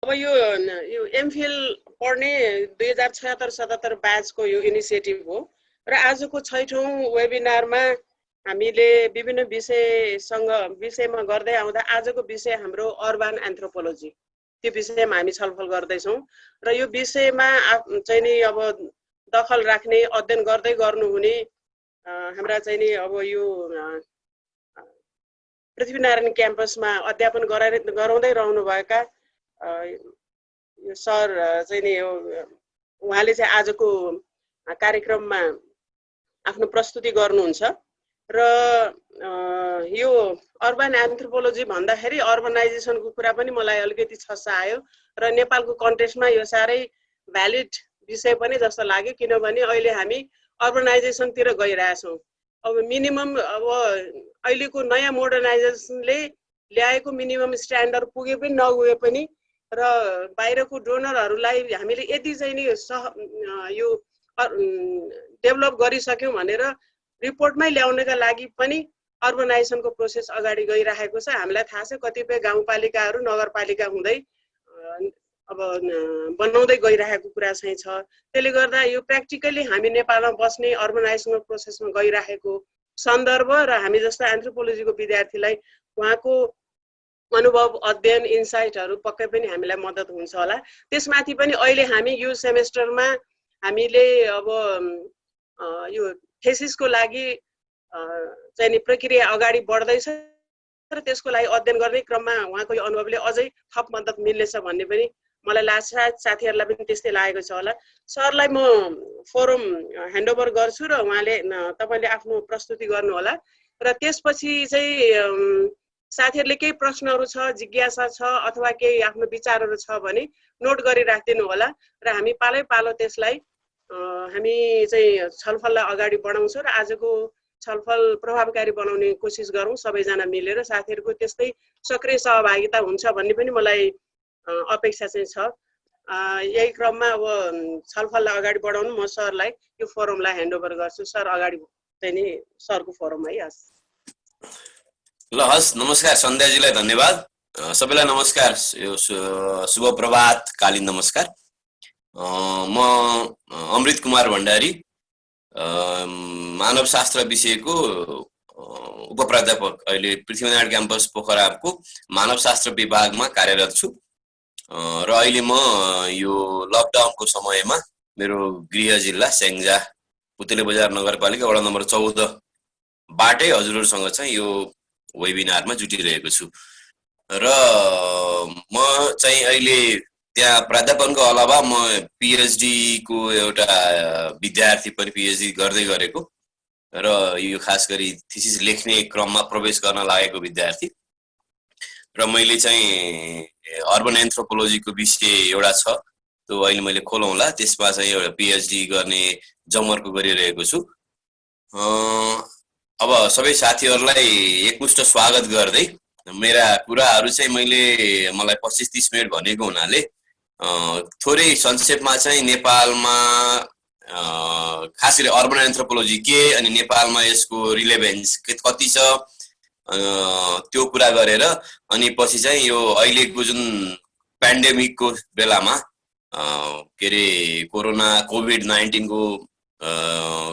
अब यो एमफिल पढ्ने 2076-77 ब्याचको यो इनिसिएटिभ हो र आजको 6औं वेबिनारमा हामीले विभिन्न विषयमा गर्दै आउँदा आजको विषय हाम्रो अर्बन एन्थ्रोपोलोजी, त्यो विषयमा हामी छलफल गर्दैछौँ र यो विषयमा चाहिँ नि अब दखल राख्ने अध्ययन गर्दै गर्नुहुने हाम्रा चाहिँ नि अब यो पृथ्वीनारायण क्याम्पसमा अध्यापन गराउँदै रहनुभएका यो सर चाहिँ नि उहाँले चाहिँ आजको कार्यक्रममा आफ्नो प्रस्तुति गर्नुहुन्छ र यो अर्बन एन्थ्रोपोलोजी भन्दाखेरि अर्बनाइजेसनको कुरा पनि मलाई अलिकति छस्स आयो र नेपालको कन्टेक्स्टमा यो साह्रै भ्यालिड विषय पनि जस्तो लाग्यो, किनभने अहिले हामी अर्बनाइजेसनतिर गइरहेछौँ। अब मिनिमम अब अहिलेको नयाँ मोडर्नाइजेसनले ल्याएको मिनिमम स्ट्यान्डर्ड पुगे पनि नपुगे पनि र बाहिरको डोनरहरूलाई हामीले यति चाहिँ नि यो डेभलप गरिसक्यौँ भनेर रिपोर्टमै ल्याउनका लागि पनि अर्बनाइजेसनको प्रोसेस अगाडि गइरहेको छ। हामीलाई थाहा छ कतिपय गाउँपालिकाहरू नगरपालिका हुँदै अब बनाउँदै गइरहेको कुरा चाहिँ छ। त्यसले गर्दा यो प्र्याक्टिकली हामी नेपालमा बस्ने अर्बनाइजेसनको प्रोसेसमा गइरहेको सन्दर्भ र हामी जस्तो एन्थ्रोपोलोजीको विद्यार्थीलाई उहाँको अनुभव, अध्ययन, इन्साइटहरू पक्कै पनि हामीलाई मद्दत हुन्छ होला। त्यसमाथि पनि अहिले हामी यो सेमेस्टरमा हामीले अब यो थेसिसको लागि चाहिँ नि प्रक्रिया अगाडि बढ्दैछ र त्यसको लागि अध्ययन गर्ने क्रममा उहाँको यो अनुभवले अझै थप मद्दत मिल्नेछ भन्ने पनि मलाई लाग्छ। साथीहरूलाई पनि त्यस्तै लागेको छ होला। सरलाई म फोरम ह्यान्डओभर गर्छु र उहाँले तपाईँले आफ्नो प्रस्तुति गर्नु होला र त्यसपछि चाहिँ साथीहरूले केही प्रश्नहरू छ, जिज्ञासा छ अथवा केही आफ्नो विचारहरू छ भने नोट गरिराखिदिनु होला र हामी पालै पालो त्यसलाई हामी चाहिँ छलफललाई अगाडि बढाउँछौँ र आजको छलफल प्रभावकारी बनाउने कोसिस गरौँ सबैजना मिलेर। साथीहरूको त्यस्तै सक्रिय सहभागिता हुन्छ भन्ने पनि मलाई अपेक्षा चाहिँ छ। यही क्रममा अब छलफललाई अगाडि बढाउनु म सरलाई यो फोरमलाई ह्यान्डओभर गर्छु। सर अगाडि चाहिँ नि सरको फोरम है। ल हस्, नमस्कार सन्ध्याजीलाई धन्यवाद। सबैलाई नमस्कार, यो शुभ प्रभात कालीन नमस्कार। म अमृत कुमार भण्डारी मानव शास्त्र विषयको उपप्राध्यापक अहिले पृथ्वीनारायण क्याम्पस पोखराको मानव शास्त्र विभागमा कार्यरत छु र अहिले म यो लकडाउनको समयमा मेरो गृह जिल्ला स्याङ्जा पुतली बजार नगरपालिका वडा नम्बर 14 बाटै हजुरहरुसँग चाहिँ यो वेबिनारमा जुटिरहेको छु र म चाहिँ अहिले त्यहाँ प्राध्यापनको अलावा म पीएचडी को एउटा विद्यार्थी पनि पीएचडी गर्दै गरेको र यो खास गरी थीसिस लेख्ने क्रममा प्रवेश गर्न लागेको विद्यार्थी र मैले चाहिँ अर्बन एन्थ्रोपोलोजीको विषय एउटा छ त्यो अहिले मैले खोलौँला, त्यसमा चाहिँ एउटा पीएचडी गर्ने जमर्को गरिरहेको छु। अब सबै साथीहरुलाई एकमुष्ट स्वागत गर्दै मेरा कुराहरु चाहिँ मलाई 25-30 मिनेट भनेको हुनाले थोरै संक्षेपमा चाहिँ नेपालमा खास गरी अर्बन एन्थ्रोपोलोजी के अनि नेपालमा यसको रिलेभेन्स कति छ त्यो कुरा गरेर अनि पछि चाहिँ यो अहिलेको जुन पेन्डेमिकको बेलामा के रे कोरोना कोभिड-19 को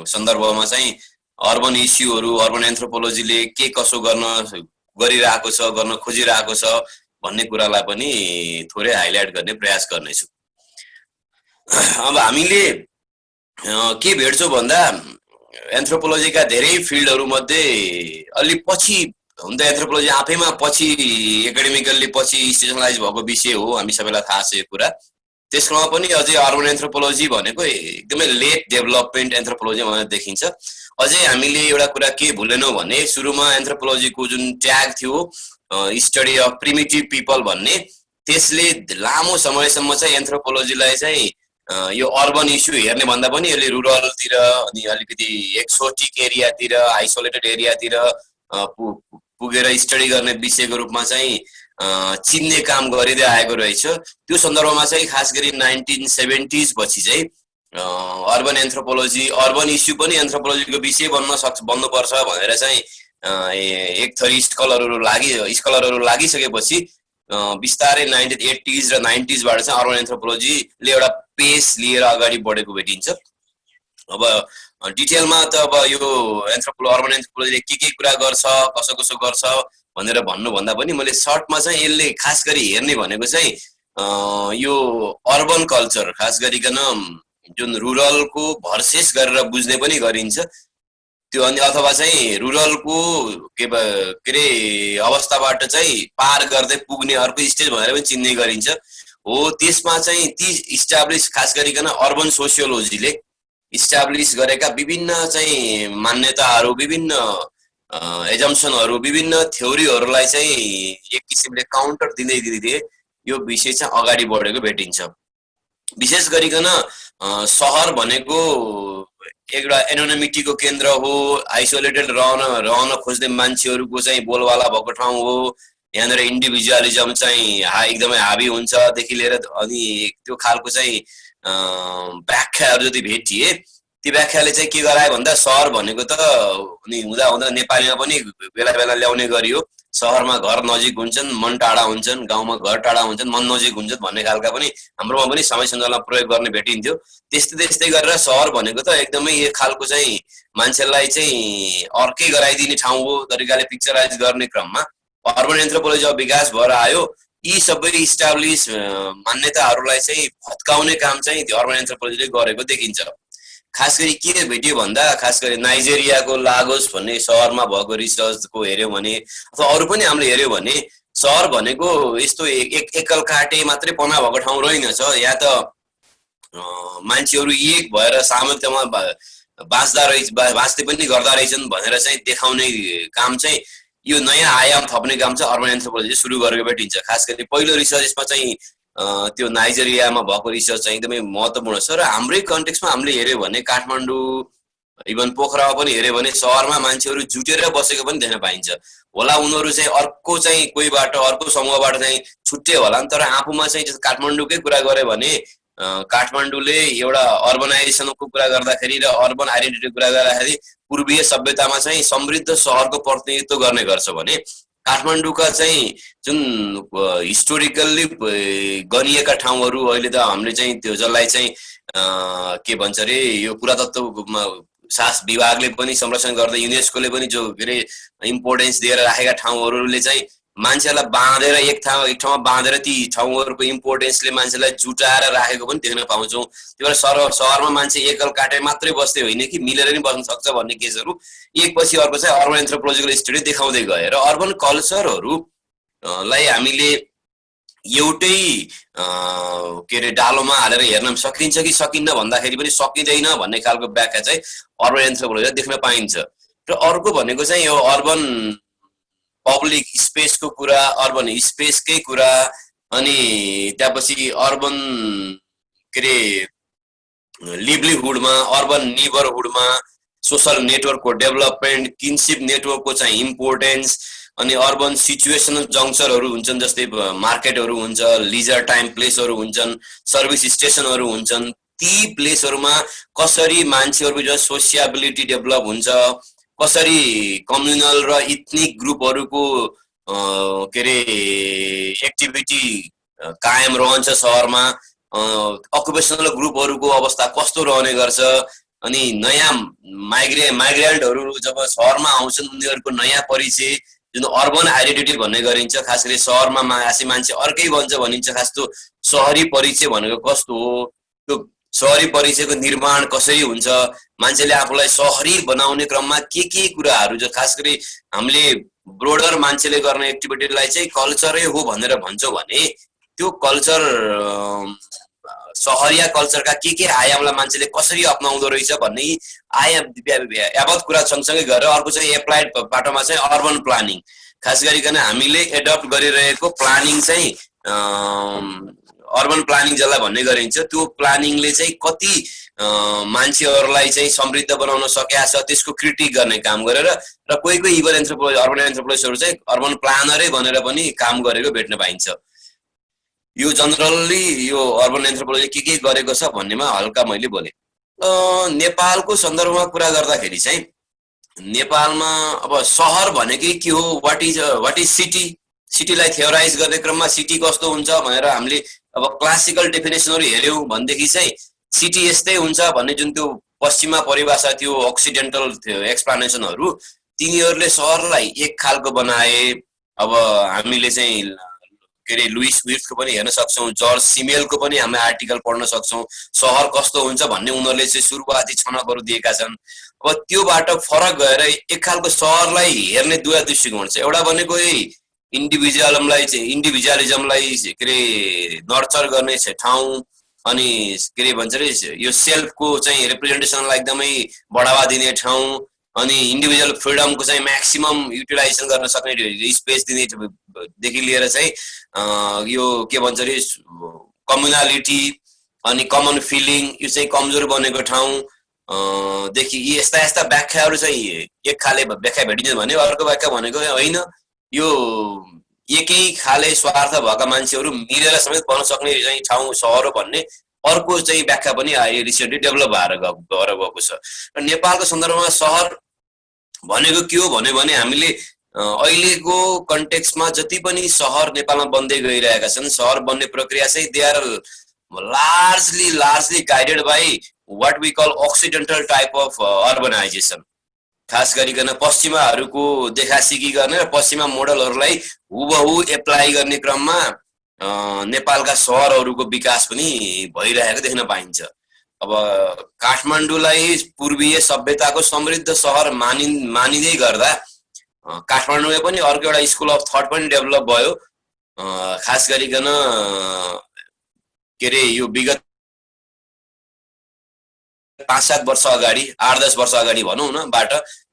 सन्दर्भमा चाहिँ अर्बन इस्युहरु अर्बन एन्थ्रोपोलोजीले के कसो गरिरहेको छ, गर्न खोजिरहेको छ भन्ने कुरालाई पनि थोरै हाइलाइट गर्ने प्रयास गर्नेछु। अब हामीले के भेट्छौं भन्दा एन्थ्रोपोलोजीका धेरै फिल्डहरु मध्ये अलि पछि हुँदा एन्थ्रोपोलोजी आफैमा पछि एकाडेमिकली पछि स्पेशलाइज भएको विषय हो, हामी सबैलाई थाहा छ यो कुरा। त्यसमा पनि अझै अर्बन एन्थ्रोपोलोजी भनेको एकदमै लेट डेभलपमेन्ट एन्थ्रोपोलोजी भनेर देखिन्छ। अझै हामीले एउटा कुरा के भुलेनौं भने सुरुमा एन्थ्रोपोलोजीको जुन ट्याग थियो स्टडी अफ प्रिमिटिभ पिपल भन्ने, त्यसले लामो समयसम्म चाहिँ एन्थ्रोपोलोजीलाई चाहिँ यो अर्बन इस्यु हेर्ने भन्दा पनि यसले रुरलतिर अनि अलिकति एक्सोटिक एरियातिर आइसोलेटेड एरियातिर पुगेर स्टडी गर्ने विषयको रूपमा चाहिँ चिन्ने काम गरिदै आएको रहेछ। त्यो सन्दर्भमा चाहिँ खास गरी 1970s पछि चाहिँ अर्बन एन्थ्रोपोलोजी अर्बन इस्यु पनि एन्थ्रोपोलोजीको विषय बन्नुपर्छ भनेर चाहिँ एक थरी स्कलरहरु लागिसकेपछि बिस्तारै 1980s र 90s बाट चाहिँ अर्बन एन्थ्रोपोलोजीले एउटा पेस लिएर अगाडि बढेको भेटिन्छ। अब डिटेलमा त अब यो अर्बन एन्थ्रोपोलोजीले के कुरा गर्छ, कसो कसो गर्छ भनेर भन्नुभन्दा पनि मैले सर्टमा चाहिँ यसले खास गरी हेर्ने भनेको चाहिँ यो अर्बन कल्चर, खास गरिकन जुन रुरलको भर्सेस गरेर बुझ्ने पनि गरिन्छ त्यो, अनि अथवा चाहिँ रुरलको के अरे अवस्थाबाट चाहिँ पार गर्दै पुग्ने अर्को स्टेज भनेर पनि चिन्ने गरिन्छ हो। त्यसमा चाहिँ ती इस्टाब्लिस, खास गरिकन अर्बन सोसियोलोजीले इस्टाब्लिस गरेका विभिन्न चाहिँ मान्यताहरू, विभिन्न एजम्सनहरू, विभिन्न थ्योरीहरूलाई चाहिँ एक किसिमले काउन्टर दिँदै दिँदै यो विषय चाहिँ अगाडि बढेको भेटिन्छ। विशेष गरिकन सहर भनेको एउटा एनोनिमिटीको केन्द्र हो, आइसोलेटेड रहन खोज्ने मान्छेहरूको चाहिँ बोलवाला भएको ठाउँ हो। यहाँनिर इन्डिभिजुअलिजम चाहिँ एकदमै हाबी हुन्छ देखि लिएर, अनि त्यो खालको चाहिँ व्याख्याहरू जति भेटिए ती व्याख्याले चाहिँ के गरायो भन्दा सहर भनेको त अनि हुँदा हुँदा नेपालीमा पनि बेला बेला ल्याउने गरियो। सहरमा घर नजिक हुन्छन्, मन टाढा हुन्छन्, गाउँमा घर टाढा हुन्छन्, मन नजिक हुन्छन् भन्ने खालका पनि हाम्रोमा पनि समय सञ्जालमा प्रयोग गर्ने भेटिन्थ्यो। त्यस्तै त्यस्तै गरेर सहर भनेको त एकदमै एक खालको चाहिँ मान्छेलाई चाहिँ अर्कै गराइदिने ठाउँ हो तरिकाले पिक्चराइज गर्ने क्रममा अर्बन एन्थ्रोपोलोजी जब विकास भएर आयो, यी सबै इस्टाब्लिस मान्यताहरूलाई चाहिँ भत्काउने काम चाहिँ अर्बन एन्थ्रोपोलोजीले गरेको देखिन्छ। खास गरी के भेटियो भन्दा, खास गरी नाइजेरियाको लागोस भन्ने सहरमा भएको रिसर्चको हेऱ्यौँ भने, अथवा अरू पनि हामीले हेऱ्यौँ भने, सहर भनेको यस्तो एकल काटे मात्रै पना भएको ठाउँ रहेनछ। यहाँ त मान्छेहरू एक भएर सामूहिकतामा बाँच्दै पनि गर्दा रहेछन् भनेर चाहिँ देखाउने काम चाहिँ, यो नयाँ आयाम थप्ने काम चाहिँ अर्बन एन्थ्रोपोलोजीले सुरु गरेको भेटिन्छ। खास गरी पहिलो रिसर्च यसमा चाहिँ त्यो नाइजेरियामा भएको रिसर्च चाहिँ एकदमै महत्त्वपूर्ण छ। र हाम्रै कन्टेक्स्टमा हामीले हेऱ्यौँ भने काठमाडौँ, इभन पोखरामा पनि हेऱ्यो भने सहरमा मान्छेहरू जुटेर बसेको पनि देख्न पाइन्छ। होला उनीहरू चाहिँ अर्को चाहिँ कोहीबाट, अर्को समूहबाट चाहिँ छुट्टियो होला, तर आफूमा चाहिँ काठमाडौँकै कुरा गऱ्यो भने काठमाडौँले एउटा अर्बनाइजेसनको कुरा गर्दाखेरि र अर्बन आइडेन्टिटीको कुरा गर्दाखेरि पूर्वीय सभ्यतामा चाहिँ समृद्ध सहरको प्रतिनिधित्व गर्ने गर्छ भने काठमाडौँका चाहिँ जुन हिस्टोरिकल्ली गनिएका ठाउँहरू अहिले त हामीले चाहिँ त्यो जसलाई चाहिँ के भन्छ अरे यो पुरातत्व शास्त्र विभागले पनि संरक्षण गर्दै युनेस्कोले पनि जो के अरे इम्पोर्टेन्स दिएर राखेका ठाउँहरूले चाहिँ मान्छेलाई बाँधेर एक ठाउँमा बाँधेर ती ठाउँहरूको इम्पोर्टेन्सले मान्छेलाई जुटाएर राखेको पनि देख्न पाउँछौँ। त्यही भएर सहरमा मान्छे एकल काटे मात्रै बस्दै होइन कि मिलेर पनि बस्न सक्छ भन्ने केसहरू एकपछि अर्को चाहिँ अर्बन एन्थ्रोपोलोजिकल स्टडी देखाउँदै गए। र अर्बन कल्चरहरूलाई हामीले एउटै के अरे डालोमा हालेर हेर्न सकिन्छ कि सकिन्न भन्दाखेरि पनि सकिँदैन भन्ने खालको व्याख्या चाहिँ अर्बन एन्थ्रोपोलोजीले देख्न पाइन्छ। र अर्को भनेको चाहिँ यो अर्बन पब्लिक स्पेसको कुरा, अर्बन स्पेसकै कुरा, अनि त्यसपछि अर्बन के अरे लिभलीहुडमा, अर्बन नेबरहुडमा सोसल नेटवर्कको डेभलपमेन्ट, किनसिप नेटवर्कको चाहिँ इम्पोर्टेन्स, अनि अर्बन सिचुएसनल जङ्क्चरहरू हुन्छन्, जस्तै मार्केटहरू हुन्छ, लिजर टाइम प्लेसहरू हुन्छन्, सर्भिस स्टेसनहरू हुन्छन्। ती प्लेसहरूमा कसरी मान्छेहरूको जो सोसियाबिलिटी डेभलप हुन्छ, कसरी कम्युनल र इथनिक ग्रुपहरूको के अरे एक्टिभिटी कायम रहन्छ सहरमा, अकुपेसनल ग्रुपहरूको अवस्था कस्तो रहने गर्छ, अनि नयाँ माइग्रेन्टहरू जब सहरमा आउँछन् उनीहरूको नयाँ परिचय जुन अर्बन आइडेन्टिटी भन्ने गरिन्छ, खास गरी सहरमा आसी मान्छे अर्कै बन्छ भनिन्छ। खास त्यो सहरी परिचय भनेको कस्तो हो, त्यो सहरी परिचयको निर्माण कसरी हुन्छ, मान्छेले आफूलाई सहरी बनाउने क्रममा के कुराहरू, जो खास गरी हामीले ब्रोडर मान्छेले गर्ने एक्टिभिटीलाई चाहिँ कल्चरै हो भनेर भन्छौँ भने त्यो कल्चर सहरिया कल्चरका के आयामलाई मान्छेले कसरी अपनाउँदो रहेछ भन्ने आयाम यावत कुरा सँगसँगै गरेर अर्को चाहिँ एप्लाइड बाटोमा चाहिँ अर्बन प्लानिङ, खास गरिकन हामीले एडप्ट गरिरहेको प्लानिङ चाहिँ अर्बन प्लानिङ जसलाई भन्ने गरिन्छ, त्यो प्लानिङले चाहिँ कति मान्छेहरूलाई चाहिँ समृद्ध बनाउन सकेका छ त्यसको क्रिटिक गर्ने काम गरेर, र कोही इभन अर्बन एन्थ्रोपोलोजिस्टहरू चाहिँ अर्बन प्लानरै भनेर पनि काम गरेको भेट्न पाइन्छ। यो जनरली यो अर्बन एन्थ्रोपोलोजी के गरेको छ भन्नेमा हल्का मैले बोलेँ। नेपालको सन्दर्भमा कुरा गर्दाखेरि चाहिँ नेपालमा अब सहर भनेकै के हो, वाट इज सिटी, सिटीलाई थ्योराइज गर्ने क्रममा सिटी कस्तो हुन्छ भनेर हामीले अब क्लासिकल डेफिनेसनहरू हेऱ्यौँ भनेदेखि चाहिँ सिटी यस्तै हुन्छ भन्ने जुन त्यो पश्चिमा परिभाषा त्यो अक्सिडेन्टल एक्सप्लानेसनहरू तिनीहरूले सहरलाई एक खालको बनाए। अब हामीले चाहिँ के अरे लुइस विल्सको पनि हेर्न सक्छौँ, जर्ज सिमेलको पनि हामी आर्टिकल पढ्न सक्छौँ, सहर कस्तो हुन्छ भन्ने उनीहरूले चाहिँ सुरुवाती छनकहरू दिएका छन्। अब त्योबाट फरक गएर एक खालको सहरलाई हेर्ने दुवै दृष्टिकोण छ। एउटा भनेको इन्डिभिजुअलिजमलाई के अरे नर्चर गर्ने ठाउँ, अनि के अरे भन्छ अरे यो सेल्फको चाहिँ रिप्रेजेन्टेसनलाई एकदमै बढावा दिने ठाउँ, अनि इन्डिभिजुअल फ्रिडमको चाहिँ म्याक्सिमम युटिलाइजेसन गर्न सक्ने स्पेस दिनेदेखि लिएर चाहिँ यो के भन्छ अरे कम्युनालिटी अनि कमन फिलिङ यो चाहिँ कमजोर बनेको ठाउँ देखि यस्ता यस्ता व्याख्याहरू चाहिँ एक खाले व्याख्या भेटिन्छ भने अर्को व्याख्या भनेको होइन यो एकै खाले स्वार्थ भएका मान्छेहरू मिलेर समेत बन्न सक्ने चाहिँ ठाउँ सहर हो भन्ने अर्को चाहिँ व्याख्या पनि अहिले रिसेन्टली डेभलप भएर गएको छ। र नेपालको सन्दर्भमा सहर भनेको के हो भन्यो भने हामीले अहिलेको कन्टेक्स्टमा जति पनि सहर नेपालमा बन्दै गइरहेका छन्, सहर बन्ने प्रक्रिया चाहिँ they are largely guided by what we call accidental type of urbanisation. खास गरिकन पश्चिमाहरूको देखासिकी गर्ने र पश्चिमा मोडलहरूलाई हुबहु एप्लाई गर्ने क्रममा नेपालका सहरहरूको विकास पनि भइरहेको देख्न पाइन्छ। अब काठमाडौँलाई पूर्वीय सभ्यताको समृद्ध सहर मानिँदै गर्दा काठमाडौँमा पनि अर्को एउटा स्कुल अफ थट पनि डेभलप भयो। खास गरिकन के अरे यो विगत 5-7 वर्ष अगाडि 8-10 वर्ष अगाडि भनौँ न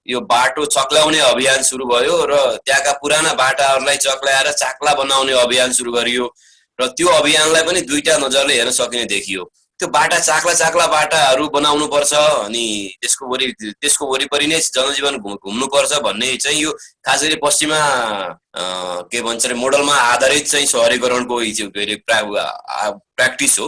यो बाटो चक्ल्याउने अभियान सुरु भयो र त्यहाँका पुराना बाटाहरूलाई चक्ल्याएर चाक्ला बनाउने अभियान सुरु गरियो र त्यो अभियानलाई पनि दुईटा नजरले हेर्न सकिने देखियो। त्यो बाटा चाक्ला बाटाहरू बनाउनु पर्छ अनि त्यसको वरिपरि नै जनजीवन घुम्नु पर्छ भन्ने चाहिँ यो खास गरी पश्चिमा के भन्छ अरे मोडलमा आधारित चाहिँ सहरीकरणको प्र्याक्टिस हो।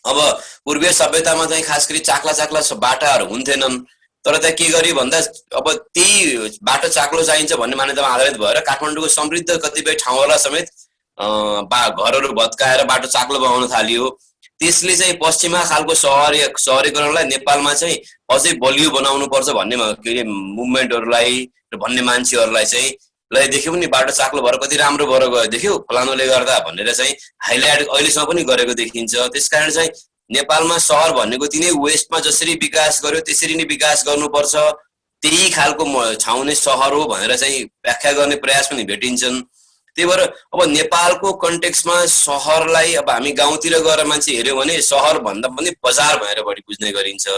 अब पूर्वीय सभ्यतामा चाहिँ खास गरी चाक्ला बाटाहरू हुन्थेनन्, तर त्यहाँ के गर्यो भन्दा अब त्यही बाटो चाक्लो चाहिन्छ भन्ने मान्यतामा आधारित भएर काठमाडौँको समृद्ध कतिपय ठाउँहरूलाई समेत घरहरू भत्काएर बाटो चाक्लो बनाउन थालियो। त्यसले चाहिँ पश्चिमा खालको सहरीकरणलाई नेपालमा चाहिँ अझै बलियो बनाउनु पर्छ भन्ने के अरे मुभमेन्टहरूलाई र भन्ने मान्छेहरूलाई चाहिँ ल देख्यौ नि बाटो चाक्लो भएर कति राम्रो भएर गयो देख्यौ फलानुले गर्दा भनेर चाहिँ हाइलाइट अहिलेसम्म पनि गरेको देखिन्छ। त्यसकारण चाहिँ नेपालमा सहर भनेको तिनै वेस्टमा जसरी विकास गर्यो त्यसरी नै विकास गर्नुपर्छ, त्यही खालको ठाउँ नै सहर हो भनेर चाहिँ व्याख्या गर्ने प्रयास पनि भेटिन्छन्। त्यही भएर अब नेपालको कन्टेक्स्टमा सहरलाई अब हामी गाउँतिर गएर मान्छे हेऱ्यौँ भने सहर भन्दा पनि बजार भनेर बढी बुझ्ने गरिन्छ।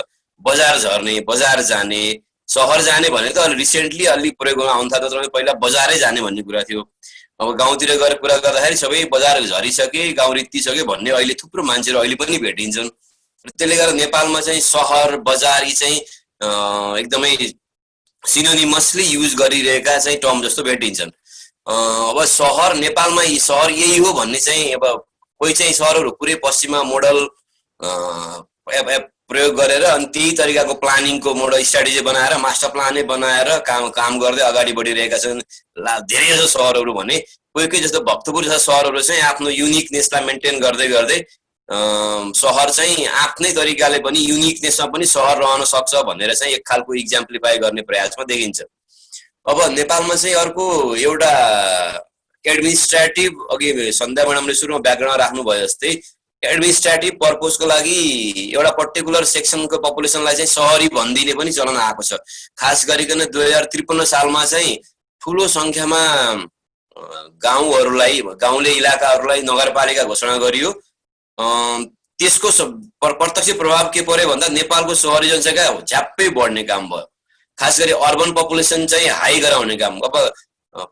बजार झर्ने, बजार जाने, सहर जाने भने त अलि रिसेन्टली अलि प्रयोगमा आउन थाल्यो, तर पहिला बजारै जाने भन्ने कुरा थियो। अब गाउँतिर गएर कुरा गर्दाखेरि सबै बजार झरिसके, गाउँ रित्तिसक्यो भन्ने अहिले थुप्रो मान्छेहरू अहिले पनि भेटिन्छन्। त्यसले गर्दा नेपालमा चाहिँ सहर बजार यी चाहिँ एकदमै सिनोनिमसली युज गरिरहेका चाहिँ टर्म जस्तो भेटिन्छन्। अब सहर नेपालमा सहर यही हो भन्ने चाहिँ अब कोही चाहिँ सहरहरू पुरै पश्चिमा मोडल प्रयोग गरेर अनि त्यही तरिकाको प्लानिङको मोडल स्ट्राटेजी बनाएर मास्टर प्लानै बनाएर काम गर्दै अगाडि बढिरहेका छन् धेरै जसो सहरहरू भने। कोही जस्तो भक्तपुर जस्ता सहरहरू चाहिँ आफ्नो युनिकनेसलाई मेन्टेन गर्दै गर्दै सहर चाहिँ आफ्नै तरिकाले पनि युनिकनेसमा पनि सहर रहन सक्छ भनेर चाहिँ एक खालको इक्जाम्प्लिफाई गर्ने प्रयासमा देखिन्छ। अब नेपालमा चाहिँ अर्को एउटा एडमिनिस्ट्रेटिभ, अघि सन्ध्या म्याडमले सुरुमा ब्याकग्राउन्ड राख्नु भयो जस्तै एडमिनिस्ट्रेटिभ पर्पजको लागि एउटा पर्टिकुलर सेक्सनको पपुलेसनलाई चाहिँ सहरी भनिदिने पनि चलन आएको छ। खास गरिकन 2053 सालमा चाहिँ ठुलो सङ्ख्यामा गाउँहरूलाई, गाउँले इलाकाहरूलाई नगरपालिका घोषणा गरियो। त्यसको प्रत्यक्ष प्रभाव के पर्यो भन्दा नेपालको सहरी जनसङ्ख्या झ्याप्पै बढ्ने काम भयो। खास गरी अर्बन पपुलेसन चाहिँ हाई गराउने काम। अब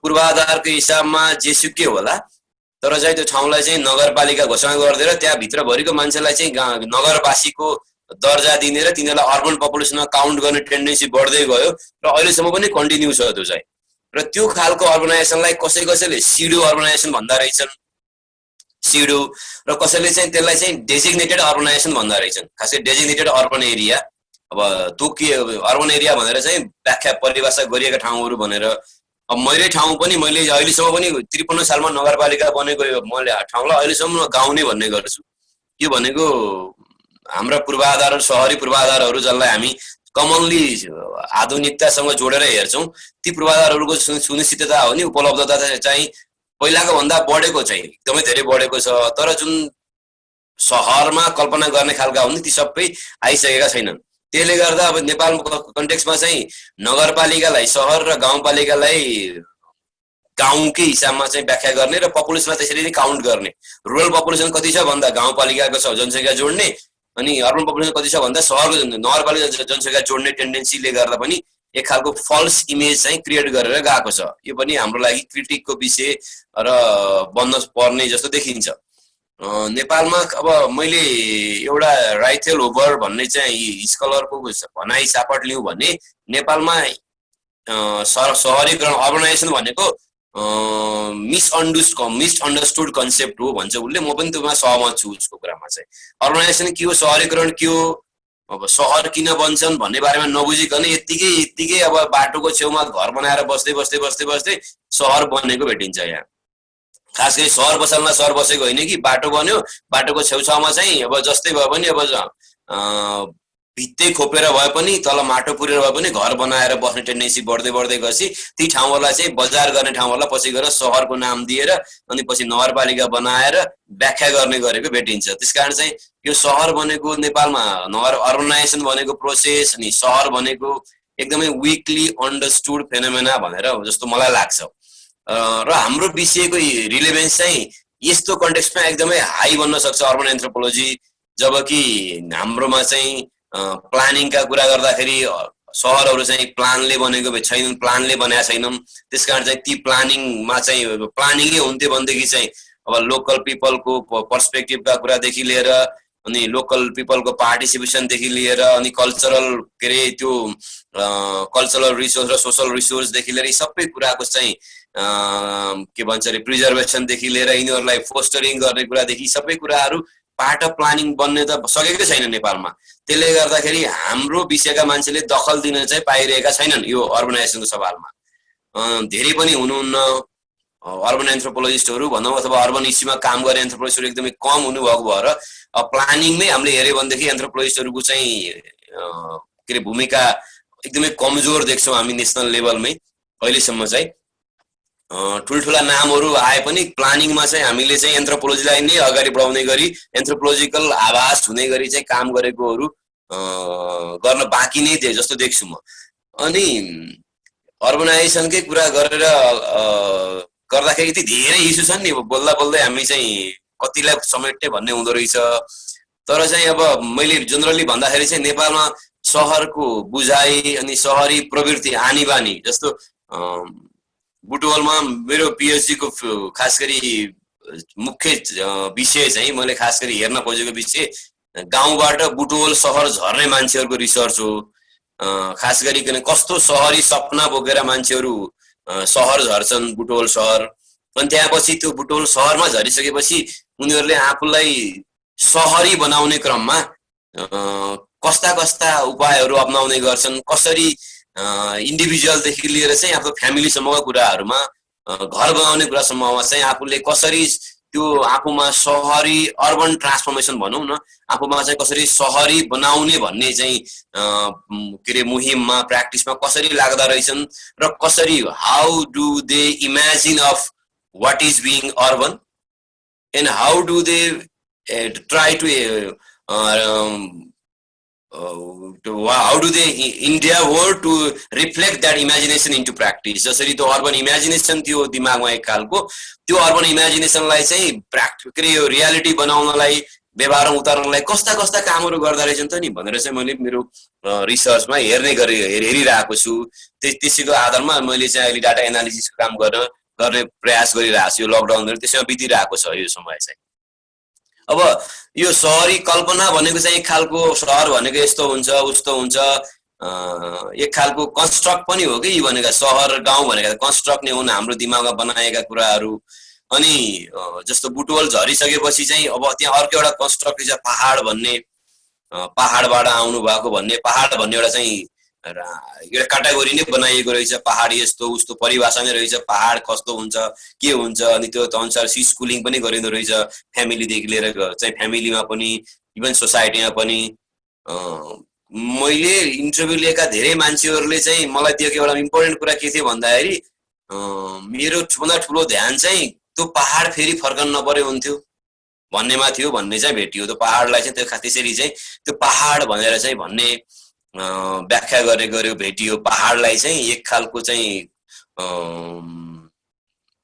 पूर्वाधारको हिसाबमा जेसुकै होला, तर चाहिँ त्यो ठाउँलाई चाहिँ नगरपालिका घोषणा गरिदिएर त्यहाँभित्रभरिको मान्छेलाई चाहिँ नगरवासीको दर्जा दिने र तिनीहरूलाई अर्बन पपुलेसनमा काउन्ट गर्ने टेन्डेन्सी बढ्दै गयो र अहिलेसम्म पनि कन्टिन्यू छ त्यो चाहिँ। र त्यो खालको अर्बनाइजेसनलाई कसैले सिडो अर्बनाइजेसन भन्दा रहेछन्, सिडो, र कसैले चाहिँ त्यसलाई चाहिँ डेजिग्नेटेड अर्बनाइजेसन भन्दा रहेछन्। खास गरी डेजिग्नेटेड अर्बन एरिया, अब त्यो के अर्बन एरिया भनेर चाहिँ व्याख्या परिभाषा गरिएका ठाउँहरू भनेर अब मैले ठाउँ पनि मैले अहिलेसम्म पनि 53 सालमा नगरपालिका बनेको मैले ठाउँलाई अहिलेसम्म गाउँ नै भन्ने गर्छु। यो भनेको हाम्रा पूर्वाधारहरू सहरी पूर्वाधारहरू जसलाई हामी कमनली आधुनिकतासँग जोडेर हेर्छौँ ती पूर्वाधारहरूको सुनिश्चितता हो नि उपलब्धता चाहिँ पहिलाको भन्दा बढेको चाहिँ एकदमै धेरै बढेको छ। तर जुन सहरमा कल्पना गर्ने खालका हुन् ती सबै आइसकेका छैनन्। त्यसले गर्दा अब नेपालको कन्टेक्स्टमा चाहिँ नगरपालिकालाई सहर र गाउँपालिकालाई गाउँकै हिसाबमा चाहिँ व्याख्या गर्ने र पपुलेसनलाई त्यसरी नै काउन्ट गर्ने। रुरल पपुलेसन कति छ भन्दा गाउँपालिकाको जनसङ्ख्या जोड्ने अनि अर्बन पपुलेसन कति छ भन्दा सहरको नगरपालिका जनसङ्ख्या जोड्ने टेन्डेन्सीले गर्दा पनि एक खालको फल्स इमेज चाहिँ क्रिएट गरेर गएको छ। यो पनि हाम्रो लागि क्रिटिकको विषय र बन्न पर्ने जस्तो देखिन्छ। नेपालमा अब मैले एउटा राइथेल होबर भन्ने चाहिँ स्कलरको भनाइ सापट लिउँ भने नेपालमा सहरीकरण अर्बनाइजेसन भनेको मिसअन्डरस्टुड कन्सेप्ट हो भन्छ उसले। म पनि त्यसमा सहमत छु उसको कुरामा चाहिँ। अर्बनाइजेसन के हो, सहरीकरण के हो, अब सहर किन बन्छन् भन्ने बारेमा नबुझिकन यत्तिकै अब बाटोको छेउमा घर बनाएर बस्दै सहर बनेको भेटिन्छ यहाँ। खास गरी सहर बसालमा सहर बसेको होइन कि बाटो बन्यो, बाटोको छेउछाउमा चाहिँ अब जस्तै भए पनि अब भित्तै खोपेर भए पनि तल माटो पुरेर भए पनि घर बनाएर बस्ने टेन्डेन्सी बढ्दै गएपछि ती ठाउँहरूलाई चाहिँ बजार गर्ने ठाउँहरूलाई पछि गएर सहरको नाम दिएर अनि पछि नगरपालिका बनाएर व्याख्या गर्ने गरेको भेटिन्छ। त्यसकारण चाहिँ यो सहर भनेको नेपालमा अर्बनाइजेसन भनेको प्रोसेस अनि सहर भनेको एकदमै विकली अन्डरस्टुड फेनोमेना भनेर जस्तो मलाई लाग्छ। र हाम्रो विषयको रिलेभेन्स चाहिँ यस्तो कन्टेक्स्टमा एकदमै हाई बन्न सक्छ अर्बन एन्थ्रोपोलोजी। जबकि हाम्रोमा चाहिँ प्लानिङका कुरा गर्दाखेरि सहरहरू चाहिँ प्लानले बनेको छैनन्, प्लानले बनाएका छैनन्। त्यसकारण चाहिँ ती प्लानिङमा चाहिँ प्लानिङै हुन्थ्यो भनेदेखि चाहिँ अब लोकल पिपलको पर्सपेक्टिभका कुरादेखि लिएर अनि लोकल पिपलको पार्टिसिपेसनदेखि लिएर अनि कल्चरल के अरे त्यो कल्चरल रिसोर्स र सोसल रिसोर्सदेखि लिएर यी सबै कुराको चाहिँ के भन्छ अरे प्रिजर्भेसनदेखि लिएर यिनीहरूलाई फोस्टरिङ गर्ने कुरादेखि सबै कुराहरू पार्ट अफ प्लानिङ बन्ने त सकेकै छैन नेपालमा। त्यसले गर्दाखेरि हाम्रो विषयका मान्छेले दखल दिन चाहिँ पाइरहेका छैनन् यो अर्बनाइजेसनको सवालमा। धेरै पनि हुनुहुन्न अर्बन एन्थ्रोपोलोजिस्टहरू भनौँ अथवा अर्बन इस्युमा काम गर्ने एन्थ्रोपोलोजिस्टहरू एकदमै कम हुनुभएको भएर प्लानिङमै हामीले हेऱ्यो भनेदेखि एन्थ्रोपोलोजिस्टहरूको चाहिँ के अरे भूमिका एकदमै कमजोर देख्छौँ हामी नेसनल लेभलमै अहिलेसम्म चाहिँ। ठुल्ठुला नामहरू आए पनि प्लानिङमा चाहिँ हामीले चाहिँ एन्थ्रोपोलोजीलाई नै अगाडि बढाउने गरी एन्थ्रोपोलोजिकल आभास हुने गरी चाहिँ काम गरेकोहरू गर्न बाँकी नै थिए जस्तो देख्छु म। अनि अर्बनाइजेसनकै कुरा गरेर गर्दाखेरि यति धेरै इस्यु छन् नि, बोल्दा बोल्दै हामी चाहिँ कतिलाई समेट्ने भन्ने हुँदो रहेछ। तर चाहिँ अब मैले जेनरली भन्दाखेरि चाहिँ नेपालमा सहरको बुझाइ अनि सहरी प्रवृत्ति आनी बानी जस्तो बुटवलमा मेरो पिएचडीको खास गरी मुख्य विषय चाहिँ मैले खास गरी हेर्न खोजेको विषय गाउँबाट बुटवल सहर झर्ने मान्छेहरूको रिसर्च हो। खास गरिकन कस्तो सहरी सपना बोकेर मान्छेहरू सहर झर्छन् बुटवल सहर, अनि त्यहाँपछि त्यो बुटवल सहरमा झरिसकेपछि उनीहरूले आफूलाई सहरी बनाउने क्रममा कस्ता कस्ता उपायहरू अपनाउने गर्छन्, कसरी इन्डिभिजुअलदेखि लिएर चाहिँ आफ्नो फ्यामिलीसम्मका कुराहरूमा घर बनाउने कुरासम्ममा चाहिँ आफूले कसरी त्यो आफूमा सहरी अर्बन ट्रान्सफर्मेसन भनौँ न, आफूमा चाहिँ कसरी सहरी बनाउने भन्ने चाहिँ के अरे मुहिममा प्र्याक्टिसमा कसरी लाग्दा रहेछन् र कसरी how do they imagine of what is being urban and how do they try to how do they endeavor to reflect that imagination into practice। जसरी त्यो अर्बन इमेजिनेसन थियो दिमागमा एक खालको, त्यो अर्बन इमेजिनेसनलाई चाहिँ प्र्याक्टिकली यो रियालिटी बनाउनलाई व्यवहारमा उतार्नलाई कस्ता कस्ता कामहरू गर्दा रहेछन् त नि भनेर चाहिँ मैले मेरो रिसर्चमा हेरिरहेको छु। त्यसैको आधारमा मैले चाहिँ अहिले डाटा एनालिसिसको काम गर्ने प्रयास गरिरहेको छु। यो लकडाउनहरू त्यसैमा बितिरहेको छ यो समय चाहिँ। अब यो सहरी कल्पना भनेको चाहिँ एक खालको सहर भनेको यस्तो हुन्छ उस्तो हुन्छ, एक खालको कन्स्ट्रक्ट पनि हो कि यी भनेका सहर गाउँ भनेका कन्स्ट्रक्ट नै हुन् हाम्रो दिमागमा बनाएका कुराहरू। अनि जस्तो बुटवल झरिसकेपछि चाहिँ अब त्यहाँ अर्को एउटा कन्स्ट्रक्ट छ पहाड भन्ने, पहाडबाट आउनु भएको भन्ने, पहाड भन्ने एउटा चाहिँ एउटा क्याटेगोरी नै बनाइएको रहेछ, पहाड यस्तो उस्तो परिभाषा नै रहेछ, पहाड कस्तो हुन्छ के हुन्छ, अनि त्यो अनुसार स्कुलिङ पनि गरिँदो रहेछ, फ्यामिलीदेखि लिएर चाहिँ फ्यामिलीमा पनि इभन सोसाइटीमा पनि। मैले इन्टरभ्यू लिएका धेरै मान्छेहरूले चाहिँ मलाई दिएको एउटा इम्पोर्टेन्ट कुरा के थियो भन्दाखेरि मेरो सबभन्दा ठुलो ध्यान चाहिँ त्यो पहाड फेरि फर्कन नपर्यो हुन्थ्यो भन्नेमा थियो भन्ने चाहिँ भेटियो। त्यो पहाडलाई चाहिँ त्यसरी चाहिँ त्यो पहाड भनेर चाहिँ भन्ने व्याख्या गरेको भेटियो। पहाडलाई चाहिँ एक खालको चाहिँ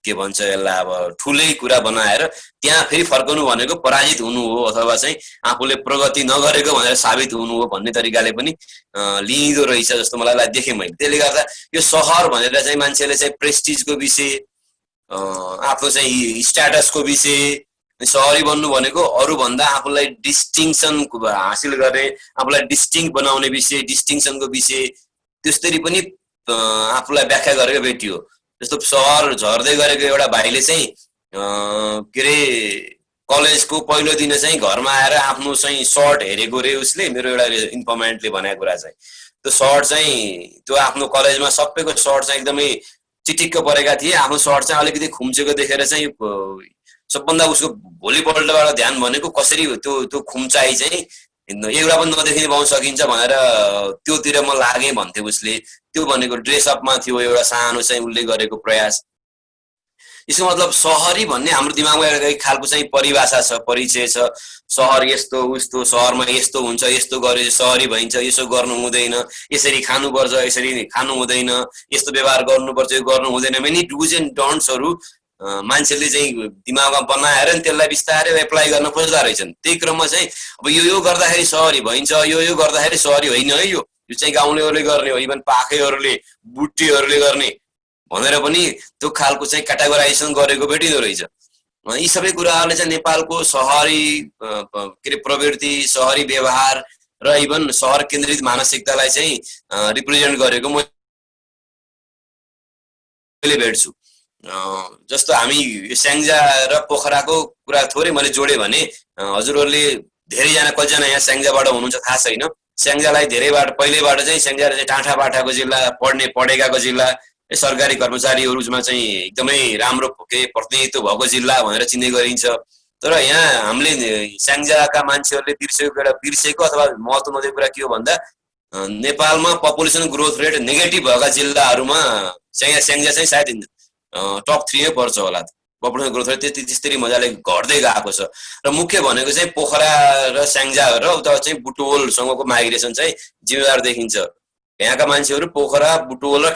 के भन्छ यसलाई अब ठुलै कुरा बनाएर त्यहाँ फेरि फर्कनु भनेको पराजित हुनु हो अथवा चाहिँ आफूले प्रगति नगरेको भनेर साबित हुनु हो भन्ने तरिकाले पनि लिइदो रहेछ जस्तो मलाई देखेँ मैले। त्यसले गर्दा यो सहर भनेर चाहिँ मान्छेले चाहिँ प्रेस्टिजको विषय, आफ्नो चाहिँ स्ट्याटसको विषय, सहरी बन्नु भनेको अरूभन्दा आफूलाई डिस्टिङसन हासिल गर्ने, आफूलाई डिस्टिङ बनाउने विषय, डिस्टिङसनको विषय त्यसरी पनि आफूलाई व्याख्या गरेको भेटियो। जस्तो सहर झर्दै गरेको एउटा भाइले चाहिँ के अरे कलेजको पहिलो दिन चाहिँ घरमा आएर आफ्नो चाहिँ सर्ट हेरेको रे उसले, मेरो एउटा इन्फर्मेन्टले भनेको कुरा चाहिँ त्यो सर्ट चाहिँ त्यो आफ्नो कलेजमा सबैको सर्ट चाहिँ एकदमै चिटिक्क परेका थिए, आफ्नो सर्ट चाहिँ अलिकति खुम्चेको देखेर चाहिँ सबभन्दा उसको भोलिपल्टबाट ध्यान भनेको कसरी त्यो खुम्चाइ चाहिँ एउटा पनि नदेखिने पाउन सकिन्छ भनेर त्योतिर म लागेँ भन्थे उसले। त्यो भनेको ड्रेसअपमा थियो एउटा सानो चाहिँ उसले गरेको प्रयास। यसको मतलब सहरी भन्ने हाम्रो दिमागमा एउटा एक खालको चाहिँ परिभाषा छ, परिचय छ, सहर यस्तो उस्तो, सहरमा यस्तो हुन्छ, यस्तो गरे सहरी भइन्छ, यसो गर्नु हुँदैन, यसरी खानुपर्छ, यसरी खानु हुँदैन, यस्तो व्यवहार गर्नुपर्छ, यो गर्नु हुँदैन, मेनी डुज एन्ड डोन्ट्सहरू मान्छेले चाहिँ दिमागमा बनाएर त्यसलाई बिस्तारै एप्लाई गर्न खोज्दा रहेछन्। त्यही क्रममा चाहिँ अब यो गर्दाखेरि सहरी भइन्छ, यो गर्दाखेरि सहरी होइन है, यो चाहिँ गाउँलेहरूले गर्ने हो, इभन पाखेहरूले बुट्टीहरूले गर्ने भनेर पनि त्यो खालको चाहिँ क्याटेगोराइजेसन गरेको भेटिँदो रहेछ। यी सबै कुराहरूले चाहिँ नेपालको सहरी के अरे प्रवृत्ति, सहरी व्यवहार र इभन सहर केन्द्रित मानसिकतालाई चाहिँ रिप्रेजेन्ट गरेको मैले भेट्छु। जस्तो हामी स्याङ्जा र पोखराको कुरा थोरै मैले जोडेँ भने हजुरहरूले धेरैजना कतिजना यहाँ स्याङ्जाबाट हुनुहुन्छ थाहा छैन। स्याङ्जालाई धेरैबाट पहिलेबाट चाहिँ स्याङ्जा चाहिँ टाँठा बाठाको जिल्ला, पढेकाको जिल्ला, सरकारी कर्मचारीहरूमा चाहिँ एकदमै राम्रो प्रतिनिधित्व भएको जिल्ला भनेर चिन्ने गरिन्छ। तर यहाँ हामीले स्याङ्जाका मान्छेहरूले बिर्सेको अथवा महत्त्व नदिएको कुरा के हो भन्दा नेपालमा पपुलेसन ग्रोथ रेट नेगेटिभ भएका जिल्लाहरूमा स्याङ्जा चाहिँ सायद टप 3 मै पर्छ होला। पपुलेसन ग्रोथ रेट त्यसरी मजाले घट्दै गएको छ। र मुख्य भनेको चाहिँ पोखरा र स्याङ्जा र उता चाहिँ बुटवलसँगको माइग्रेसन चाहिँ जिम्मेदार देखिन्छ। यहाँका मान्छेहरू पोखरा, बुटवल र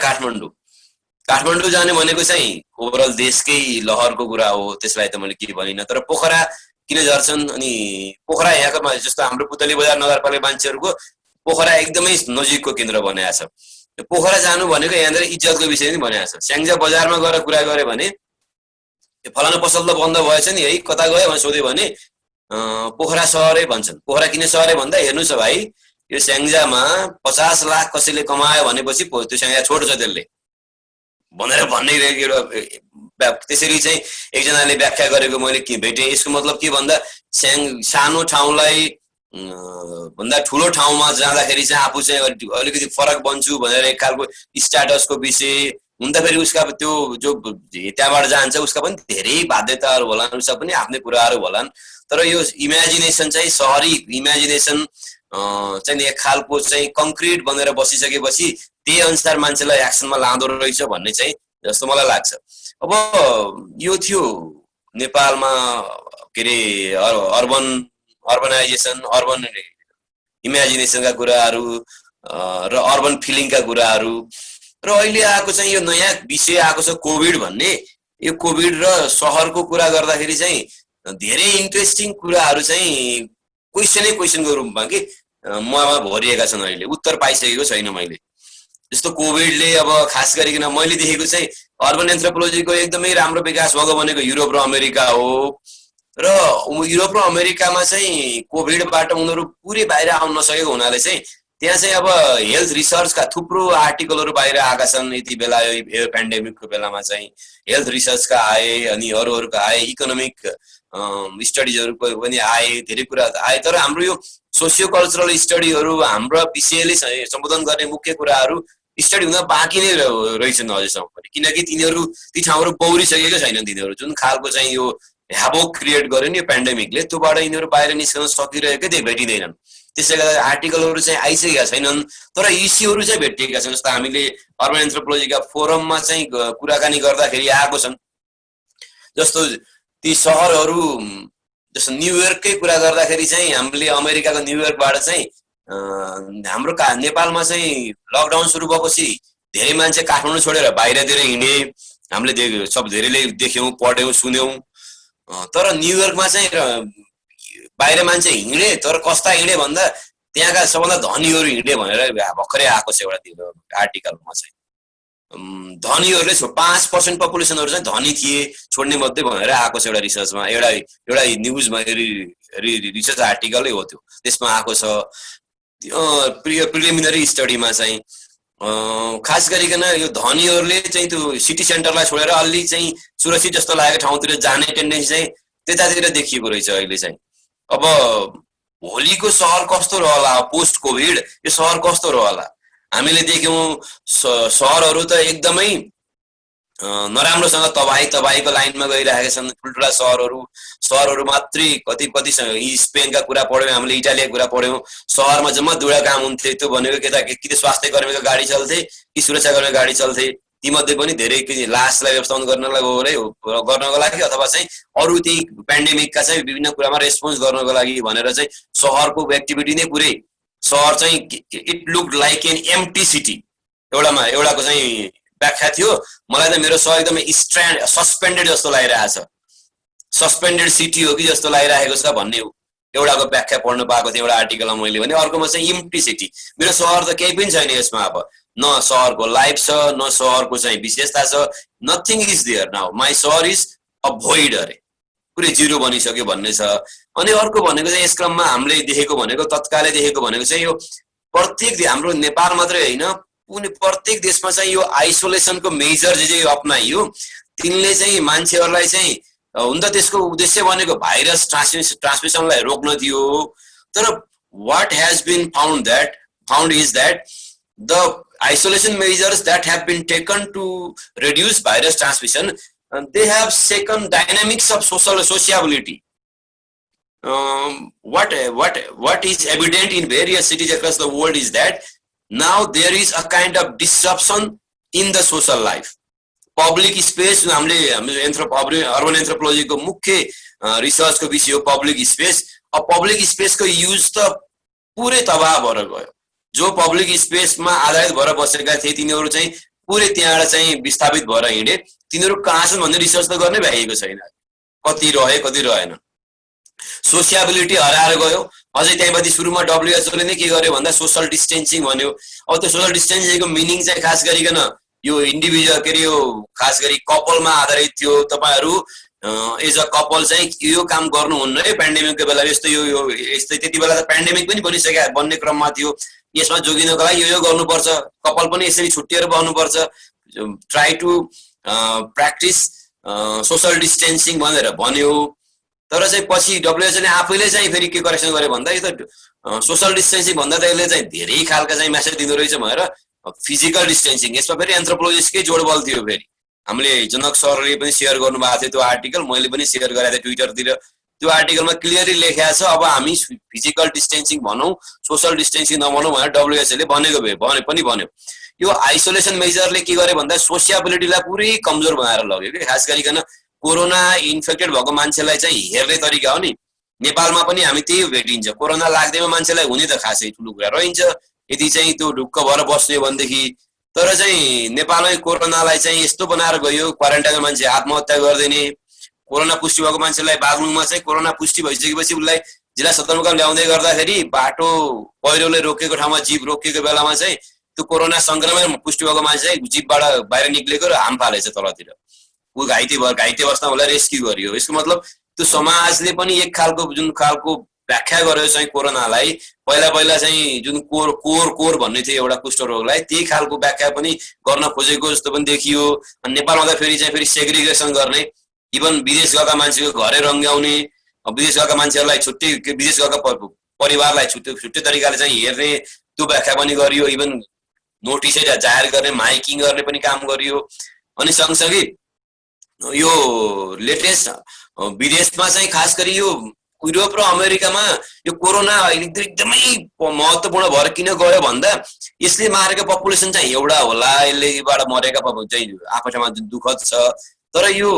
काठमाडौँ जाने भनेको चाहिँ ओभरअल देशकै लहरको कुरा हो, त्यसलाई त मैले के भनिनँ। तर पोखरा किन झर्छन्? अनि पोखरा यहाँको जस्तो हाम्रो पुतली बजार नगरपालिका मान्छेहरूको पोखरा एकदमै नजिकको केन्द्र बनाएको छ। पोखरा जानु भनेको यहाँनिर इज्जतको विषय पनि बनाएको छ। स्याङ्जा बजारमा गएर कुरा गऱ्यो भने फलानु पसल त बन्द भएछ नि है, कता गयो भनेर सोध्यो भने पोखरा सहरै भन्छन्। पोखरा किन सहरै भन्दा हेर्नुहोस् भाइ, यो स्याङ्जामा 50 लाख कसैले कमायो भनेपछि त्यो स्याङ्जा छोड्छ त्यसले भनेर भन्ने एउटा त्यसरी चाहिँ एकजनाले व्याख्या गरेको मैले के भेटेँ। यसको मतलब के भन्दा सानो ठाउँलाई भन्दा ठुलो ठाउँमा जाँदाखेरि चाहिँ आफू चाहिँ अलिकति फरक बन्छु भनेर एक खालको स्ट्याटसको विषय हुँदा फेरि उसका त्यो जो त्यहाँबाट जान्छ उसका पनि धेरै बाध्यताहरू होलान्, उसका पनि आफ्नै कुराहरू होलान्। तर यो इमेजिनेसन चाहिँ सहरी इमेजिनेसन चाहिँ एक खालको चाहिँ कङ्क्रिट बनेर बसिसकेपछि त्यही अनुसार मान्छेलाई एक्सनमा लाँदो रहेछ भन्ने चाहिँ जस्तो मलाई लाग्छ। अब यो थियो नेपालमा के अरे अर्बनाइजेसन, अर्बन इमेजिनेसनका कुराहरू र अर्बन फिलिङका कुराहरू। र अहिले आएको चाहिँ यो नयाँ विषय आएको छ कोभिड भन्ने। यो कोभिड र सहरको कुरा गर्दाखेरि चाहिँ धेरै इन्ट्रेस्टिङ कुराहरू चाहिँ क्वेसनको रूपमा कि ममा भरिएका छन्। अहिले उत्तर पाइसकेको छैन मैले। जस्तो कोभिडले अब खास गरिकन मैले देखेको चाहिँ अर्बन एन्थ्रोपोलोजीको एकदमै राम्रो विकास भएको भनेको युरोप र अमेरिका हो। र युरोप र अमेरिकामा चाहिँ कोभिडबाट उनीहरू पुरै बाहिर आउन नसकेको हुनाले चाहिँ त्यहाँ चाहिँ अब हेल्थ रिसर्चका थुप्रो आर्टिकलहरू बाहिर आएका छन्। यति बेला यो पेन्डेमिकको बेलामा चाहिँ हेल्थ रिसर्चका आए, अनि अरूका आए, इकोनोमिक स्टडिजहरूको पनि आए, धेरै कुरा आए। तर हाम्रो यो सोसियो कल्चरल स्टडीहरू हाम्रो विषयले सम्बोधन गर्ने मुख्य कुराहरू स्टडी हुन बाँकी नै रहेछन् अझैसम्म पनि, किनकि तिनीहरू ती ठाउँहरू बौरिसकेको छैनन्। तिनीहरू जुन खालको चाहिँ यो ह्याभोक क्रिएट गर्यो नि यो पेन्डेमिकले, त्योबाट यिनीहरू बाहिर निस्कन सकिरहेकै त्यही भेटिँदैनन्। त्यसले गर्दा आर्टिकलहरू चाहिँ आइसकेका छैनन्, तर इस्युहरू चाहिँ भेटिएका छन्। जस्तो हामीले अर्बन एन्थ्रोपोलोजीका फोरममा चाहिँ कुराकानी गर्दाखेरि आएको छन्। जस्तो ती सहरहरू जस्तो न्युयोर्ककै कुरा गर्दाखेरि चाहिँ हामीले अमेरिकाको न्युयोर्कबाट चाहिँ हाम्रो नेपालमा चाहिँ लकडाउन सुरु भएपछि धेरै मान्छे काठमाडौँ छोडेर बाहिरतिर हिँडे, हामीले सब धेरैले देख्यौँ, पढ्यौँ, सुन्यौँ। तर न्युयोर्कमा चाहिँ बाहिर मान्छे हिँडे, तर कस्ता हिँडे भन्दा त्यहाँका सबभन्दा धनीहरू हिँडे भनेर भर्खरै आएको छ एउटा आर्टिकलमा चाहिँ। धनीहरूले 5% पपुलेसनहरू चाहिँ धनी थिए, छोड्ने मध्ये भनेर आएको छ एउटा रिसर्चमा, एउटा न्युजमा रिसर्च आर्टिकलै हो त्यो, त्यसमा आएको छ। प्रिलिमिनरी स्टडीमा चाहिँ खास गरिकन यो धनीहरूले चाहिँ त्यो सिटी सेन्टरलाई छोडेर अलि चाहिँ सुरक्षित जस्तो लागेको ठाउँतिर जाने टेन्डेन्सी चाहिँ त्यतातिर देखिएको रहेछ अहिले चाहिँ। अब भोलिको सहर कस्तो रहला, पोस्ट कोभिड यो सहर कस्तो रहला? हामीले देख्यौँ सहरहरू त एकदमै नराम्रोसँग तबाहीको लाइनमा गइरहेका छन्। ठुल्ठुला सहरहरू मात्रै कति स्पेनका कुरा पढ्यौँ, हामीले इटालीका कुरा पढ्यौँ। सहरमा जम्मा दुईवटा काम हुन्थे, त्यो भनेको कि त स्वास्थ्य कर्मीको गाडी चल्थे कि सुरक्षाकर्मीको गाडी चल्थे। तीमध्ये पनि धेरै लासलाई व्यवस्थापन गर्नको लागि अथवा चाहिँ अरू त्यही पेन्डेमिकका चाहिँ विभिन्न कुरामा रेस्पोन्स गर्नको लागि भनेर चाहिँ सहरको एक्टिभिटी नै पुरै सहर चाहिँ it look like an empty city एउटाको चाहिँ व्याख्या थियो। मलाई त मेरो सहर एकदमै सस्पेन्डेड जस्तो लागिरहेछ, सस्पेन्डेड सिटी हो कि जस्तो लागिरहेको छ भन्ने एउटाको व्याख्या पढ्न पाएको थिएँ एउटा आर्टिकलमा मैले भने। अर्कोमा चाहिँ एम्प्टी सिटी, मेरो सहर त केही पनि छैन यसमा, अब न सहरको लाइफ छ न सहरको चाहिँ विशेषता छ, nothing is there now, my सहर इज अ भोइड अरे, पुरै जिरो बनिसक्यो भन्ने छ। अनि अर्को भनेको चाहिँ यस क्रममा हामीले देखेको भनेको तत्कालै देखेको भनेको चाहिँ यो प्रत्येक हाम्रो नेपाल मात्रै होइन प्रत्येक देशमा चाहिँ यो आइसोलेसनको मेजर जे अपनाइयो तिनले चाहिँ मान्छेहरूलाई चाहिँ हुन त त्यसको उद्देश्य भनेको भाइरस ट्रान्समिसनलाई रोक्न थियो। तर what has been found is that the isolation measures that have been taken to reduce virus transmission, they have second dynamics of sociability. What is evident in various cities across the world is that now there is a kind of disruption in the social life. Public space, urban anthropology को मुख्य research को विषय हो public space. अब public space को use त पुरै तबाह भएर गयो। जो पब्लिक स्पेसमा आधारित भएर बसेका थिए तिनीहरू चाहिँ पुरै त्यहाँबाट चाहिँ विस्थापित भएर हिँडे। तिनीहरू कहाँ छन् भन्ने रिसर्च त गर्नै भ्याइएको छैन, कति रहे कति रहेन। सोसियाबिलिटी हराएर गयो। अझै त्यहीमाथि सुरुमा WHO ले नै के गर्यो भन्दा सोशल डिस्टेन्सिङ भन्यो। अब त्यो सोशल डिस्टेन्सिङको मिनिङ चाहिँ खास गरिकन यो इन्डिभिजुअल के यो खास गरी कपलमा आधारित थियो। तपाईहरु एज अ कपल चाहिँ यो काम गर्नुहुन्न है पेन्डेमिकको बेला। यस्तो यो यस्तै त्यति बेला त पेन्डेमिक पनि बनिसक्यो, बन्ने क्रममा थियो। यसमा जोगिनको लागि यो गर्नुपर्छ, कपल पनि यसरी छुट्टिएर बस्नुपर्छ, try to practice social distancing भनेर भन्यो। तर चाहिँ पछि WHO ले आफैले चाहिँ फेरि के करेक्सन गर्यो भन्दा यो त सोशल डिस्टेन्सिङ भन्दा त यसले चाहिँ धेरै खालका चाहिँ मेसेज दिँदो रहेछ भनेर फिजिकल डिस्टेन्सिङ। यसमा फेरि एन्थ्रोपोलोजिस्टकै जोडबल थियो। फेरि हामीले जनक सरले पनि शेयर गर्नुभएको थियो त्यो आर्टिकल, मैले पनि शेयर गरेको थिएँ ट्विटरतिर। त्यो आर्टिकलमा क्लियरली लेखेको छ अब हामी फिजिकल डिस्टेन्सिङ भनौँ सोशल डिस्टेन्सिङ नभनौँ भनेर WHO ले भन्यो। यो आइसोलेसन मेजरले के गर्यो भन्दा सोसियाबिलिटीलाई पुरै कमजोर बनाएर लग्यो कि। खास गरिकन कोरोना इन्फेक्टेड भएको मान्छेलाई चाहिँ हेर्ने तरिका हो नि। नेपालमा पनि हामी त्यही भेटिन्छ, कोरोना लाग्दैमा मान्छेलाई हुने त खासै ठुलो कुरा रहन्छ यदि चाहिँ त्यो ढुक्क भएर बस्ने भनेदेखि। तर चाहिँ नेपालमै कोरोनालाई चाहिँ यस्तो बनाएर गयो, क्वारेन्टाइनमा मान्छे आत्महत्या गरिदिने। कोरोना पुष्टि भएको मान्छेलाई बागलुङमा चाहिँ कोरोना पुष्टि भइसकेपछि उसलाई जिल्ला सदरमुकाम ल्याउँदै गर्दाखेरि बाटो पहिरोले रोकेको ठाउँमा जीप रोकेको बेलामा चाहिँ त्यो कोरोना संक्रमण पुष्टि भएको मान्छे चाहिँ जीपबाट बाहिर निक्लेको र हाम फालेछ तलतिर। ऊ घाइते अवस्थामा उसलाई रेस्क्यु गरियो। यसको मतलब त्यो समाजले पनि एक खालको जुन खालको व्याख्या गर्यो चाहिँ कोरोनालाई, पहिला चाहिँ जुन कोर भन्ने थियो एउटा कुष्ठरोगलाई, त्यही खालको व्याख्या पनि गर्न खोजेको जस्तो पनि देखियो। अनि नेपालमा त फेरि सेग्रिगेसन गर्ने, इभन विदेश गएका मान्छेको घरै रङ्ग्याउने, विदेश गएका मान्छेहरूलाई छुट्टै विदेश गएका परिवारलाई छुट्टै तरिकाले चाहिँ हेर्ने त्यो व्याख्या पनि गरियो, इभन नोटिसै जाहेर गर्ने, माइकिङ गर्ने पनि काम गरियो। अनि सँगसँगै यो लेटेस्ट विदेशमा चाहिँ खास गरी यो युरोप र अमेरिकामा यो कोरोना एकदमै महत्त्वपूर्ण भएर किन गयो भन्दा यसले मारेको पपुलेसन चाहिँ एउटा होला, यसलेबाट मरेका चाहिँ आफैमा दुःखद छ। तर यो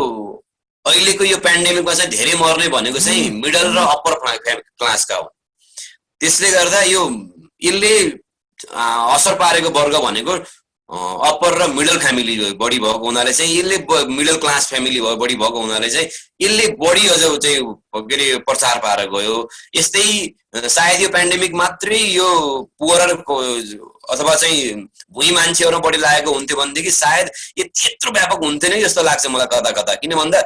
अहिलेको यो पेन्डेमिकमा चाहिँ धेरै मर्ने भनेको चाहिँ मिडल र अप्पर क्लासका हो। त्यसले गर्दा यसले असर पारेको वर्ग भनेको अप्पर र मिडल फ्यामिली बढी भएको हुनाले चाहिँ यसले मिडल क्लास फ्यामिली बढी भएको हुनाले चाहिँ यसले बढी अझ चाहिँ के अरे प्रचार पारेर गयो। यस्तै सायद यो पेन्डेमिक मात्रै यो पुअर अथवा चाहिँ भुइँ मान्छेहरूमा बढी लागेको हुन्थ्यो भनेदेखि सायद यो त्यत्रो व्यापक हुन्थेन जस्तो लाग्छ मलाई कता कता। किन भन्दा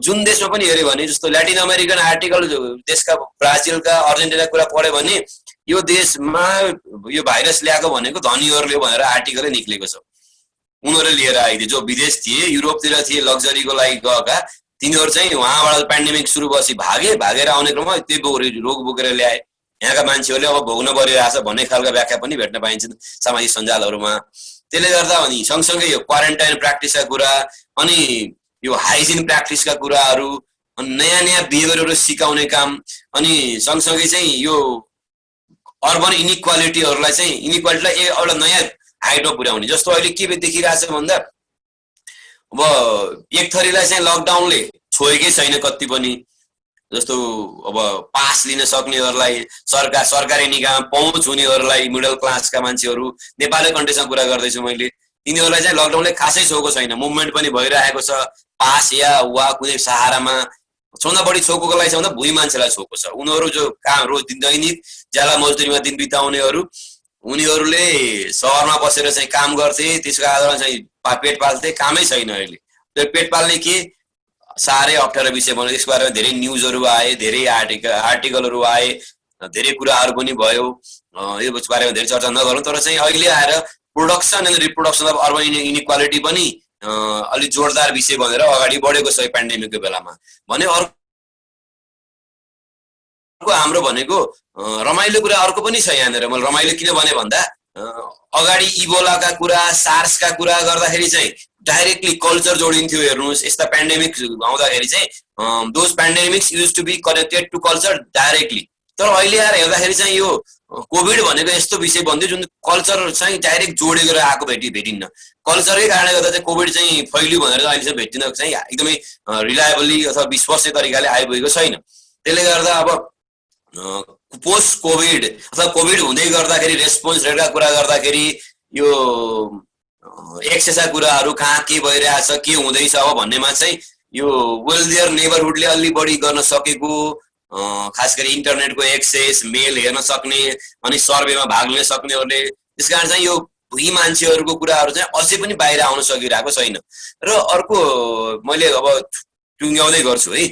जुन देशमा पनि हेऱ्यो भने जस्तो ल्याटिन अमेरिकन आर्टिकल देशका ब्राजिलका अर्जेन्टिना कुरा पढ्यो भने यो देशमा यो भाइरस ल्याएको भनेको धनीहरूले भनेर आर्टिकलै निक्लेको छ। उनीहरूले लिएर आइदिए, जो विदेश थिए, युरोपतिर थिए लग्जरीको लागि गएका, तिनीहरू चाहिँ उहाँबाट पेन्डेमिक सुरु भएपछि भागेर आउने क्रममा त्यो रोग बोकेर ल्याए। यहाँका मान्छेहरूले अब भोग्न परिरहेछ भन्ने खालको व्याख्या पनि भेट्न पाइन्छ सामाजिक सञ्जालहरूमा। त्यसले गर्दा अनि सँगसँगै यो क्वारेन्टाइन प्र्याक्टिसका कुरा, अनि यो हाइजिन प्र्याक्टिसका कुराहरू, अनि नयाँ नयाँ बिहेभियरहरू सिकाउने काम, अनि सँगसँगै चाहिँ यो अर्बन इनिक्वालिटीहरूलाई चाहिँ एउटा नयाँ हाइटमा पुर्याउने। जस्तो अहिले के देखिरहेछ भन्दा अब एक थरीलाई चाहिँ लकडाउनले छोएकै छैन कति पनि। जस्तो अब पास लिन सक्नेहरूलाई, सरकारी निकायमा पहुँच हुनेहरूलाई, मिडल क्लासका मान्छेहरू, नेपाली कन्टेक्स्टमा कुरा गर्दैछु मैले, यिनीहरूलाई चाहिँ लकडाउनले खासै छोएको छैन। मुभमेन्ट पनि भइरहेको छ, पास वा कुनै सहारामा। सबभन्दा बढी छोकोको लागि छ भन्दा भुइँ मान्छेलाई छोको छ। उनीहरू जो काम रोज दैनिक ज्याला मजदुरीमा दिन बिताउनेहरू, उनीहरूले सहरमा बसेर चाहिँ काम गर्थे, त्यसको आधारमा चाहिँ पेट पाल्थे। कामै छैन अहिले। त्यो पेट पाल्ने के साह्रै अप्ठ्यारो विषय बन्यो। यसको बारेमा धेरै न्युजहरू आए, धेरै आर्टिकलहरू आए, धेरै कुराहरू पनि भयो। यो बारेमा धेरै चर्चा नगरौँ, तर चाहिँ अहिले आएर production and reproduction of urban inequality पनि अलिक जोरदार विषय बनेर अगाडि बढेको छ पेन्डेमिकको बेलामा। भने अर्को हाम्रो भनेको रमाइलो कुरा अर्को पनि छ यहाँनिर। मैले रमाइलो किन भने भन्दा अगाडि इबोलाका कुरा, सार्सका कुरा गर्दाखेरि चाहिँ डाइरेक्टली कल्चर जोडिन्थ्यो। हेर्नुहोस्, यस्ता पेन्डेमिक आउँदाखेरि चाहिँ those pandemics used to be connected to culture directly. तर अहिले आएर हेर्दाखेरि चाहिँ यो कोभिड भनेको यस्तो विषय बन्थ्यो जुन कल्चर चाहिँ डाइरेक्ट जोडेर आएको भेटिन्न। कल्चरकै कारणले गर्दा चाहिँ कोभिड चाहिँ फैलियो भनेर अहिलेसम्म भेटिन चाहिँ एकदमै रिलायबली अथवा विश्वसनीय तरिकाले आइपुगेको छैन। त्यसले गर्दा अब पोस्ट कोभिड अथवा कोभिड हुँदै गर्दाखेरि रेस्पोन्स रेटका कुरा गर्दाखेरि यो एक्सेसका कुराहरू कहाँ के भइरहेछ, के हुँदैछ अब भन्नेमा चाहिँ यो वेल्दियर नेबरहुडले अलि बढी गर्न सकेको, खास गरी इन्टरनेटको एक्सेस, मेल हेर्न सक्ने, अनि सर्वेमा भाग लिन सक्नेहरूले, त्यस कारण चाहिँ यो भुइँ मान्छेहरूको कुराहरू चाहिँ अझै पनि बाहिर आउन सकिरहेको छैन। र अर्को मैले अब टुङ्ग्याउँदै गर्छु है,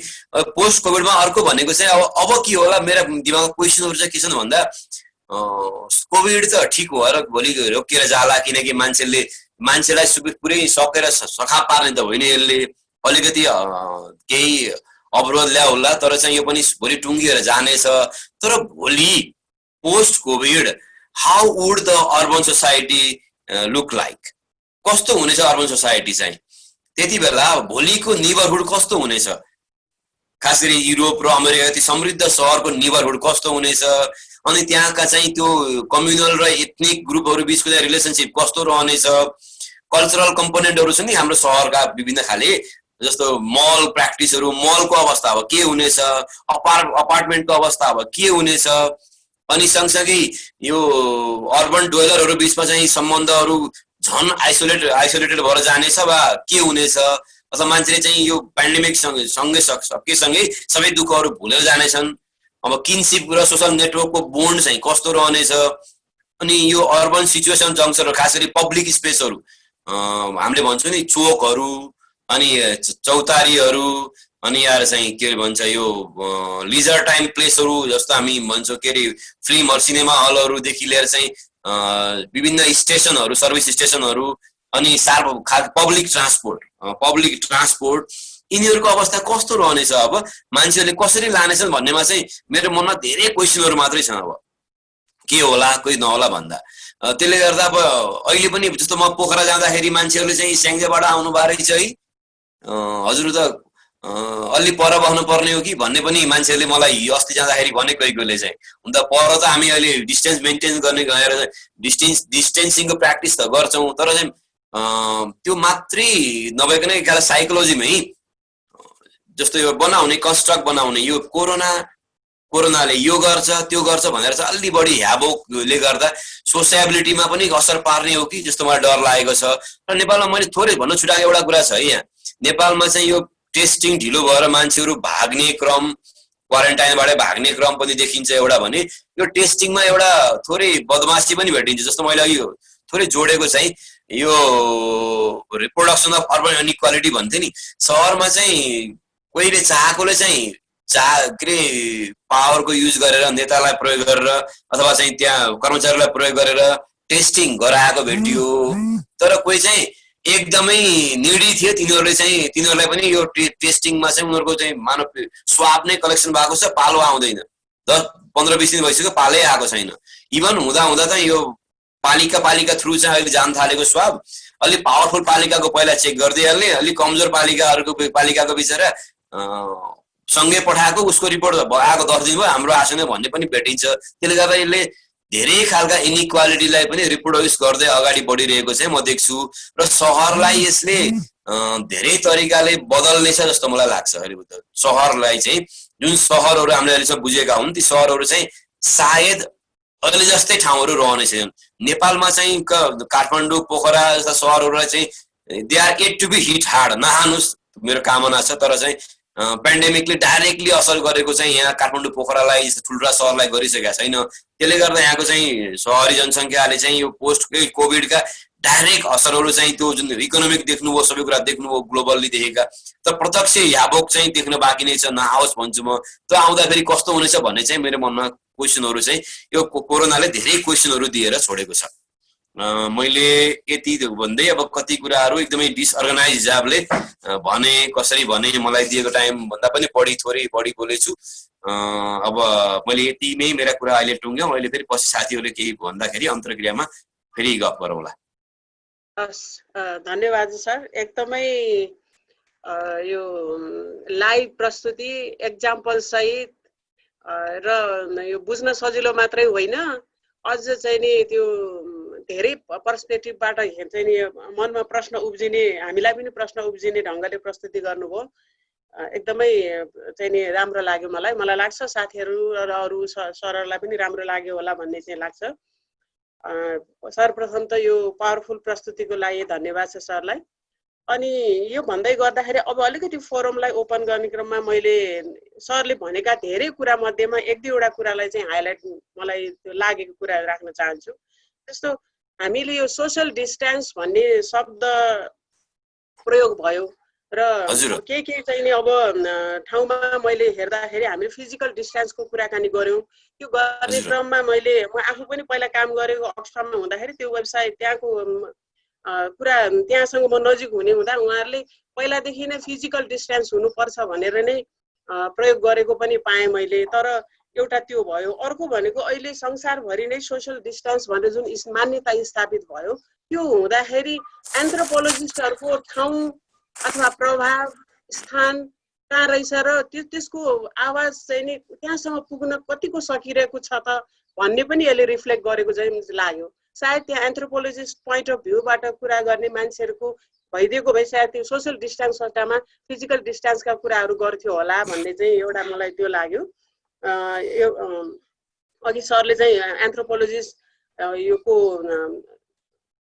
पोस्ट कोभिडमा अर्को भनेको चाहिँ अब के होला, मेरा दिमागमा क्वेसनहरू चाहिँ के छन् भन्दा कोभिड त ठिक भएर भोलि रोकिएर जाला, किनकि मान्छेलाई पुरै सकेर सखा पार्ने त होइन, यसले अलिकति केही अवरोध ल्याउला, तर चाहिँ यो पनि भोलि टुङ्गिएर जानेछ। तर भोलि post covid how would the urban society look like, कस्तो हुनेछ अर्बन सोसाइटी चाहिँ त्यति बेला, भोलिको नेबरहुड कस्तो हुनेछ, खास गरी युरोप र अमेरिका जति समृद्ध सहरको नेबरहुड कस्तो हुनेछ, अनि त्यहाँका चाहिँ त्यो कम्युनल र एथनिक ग्रुपहरू बिचको चाहिँ रिलेसनसिप कस्तो रहनेछ, कल्चरल कम्पोनेन्टहरू छ नि हाम्रो सहरका विभिन्न खाले, जस्तो मल प्र्याक्टिसहरू, मलको अवस्था अब के हुनेछ, अपार्टमेन्टको अवस्था अब के हुनेछ, अनि सँगसँगै यो अर्बन डुवेलरहरू बिचमा चाहिँ सम्बन्धहरू झन् आइसोलेटेड भएर जानेछ वा के हुनेछ, अथवा मान्छेले चाहिँ यो पेन्डेमिक सँगै सबै दुःखहरू भुलेर जानेछन्। अब किनसिप र सोसल नेटवर्कको बोन्ड चाहिँ कस्तो रहनेछ, अनि यो अर्बन सिचुएसन जङ्क्सनहरू, खास गरी पब्लिक स्पेसहरू, हामीले भन्छौँ नि चोकहरू, अनि चौतारीहरू, अनि यार चाहिँ के भन्छ यो लिजर टाइम प्लेसहरू, जस्तो हामी भन्छौँ के अरे फिल्म सिनेमा हलहरूदेखि लिएर चाहिँ विभिन्न स्टेसनहरू, सर्भिस स्टेसनहरू, अनि पब्लिक ट्रान्सपोर्ट, यिनीहरूको अवस्था कस्तो रहनेछ, अब मान्छेहरूले कसरी लानेछन् भन्नेमा चाहिँ मेरो मनमा धेरै क्वेसनहरू मात्रै छ। अब के होला कोही नहोला भन्दा त्यसले गर्दा अब अहिले पनि जस्तो म पोखरा जाँदाखेरि मान्छेहरूले चाहिँ स्याङ्जेबाट आउनु बारे छ है, हजुर त अलि पर बस्नु पर्ने हो कि भन्ने पनि मान्छेहरूले मलाई अस्ति जाँदाखेरि भने कोही कोहीले चाहिँ। हुन त पर त हामी अहिले डिस्टेन्स मेन्टेन गर्ने गएर डिस्टेन्सिङको प्र्याक्टिस त गर्छौँ, तर चाहिँ त्यो मात्रै नभइकन एकखाले साइकोलोजीमै जस्तो यो बनाउने कन्स्ट्रक्ट बनाउने यो कोरोनाले यो गर्छ त्यो गर्छ भनेर चाहिँ अलि बढी ह्याबोकले गर्दा सोसाबिलिटीमा पनि असर पार्ने हो कि जस्तो मलाई डर लागेको छ। र नेपालमा मैले थोरै भन्नु छुटाएको एउटा कुरा छ है, यहाँ नेपालमा चाहिँ यो टेस्टिङ ढिलो भएर मान्छेहरू भाग्ने क्रम, क्वारेन्टाइनबाट भाग्ने क्रम पनि देखिन्छ एउटा भने यो टेस्टिङमा एउटा थोरै बदमासी पनि भेटिन्छ। जस्तो मैले अघि थोरै जोडेको चाहिँ यो रिप्रोडक्सन अफ अर्बन इनइक्वालिटी भन्थे नि, सहरमा चाहिँ कोहीले चाहेकोले चाहिँ के अरे पावरको युज गरेर नेतालाई प्रयोग गरेर अथवा चाहिँ त्यहाँ कर्मचारीलाई प्रयोग गरेर टेस्टिङ गराएको भेटियो। तर कोही चाहिँ एकदमै निडी थियो, तिनीहरूलाई पनि यो टेस्टिङमा चाहिँ उनीहरूको चाहिँ मानव स्वाब नै कलेक्सन भएको छ, पालो आउँदैन। 10-15-20 दिन भइसक्यो पालै आएको छैन। इभन हुँदा चाहिँ यो पालिका थ्रु चाहिँ अहिले जान थालेको स्वाब अलि पावरफुल पालिकाको पहिला चेक गरिदिइहाल्ने, अलिक कमजोर पालिकाको बिचरा सँगै पठाएको उसको रिपोर्ट आएको 10 दिन भयो हाम्रो आएको छैन भन्ने पनि भेटिन्छ। त्यसले गर्दा यसले धेरै खालका इनइक्वालिटीलाई पनि रिप्रोड्युस गर्दै अगाडि बढिरहेको चाहिँ म देख्छु र सहरलाई यसले धेरै तरिकाले बदल्नेछ जस्तो मलाई लाग्छ। अहिले सहरलाई चाहिँ जुन सहरहरू हामीले अहिलेसम्म बुझेका हुन् ती सहरहरू चाहिँ सायद अहिले जस्तै ठाउँहरू रहने छैनन्। नेपालमा चाहिँ काठमाडौँ पोखरा जस्ता सहरहरूलाई चाहिँ they are at to be hit hard, नहानुस् मेरो कामना छ। तर चाहिँ पेन्डेमिकले डाइरेक्टली असर गरेको चाहिँ यहाँ काठमाडौँ पोखरालाई ठुल्ठुला सहरलाई गरिसकेका छैन। त्यसले गर्दा यहाँको चाहिँ सहरी जनसङ्ख्याले चाहिँ यो पोस्ट कोभिडका डाइरेक्ट असरहरू चाहिँ त्यो जुन इकोनोमिक देख्नुभयो, सबै कुरा देख्नुभयो ग्लोबल्ली देखेका, तर प्रत्यक्ष याबोक चाहिँ देख्न बाँकी नै छ, नआओस् भन्छु म। त्यो आउँदाखेरि कस्तो हुनेछ भन्ने चाहिँ मेरो मनमा क्वेसनहरू चाहिँ यो कोरोनाले धेरै क्वेसनहरू दिएर छोडेको छ। मैले यति भन्दै अब कति कुराहरू एकदमै डिसअर्गनाइज हिसाबले भने कसरी भने मलाई दिएको टाइम भन्दा पनि थोरै बढी बोलेछु। अब मैले यति नै मेरा कुरा अहिले टुङ्ग्यौँ। अहिले फेरि पछि साथीहरूले केही भन्दाखेरि अन्तर्क्रियामा फेरि गफ गरौँला। हस्, धन्यवाद सर। एकदमै यो लाइभ प्रस्तुति एक्जाम्पल सहित र यो बुझ्न सजिलो मात्रै होइन, अझ चाहिँ नि त्यो धेरै पर्सपेक्टिभबाट चाहिँ नि मनमा प्रश्न उब्जिने, हामीलाई पनि प्रश्न उब्जिने ढङ्गले प्रस्तुति गर्नुभयो। एकदमै चाहिँ नि राम्रो लाग्यो मलाई लाग्छ साथीहरू र अरू सरहरूलाई पनि राम्रो लाग्यो होला भन्ने चाहिँ लाग्छ। सर्वप्रथम त यो पावरफुल प्रस्तुतिको लागि धन्यवाद छ सरलाई। अनि यो भन्दै गर्दाखेरि अब अलिकति फोरमलाई ओपन गर्ने क्रममा मैले सरले भनेका धेरै कुरा मध्येमा 1-2 कुरालाई चाहिँ हाइलाइट मलाई लागेको कुरा राख्न चाहन्छु। जस्तो हामीले यो सोशल डिस्टेन्स भन्ने शब्द प्रयोग भयो र के चाहिँ नि अब ठाउँमा मैले हेर्दाखेरि हामीले फिजिकल डिस्टेन्सको कुराकानी गर्यौँ। त्यो गर्ने क्रममा म आफू पनि पहिला काम गरेको अक्सफर्डमा हुँदाखेरि त्यो वेबसाइट त्यहाँको कुरा त्यहाँसँग म नजिक हुने हुँदा उहाँहरूले पहिलादेखि नै फिजिकल डिस्टेन्स हुनुपर्छ भनेर नै प्रयोग गरेको पनि पाएँ मैले। तर एउटा त्यो भयो। अर्को भनेको अहिले संसारभरि नै सोशल डिस्टेन्स भनेर जुन मान्यता स्थापित भयो, त्यो हुँदाखेरि एन्थ्रोपोलोजिस्टहरूको ठाउँ अथवा प्रभाव स्थान कहाँ रहेछ र त्यसको आवाज चाहिँ नि त्यहाँसम्म पुग्न कतिको सकिरहेको छ त भन्ने पनि यसले रिफ्लेक्ट गरेको चाहिँ लाग्यो। सायद त्यहाँ एन्थ्रोपोलोजिस्ट पोइन्ट अफ भ्यूबाट कुरा गर्ने मान्छेहरूको भइदिएको भए सायद त्यो सोशल डिस्टेन्स सट्टामा फिजिकल डिस्टेन्सका कुराहरू गर्थ्यो होला भन्ने चाहिँ एउटा मलाई त्यो लाग्यो। अघि सरले चाहिँ एन्थ्रोपोलोजिस्ट यो को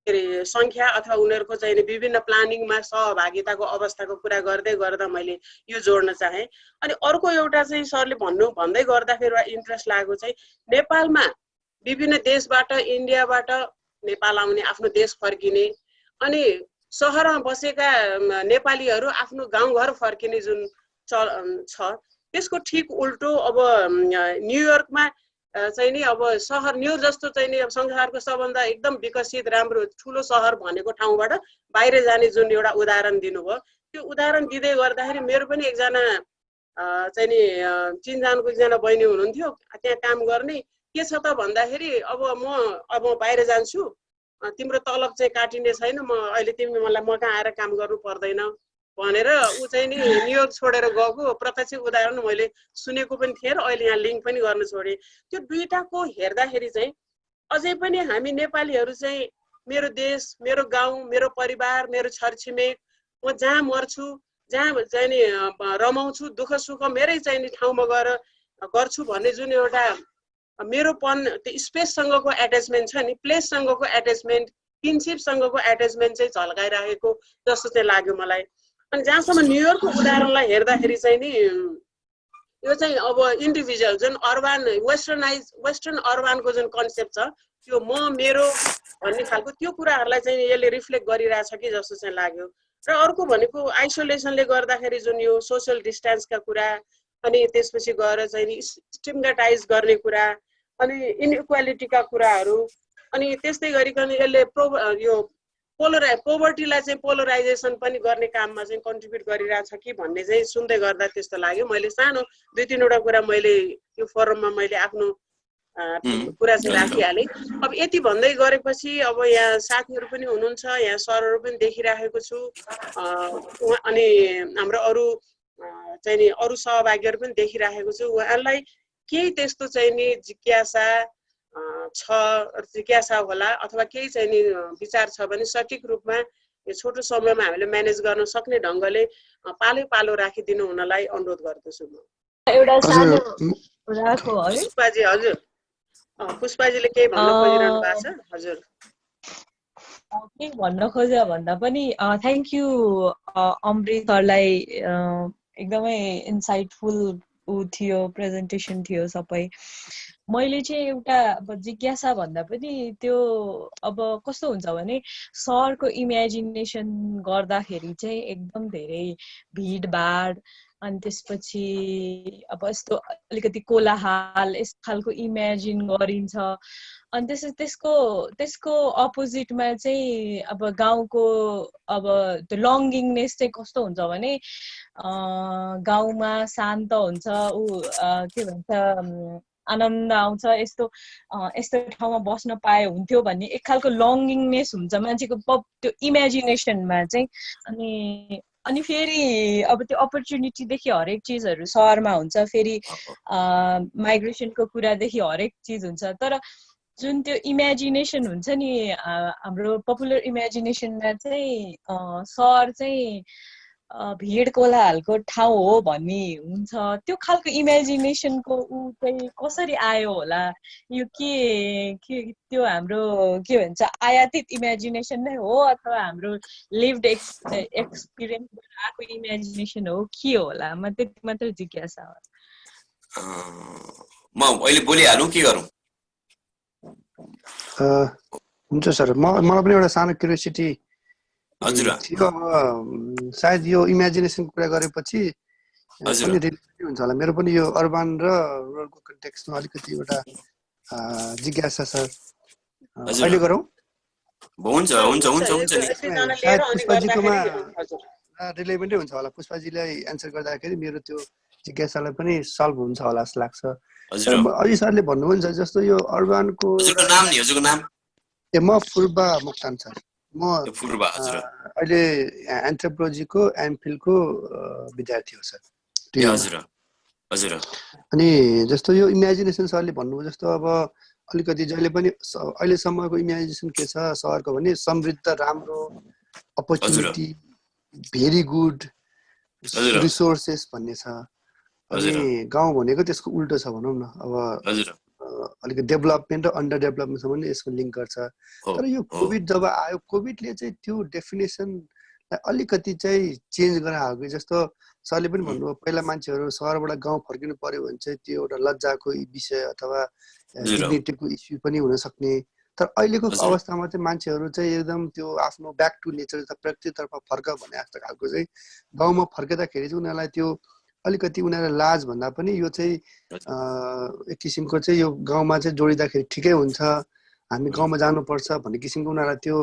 के अरे सङ्ख्या अथवा उनीहरूको चाहिँ विभिन्न प्लानिङमा सहभागिताको अवस्थाको कुरा गर्दै गर्दा मैले यो जोड्न चाहेँ। अनि अर्को एउटा चाहिँ सरले भन्दै गर्दाखेरि इन्ट्रेस्ट लागेको चाहिँ नेपालमा विभिन्न देशबाट इन्डियाबाट नेपाल आउने, आफ्नो देश फर्किने, अनि सहरमा बसेका नेपालीहरू आफ्नो गाउँघर फर्किने जुन छ त्यसको ठिक उल्टो अब न्युयोर्कमा चाहिँ नि अब सहर न्युयोर्क जस्तो चाहिँ नि अब संसारको सबभन्दा एकदम विकसित राम्रो ठुलो सहर भनेको ठाउँबाट बाहिर जाने जुन एउटा उदाहरण दिनुभयो, त्यो उदाहरण दिँदै गर्दाखेरि मेरो पनि एकजना चाहिँ नि चिनजानको एकजना बहिनी हुनुहुन्थ्यो त्यहाँ काम गर्ने। के छ त भन्दाखेरि अब म बाहिर जान्छु, तिम्रो तलब चाहिँ काटिने छैन, म अहिले तिमी मलाई म कहाँ आएर काम गर्नु पर्दैन भनेर ऊ चाहिँ नि न्युयोर्क छोडेर गएको प्रत्यक्ष उदाहरण मैले सुनेको पनि थिएँ र अहिले यहाँ लिङ्क पनि गर्न छोडेँ। त्यो दुईटाको हेर्दाखेरि चाहिँ अझै पनि हामी नेपालीहरू चाहिँ मेरो देश, मेरो गाउँ, मेरो परिवार, मेरो छरछिमेक, म जहाँ मर्छु, जहाँ चाहिँ नि रमाउँछु, दुःख सुख मेरै चाहिँ नि ठाउँमा गएर गर्छु भन्ने जुन एउटा मेरोपन, त्यो स्पेससँगको एट्याचमेन्ट छ नि, प्लेससँगको एट्याचमेन्ट, किनसिपसँगको एट्याचमेन्ट चाहिँ झल्काइराखेको जस्तो चाहिँ लाग्यो मलाई। अनि जहाँसम्म न्युयोर्कको उदाहरणलाई हेर्दाखेरि चाहिँ नि यो चाहिँ अब इन्डिभिजुअल जुन अर्बान वेस्टर्न अर्बानको जुन कन्सेप्ट छ त्यो म मेरो भन्ने खालको त्यो कुराहरूलाई चाहिँ यसले रिफ्लेक्ट गरिरहेछ कि जस्तो चाहिँ लाग्यो। र अर्को भनेको आइसोलेसनले गर्दाखेरि जुन यो सोसियल डिस्टेन्सका कुरा, अनि त्यसपछि गएर चाहिँ नि स्टिग्मेटाइज गर्ने कुरा, अनि इनइक्वालिटीका कुराहरू, अनि त्यस्तै गरिकन यसले यो पोभर्टीलाई चाहिँ पोलराइजेसन पनि गर्ने काममा चाहिँ कन्ट्रिब्युट गरिरहेछ कि भन्ने चाहिँ सुन्दै गर्दा त्यस्तो लाग्यो। मैले सानो 2-3वटा कुरा मैले यो फोरममा मैले आफ्नो कुरा चाहिँ राखिहालेँ। अब यति भन्दै गरेपछि अब यहाँ साथीहरू पनि हुनुहुन्छ, यहाँ सरहरू पनि देखिराखेको छु, अनि हाम्रो अरू चाहिँ नि अरू सहभागीहरू पनि देखिराखेको छु। उहाँहरूलाई केही त्यस्तो चाहिँ नि जिज्ञासा होला अथवा केही चाहिँ नि विचार छ भने सठिक रूपमा यो छोटो समयमा हामीले म्यानेज गर्न सक्ने ढङ्गले पालो राखिदिनु हुनलाई अनुरोध गर्दछु म। एउटा सानो कुराको है पुष्पाजी, हजुर पुष्पाजीले केही भन्न खोजिरहनु भएको छ? हजुर के भन्न खोजे भन्दा पनि थ्याङ्क यू अमृत सरलाई, एकदमै इन्साइटफुल थियो, प्रेजेन्टेसन थियो सबै। मैले चाहिँ एउटा अब जिज्ञासा भन्दा पनि त्यो अब कस्तो हुन्छ भने सरको इमेजिनेसन गर्दाखेरि चाहिँ एकदम धेरै भिडभाड, अनि त्यसपछि अब यस्तो अलिकति कोलाहाल यस्तो खालको इमेजिन गरिन्छ। अनि त्यसको अपोजिटमा चाहिँ अब गाउँको अब त्यो लङ्गिङनेस चाहिँ कस्तो हुन्छ भने गाउँमा शान्त हुन्छ, के भन्छ आनन्द आउँछ, यस्तो ठाउँमा बस्न पाए हुन्थ्यो भन्ने एक खालको लङ्गिङनेस हुन्छ मान्छेको त्यो इमेजिनेसनमा चाहिँ। अनि फेरि अब त्यो अपर्च्युनिटीदेखि हरेक चिजहरू सहरमा हुन्छ, फेरि माइग्रेसनको कुरादेखि हरेक चिज हुन्छ। तर जुन त्यो इमेजिनेसन हुन्छ नि हाम्रो पपुलर इमेजिनेसनमा चाहिँ सहर चाहिँ भिड कोलाहलको ठाउँ हो भन्ने हुन्छ। त्यो खालको इमेजिनेसनको चाहिँ कसरी आयो होला? यो के त्यो हाम्रो के भन्छ आयातित इमेजिनेसन नै हो अथवा हाम्रो लिभड एक्सपिरियन्सबाट आएको इमेजिनेसन हो, के होला? म त्यति मात्र जिज्ञासा हो। म अहिले बोलिहालौँ के गरौँ? हुन्छ सर, मलाई पनि एउटा सानो क्युरियोसिटी थियो। अब सायद यो इमेजिनेसन कुरा गरेपछि पनि रिलेटेड हुन्छ होला। मेरो पनि यो अर्बन र रुरलको कन्टेक्स्टमा अलिकति एउटा जिज्ञासा सर, अहिले गरौँ? हुन्छ सायद पुष्पाजीकोमा रिलेभेन्टै हुन्छ होला। पुष्पाजीलाई एन्सर गर्दाखेरि मेरो त्यो जिज्ञासालाई पनि सल्भ हुन्छ होला जस्तो लाग्छ। अघि सरले भन्नुहुन्छ जस्तो यो अर्बनको म फुर्बा मोक्तान सर, म अहिले एन्थ्रोपोलोजीको एमफिलको विद्यार्थी हो सर। अनि जस्तो यो इमेजिनेसन सरले भन्नुभयो जस्तो अब अलिकति जहिले पनि अहिलेसम्मको इमेजिनेसन के छ सहरको भने समृद्ध, राम्रो, अपर्च्युनिटी, भेरी गुड रिसोर्सेस भन्ने छ। अनि गाउँ भनेको त्यसको उल्टो छ भनौँ न। अब अलिकति डेभलपमेन्ट र अन्डर डेभलपमेन्टसम्म यसको लिङ्क गर्छ। तर यो कोभिड जब आयो, कोभिडले चाहिँ त्यो डेफिनेसनलाई अलिकति चाहिँ चेन्ज गराएको। जस्तो सरले पनि भन्नुभयो पहिला मान्छेहरू सहरबाट गाउँ फर्किनु पर्यो भने चाहिँ त्यो एउटा लज्जाको विषय अथवा डिग्निटीको इस्यु पनि हुनसक्ने। तर अहिलेको अवस्थामा चाहिँ मान्छेहरू चाहिँ एकदम त्यो आफ्नो ब्याक टु नेचर प्रकृतितर्फ फर्क भने जस्तो खालको चाहिँ गाउँमा फर्किँदाखेरि चाहिँ उनीहरूलाई त्यो अलिकति उनीहरूलाई लाज भन्दा पनि यो चाहिँ एक किसिमको चाहिँ यो गाउँमा चाहिँ जोडिँदाखेरि ठिकै हुन्छ, हामी गाउँमा जानुपर्छ भन्ने किसिमको उनीहरूलाई त्यो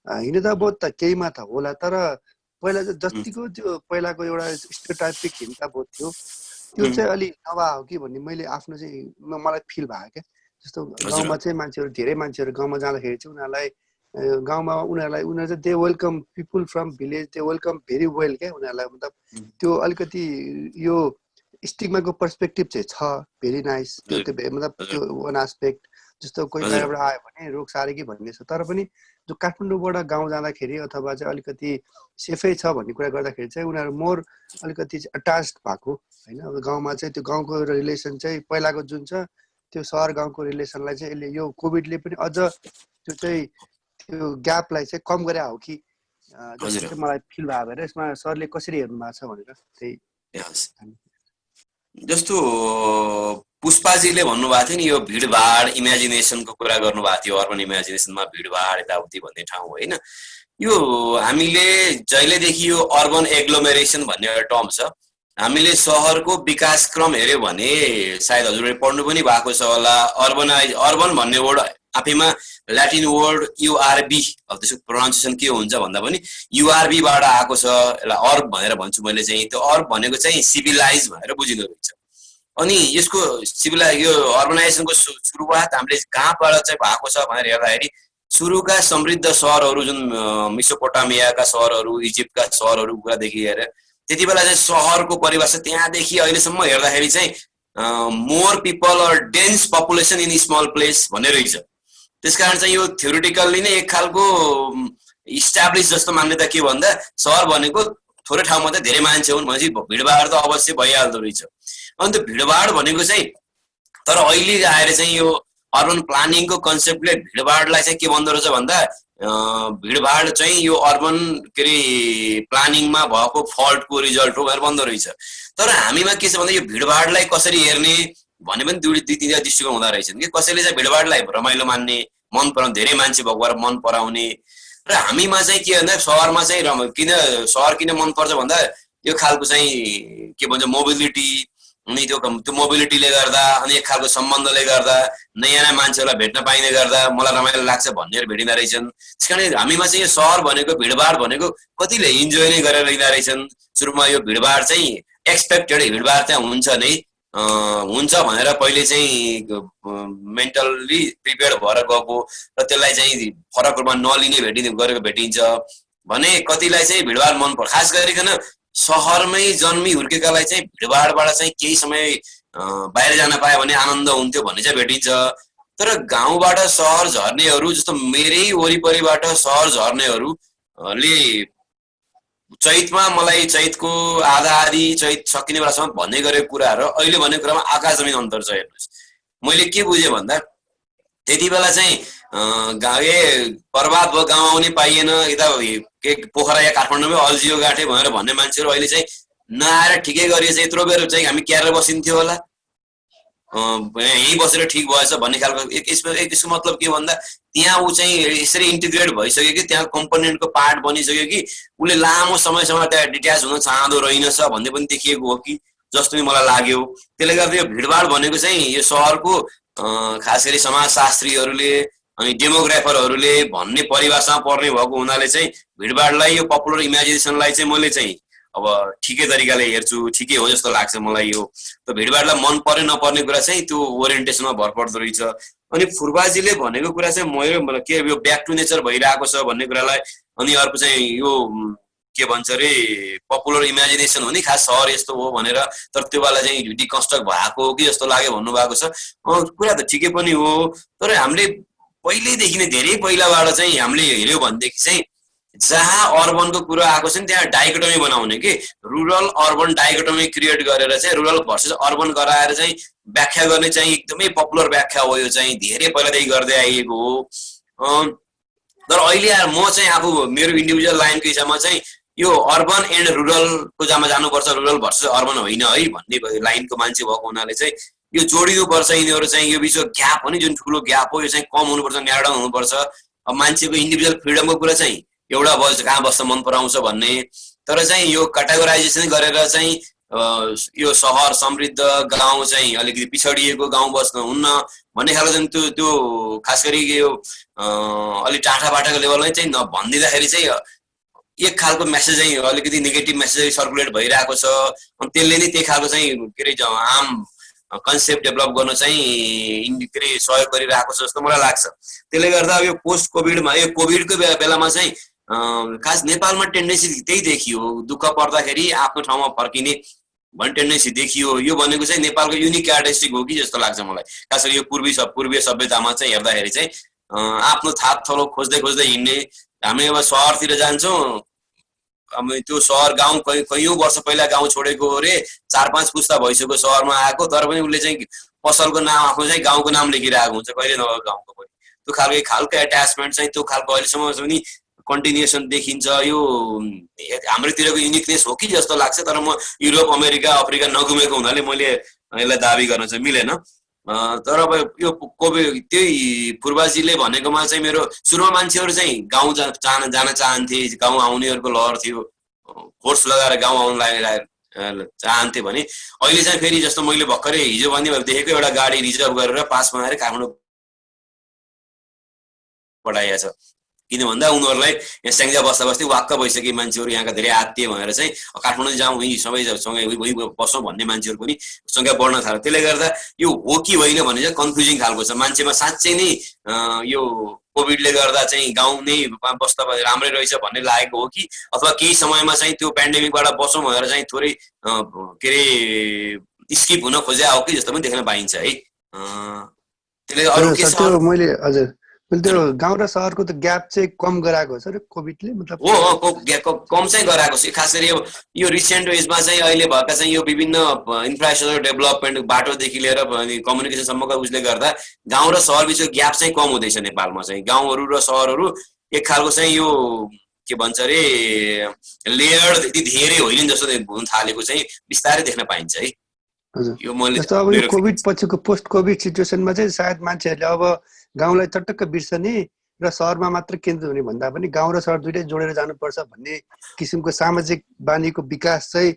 हिँड्दा बोध त केहीमा त होला। तर पहिला चाहिँ जतिको त्यो पहिलाको एउटा स्टेरियोटाइपिक हिंसाबोध थियो त्यो चाहिँ अलि नभए हो कि भन्ने मैले आफ्नो चाहिँ मलाई फिल भयो क्या। जस्तो गाउँमा चाहिँ मान्छेहरू धेरै मान्छेहरू गाउँमा जाँदाखेरि चाहिँ उनीहरूलाई गाउँमा उनीहरू चाहिँ they welcome people from village, they welcome very well क्या उनीहरूलाई। मतलब त्यो अलिकति यो स्टिग्माको पर्सपेक्टिभ चाहिँ छ, भेरी नाइस त्यो मतलब त्यो वान एस्पेक्ट। जस्तो कोही बाहिरबाट आयो भने रोग सारे कि भन्ने छ, तर पनि जो काठमाडौँबाट गाउँ जाँदाखेरि अथवा चाहिँ अलिकति सेफै छ भन्ने कुरा गर्दाखेरि चाहिँ उनीहरू मोर अलिकति अट्याच्ड भएको होइन। अब गाउँमा चाहिँ त्यो गाउँको रिलेसन चाहिँ पहिलाको जुन छ त्यो सहर गाउँको रिलेसनलाई चाहिँ यसले यो कोभिडले पनि अझ त्यो चाहिँ त्यो ग्यापलाई चाहिँ कम गरे हो कि जस्तो चाहिँ मलाई फिल भयो भएर यसमा सरले कसरी हेर्नु भएको छ भनेर त्यही। जस्तो पुष्पाजीले भन्नुभएको थियो नि यो भिडभाड इमेजिनेसनको कुरा गर्नुभएको थियो, अर्बन इमेजिनेसनमा भिडभाड यताउति भन्ने ठाउँ होइन। यो हामीले जहिलेदेखि यो अर्बन एग्लोमेरेसन भन्ने एउटा टर्म छ, हामीले सहरको विकासक्रम हेऱ्यो भने सायद हजुरले पढ्नु पनि भएको छ होला। अर्बन भन्ने वर्ड आफैमा ल्याटिन वर्ड युआरबी, अब त्यसको प्रोनाउन्सिएसन के हुन्छ भन्दा पनि युआरबीबाट आएको छ। यसलाई अर्ब भनेर भन्छु मैले चाहिँ। त्यो अर्ब भनेको चाहिँ सिभिलाइज भनेर बुझिँदो रहेछ। अनि यसको यो अर्बनाइजेसनको सुरुवात हामीले कहाँबाट चाहिँ भएको छ भनेर हेर्दाखेरि सुरुका समृद्ध सहरहरू जुन मेसोपोटामियाका सहरहरू, इजिप्टका सहरहरू कुरादेखि हेरेर त्यति बेला चाहिँ सहरको परिभाषा त्यहाँदेखि अहिलेसम्म हेर्दाखेरि चाहिँ more people are dense population in small place भन्ने रहेछ। त्यसकारण चाहिँ यो थ्योरिटिकल्ली नै एक खालको इस्टाब्लिस जस्तो मान्यता के भन्दा सहर भनेको थोरै ठाउँमा त धेरै मान्छे हुन् भनेपछि भिडभाड त अवश्य भइहाल्दो रहेछ। अनि त्यो भिडभाड भनेको चाहिँ तर अहिले आएर चाहिँ यो अर्बन प्लानिङको कन्सेप्टले भिडभाडलाई चाहिँ के भन्दो रहेछ भन्दा भिडभाड चाहिँ यो अर्बन के अरे प्लानिङमा भएको फल्टको रिजल्ट हो भनेर भन्दो रहेछ। तर हामीमा के छ भन्दा यो भिडभाडलाई कसरी हेर्ने भने पनि दुई तिनवटा दृष्टिकोण हुँदो रहेछन् कि कसैले चाहिँ भिडभाडलाई रमाइलो मान्ने, मन पराउने, धेरै मान्छे भएको भएर मन पराउने। र हामीमा चाहिँ के भन्दा सहरमा चाहिँ सहर किन मनपर्छ भन्दा यो खालको चाहिँ के भन्छ मोबिलिटी, अनि त्यो मोबिलिटीले गर्दा अनि एक खालको सम्बन्धले गर्दा नयाँ नयाँ मान्छेहरूलाई भेट्न पाइने गर्दा मलाई रमाइलो लाग्छ भन्नेहरू भेटिँदा रहेछन्। त्यस कारण हामीमा चाहिँ यो सहर भनेको भिडभाड भनेको कतिले इन्जोय नै गरेर लिँदा रहेछन्। सुरुमा यो भिडभाड चाहिँ एक्सपेक्टेड भिडभाड चाहिँ हुन्छ नै हुन्छ भनेर पहिले चाहिँ मेन्टल्ली प्रिपेयर भएर गएको र त्यसलाई चाहिँ फरक रूपमा नलिने गरेको भेटिन्छ भने कतिलाई चाहिँ भिडभाड मन पर्छ। खास गरिकन सहरमै जन्मी हुर्केकालाई चाहिँ भिडभाडबाट चाहिँ केही समय बाहिर जान पायो भने आनन्द हुन्थ्यो भन्ने चाहिँ भेटिन्छ। तर गाउँबाट सहर झर्नेहरू जस्तो मेरै वरिपरिबाट सहर झर्नेहरूले चैतमा मलाई चैतको आधी चैत सकिने बेलासम्म भन्ने गरेको कुराहरू अहिले भन्ने कुरामा आकाश जमिन अन्तर छ। हेर्नुहोस् मैले के बुझेँ भन्दा त्यति बेला चाहिँ बर्बाद भयो, गाउँ आउनै पाइएन, यता के पोखरा या काठमाडौँमै अल्झियो गाँठे भनेर भन्ने मान्छेहरू अहिले चाहिँ नआएर ठिकै गरिएछ, यत्रो बेर चाहिँ हामी क्यारेर बसिन्थ्यो होला, यहीँ बसेर ठिक भएछ भन्ने खालको यसको मतलब के भन्दा त्यहाँ ऊ चाहिँ यसरी इन्टिग्रेट भइसक्यो कि त्यहाँ कम्पोनेन्टको पार्ट बनिसक्यो कि उसले लामो समयसम्म त्यहाँ डिट्याच हुन चाहँदो रहेनछ भन्ने पनि देखिएको हो कि जस्तो पनि मलाई लाग्यो। त्यसले गर्दा यो भिडभाड भनेको चाहिँ यो सहरको खास गरी समाजशास्त्रीहरूले अनि डेमोग्राफरहरूले भन्ने परिभाषामा पर्ने भएको हुनाले चाहिँ भिडभाडलाई यो पपुलर इमेजिनेसनलाई चाहिँ मैले चाहिँ अब ठिकै तरिकाले हेर्छु, ठिकै हो जस्तो लाग्छ मलाई। यो त भिडभाडलाई मन पर्ने नपर्ने कुरा चाहिँ त्यो ओरिएन्टेसनमा भर पर्दो रहेछ। अनि फुर्बाजीले भनेको कुरा चाहिँ मेरो के यो ब्याक टु नेचर भइरहेको छ भन्ने कुरालाई, अनि अर्को चाहिँ यो के भन्छ अरे पपुलर इमेजिनेसन हो नि खास सहर यस्तो हो भनेर, तर त्यो बेला चाहिँ डिकन्स्ट्रक्ट भएको हो कि जस्तो लाग्यो भन्नुभएको छ। कुरा त ठिकै पनि हो, तर हामीले पहिल्यैदेखि नै धेरै पहिलाबाट चाहिँ हामीले हेऱ्यौँ भनेदेखि चाहिँ जहाँ अर्बनको कुरा आएको छ नि त्यहाँ डाइकोटोमी बनाउने कि रुरल अर्बन डाइकोटोमी क्रिएट गरेर चाहिँ रुरल भर्सेस अर्बन गराएर चाहिँ व्याख्या गर्ने चाहिँ एकदमै पपुलर व्याख्या हो। यो चाहिँ धेरै पहिलादेखि गर्दै आइएको हो। तर अहिले म चाहिँ आफू मेरो इन्डिभिजुअल लाइनको हिसाबमा चाहिँ यो अर्बन एन्ड रुरलको जामा जानुपर्छ, रुरल भर्सेस अर्बन होइन है भन्ने लाइनको मान्छे भएको हुनाले चाहिँ यो जोडिनुपर्छ। यिनीहरू चाहिँ यो बिचको ग्याप हो नि जुन ठुलो ग्याप हो यो चाहिँ कम हुनुपर्छ, न्यारो डाउन हुनुपर्छ। अब मान्छेको इन्डिभिजुअल फ्रिडमको कुरा चाहिँ एउटा बस कहाँ बस्न मन पराउँछ भन्ने, तर चाहिँ यो क्याटेगोराइजेसन गरेर चाहिँ यो सहर समृद्ध गाउँ चाहिँ अलिकति पिछडिएको गाउँ बस्न हुन्न भन्ने खालको चाहिँ त्यो खास गरी यो अलिक टाढाबाटाको लेभलमै चाहिँ भनिदिँदाखेरि चाहिँ एक खालको मेसेज चाहिँ अलिकति नेगेटिभ मेसेज सर्कुलेट भइरहेको छ। अनि त्यसले नै त्यही खालको चाहिँ के अरे आम कन्सेप्ट डेभलप गर्न चाहिँ के अरे सहयोग गरिरहेको छ जस्तो मलाई लाग्छ। त्यसले गर्दा यो पोस्ट कोभिडमा यो कोभिडको बेलामा चाहिँ खास नेपालमा टेन्डेन्सी त्यही देखियो, दुःख पर्दाखेरि आफ्नो ठाउँमा फर्किने भन्ने टेन्डेन्सी देखियो। यो भनेको चाहिँ नेपालको युनिक क्यारेक्टरिस्टिक हो कि जस्तो लाग्छ मलाई। खास गरी यो पूर्वीय सभ्यतामा चाहिँ हेर्दाखेरि चाहिँ आफ्नो थात थलो खोज्दै खोज्दै हिँड्ने। हामी अब सहरतिर जान्छौँ, अब त्यो सहर गाउँ कैयौँ वर्ष पहिला गाउँ छोडेको अरे 4-5 पुस्ता भइसक्यो सहरमा आएको, तर पनि उसले चाहिँ पसलको नाम आफ्नो चाहिँ गाउँको नाम लेखिरहेको हुन्छ, कहिले नभएको गाउँको पनि। त्यो खालको एट्याचमेन्ट चाहिँ त्यो खालको अहिलेसम्म पनि कन्टिन्युएसन देखिन्छ। यो हाम्रोतिरको युनिकनेस हो कि जस्तो लाग्छ। तर म युरोप, अमेरिका, अफ्रिका नघुमेको हुनाले मैले यसलाई दाबी गर्न चाहिँ मिलेन। तर अब यो कोभिड त्यही पूर्वाजीले भनेकोमा चाहिँ मेरो सुरुमा मान्छेहरू चाहिँ गाउँ जान चाहन्थे, गाउँ आउनेहरूको लहर थियो, फोर्स लगाएर गाउँ आउन चाहन्थे भने अहिले चाहिँ फेरि जस्तो मैले भर्खरै हिजो भन्ने देखेको एउटा गाडी रिजर्भ गरेर पास बनाएर काठमाडौँ पठाइएको छ। किन भन्दा उनीहरूलाई यहाँ स्याङ्जा बस्दा बस्दै वाक्क भइसके मान्छेहरू, यहाँका धेरै आत्तीय भएर चाहिँ काठमाडौँ जाउँ, यी सबैसँगै बसौँ भन्ने मान्छेहरू पनि सङ्ख्या बढ्न थाल्यो। त्यसले गर्दा यो हो कि होइन भने चाहिँ कन्फ्युजिङ खालको छ। मान्छेमा साँच्चै नै यो कोभिडले गर्दा चाहिँ गाउँ नै बस्दा राम्रै रहेछ भन्ने लागेको हो कि अथवा केही समयमा चाहिँ त्यो पेन्डेमिकबाट बसौँ भनेर चाहिँ थोरै के अरे स्किप हुन खोजे हो कि जस्तो पनि देख्न पाइन्छ है। त्यसले अरू के छ? मैले हजुर त्यो गाउँ र सहरको त ग्याप चाहिँ कम गराएको छ र कोभिडले, मतलब कम चाहिँ गराएको छ। खास गरी यो रिसेन्ट एजमा चाहिँ अहिले भएका चाहिँ यो विभिन्न इन्फ्रास्ट्रक्चर डेभलपमेन्ट, बाटोदेखि लिएर कम्युनिकेसनसम्मका उसले गर्दा गाउँ र सहर बिचको ग्याप चाहिँ कम हुँदैछ नेपालमा चाहिँ। गाउँहरू र सहरहरू एक खालको चाहिँ यो के भन्छ अरे लेयर्ड यति धेरै होइन जस्तो हुन थालेको चाहिँ बिस्तारै देख्न पाइन्छ है। यो मैले जस्तो अब यो कोभिड पछिको पोस्ट कोभिड सिचुएसनमा चाहिँ सायद मान्छेहरूले अब गाउँलाई चटक्क बिर्सने र सहरमा मात्र केन्द्रित हुने भन्दा पनि गाउँ र सहर दुइटै जोडेर जानुपर्छ भन्ने किसिमको सामाजिक बानीको विकास चाहिँ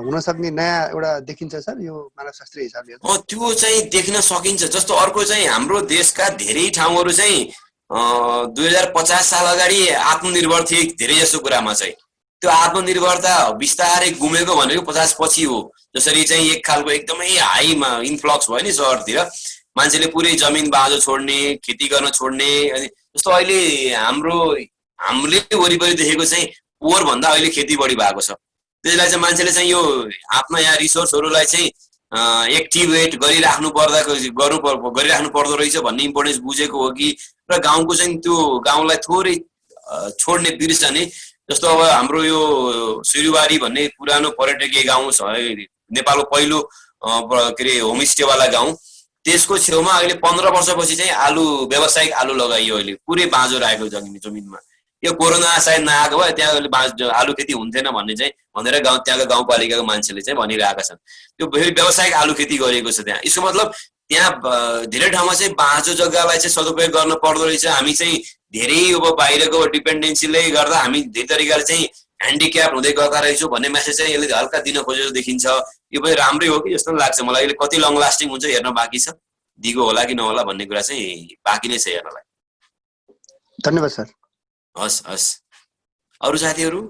हुन सक्ने नयाँ एउटा देखिन्छ सर यो मानवशास्त्रीय हिसाबले। त्यो चाहिँ देख्न सकिन्छ। जस्तो अर्को चाहिँ हाम्रो देशका धेरै ठाउँहरू चाहिँ 2050 साल अगाडि आत्मनिर्भर थिए धेरै जसो कुरामा चाहिँ। त्यो आत्मनिर्भरता बिस्तारै गुमेको भनेको 50 पछि हो। जसरी चाहिँ एक खालको एकदमै हाईमा इन्फ्लक्स भयो नि सहरतिर, मान्छेले पुरै जमिन बाँझो छोड्ने, खेती गर्न छोड्ने। अनि जस्तो अहिले हामीले वरिपरि देखेको चाहिँ पोहोर भन्दा अहिले खेती बढी भएको छ। त्यसलाई चाहिँ मान्छेले चाहिँ यो आफ्ना यहाँ रिसोर्सहरूलाई चाहिँ एक्टिभेट गरिराख्नु पर्दो रहेछ भन्ने इम्पोर्टेन्स बुझेको हो कि, र गाउँको चाहिँ त्यो गाउँलाई थोरै छोड्ने बिर्सने। जस्तो अब हाम्रो यो सिरुवारी भन्ने पुरानो पर्यटकीय गाउँ छ, नेपालको पहिलो के अरे होमस्टेवाला गाउँ, त्यसको छेउमा अहिले 15 वर्षपछि चाहिँ व्यावसायिक आलु लगाइयो। अहिले पुरै बाँझो राखेको जमिनमा। यो कोरोना सायद नआएको भए त्यहाँ आलु खेती हुन्थेन भन्ने चाहिँ भनेर त्यहाँको गाउँपालिकाको मान्छेले चाहिँ भनिरहेका छन्। त्यो व्यावसायिक आलु खेती गरिएको छ त्यहाँ। यसको मतलब त्यहाँ धेरै ठाउँमा चाहिँ बाँझो जग्गालाई चाहिँ सदुपयोग गर्न पर्दो रहेछ। हामी चाहिँ धेरै अब बाहिरको डिपेन्डेन्सीले गर्दा हामी धेरै तरिकाले चाहिँ ह्यान्डिक्याप हुँदै गएका रहेछौँ भन्ने मेसेज चाहिँ यसले हल्का दिन खोजेको देखिन्छ। यो पनि राम्रै हो कि जस्तो लाग्छ मलाई। अहिले कति लङ लास्टिङ हुन्छ हेर्न बाँकी छ, दिगो होला कि नहोला भन्ने कुरा चाहिँ बाँकी नै छ हेर्नलाई। धन्यवाद सर। हस् हस्। अरू साथीहरू?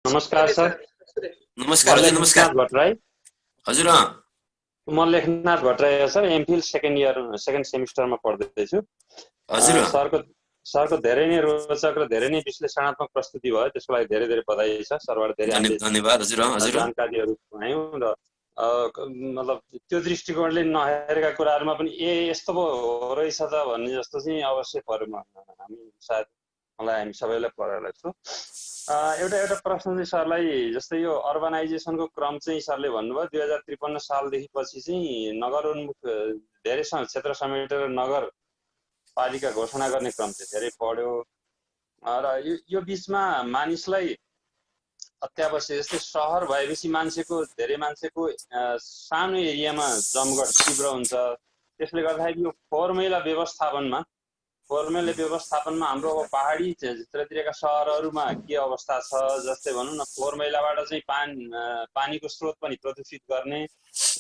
नमस्कार सर। नमस्कार हजुर। नमस्कार भट्टराई हजुर। म Lekhnath Bhattarai sir, MPhil second सेमिस्टरमा पढ्दैछु हजुर। सरको धेरै नै रोचक र धेरै नै विश्लेषणात्मक प्रस्तुति भयो, त्यसको लागि धेरै धेरै बधाई छ। सरबाट धेरै धन्यवाद हजुर। जानकारीहरू पायौँ र मतलब त्यो दृष्टिकोणले नहेरेका कुराहरूमा पनि यस्तो पो हो रहेछ त भन्ने जस्तो चाहिँ अवश्य पऱ्यो। हामी सबैलाई परेर छु। एउटा प्रश्न चाहिँ सरलाई, जस्तै यो अर्बनाइजेसनको क्रम चाहिँ सरले भन्नुभयो 2053 सालदेखि पछि चाहिँ नगरोन्मुख धेरै क्षेत्र समेटेर नगरपालिका घोषणा गर्ने क्रम चाहिँ धेरै बढ्यो र यो बिचमा मानिसलाई अत्यावश्यक, जस्तै सहर भएपछि धेरै मान्छेको सानो एरियामा जमघट तीव्र हुन्छ। त्यसले गर्दाखेरि यो फोहोर मैला व्यवस्थापनमा हाम्रो पहाडी क्षेत्रतिरका सहरहरूमा के अवस्था छ? जस्तै भनौँ न, फोहोर मैलाबाट चाहिँ पानीको स्रोत पनि प्रदूषित गर्ने,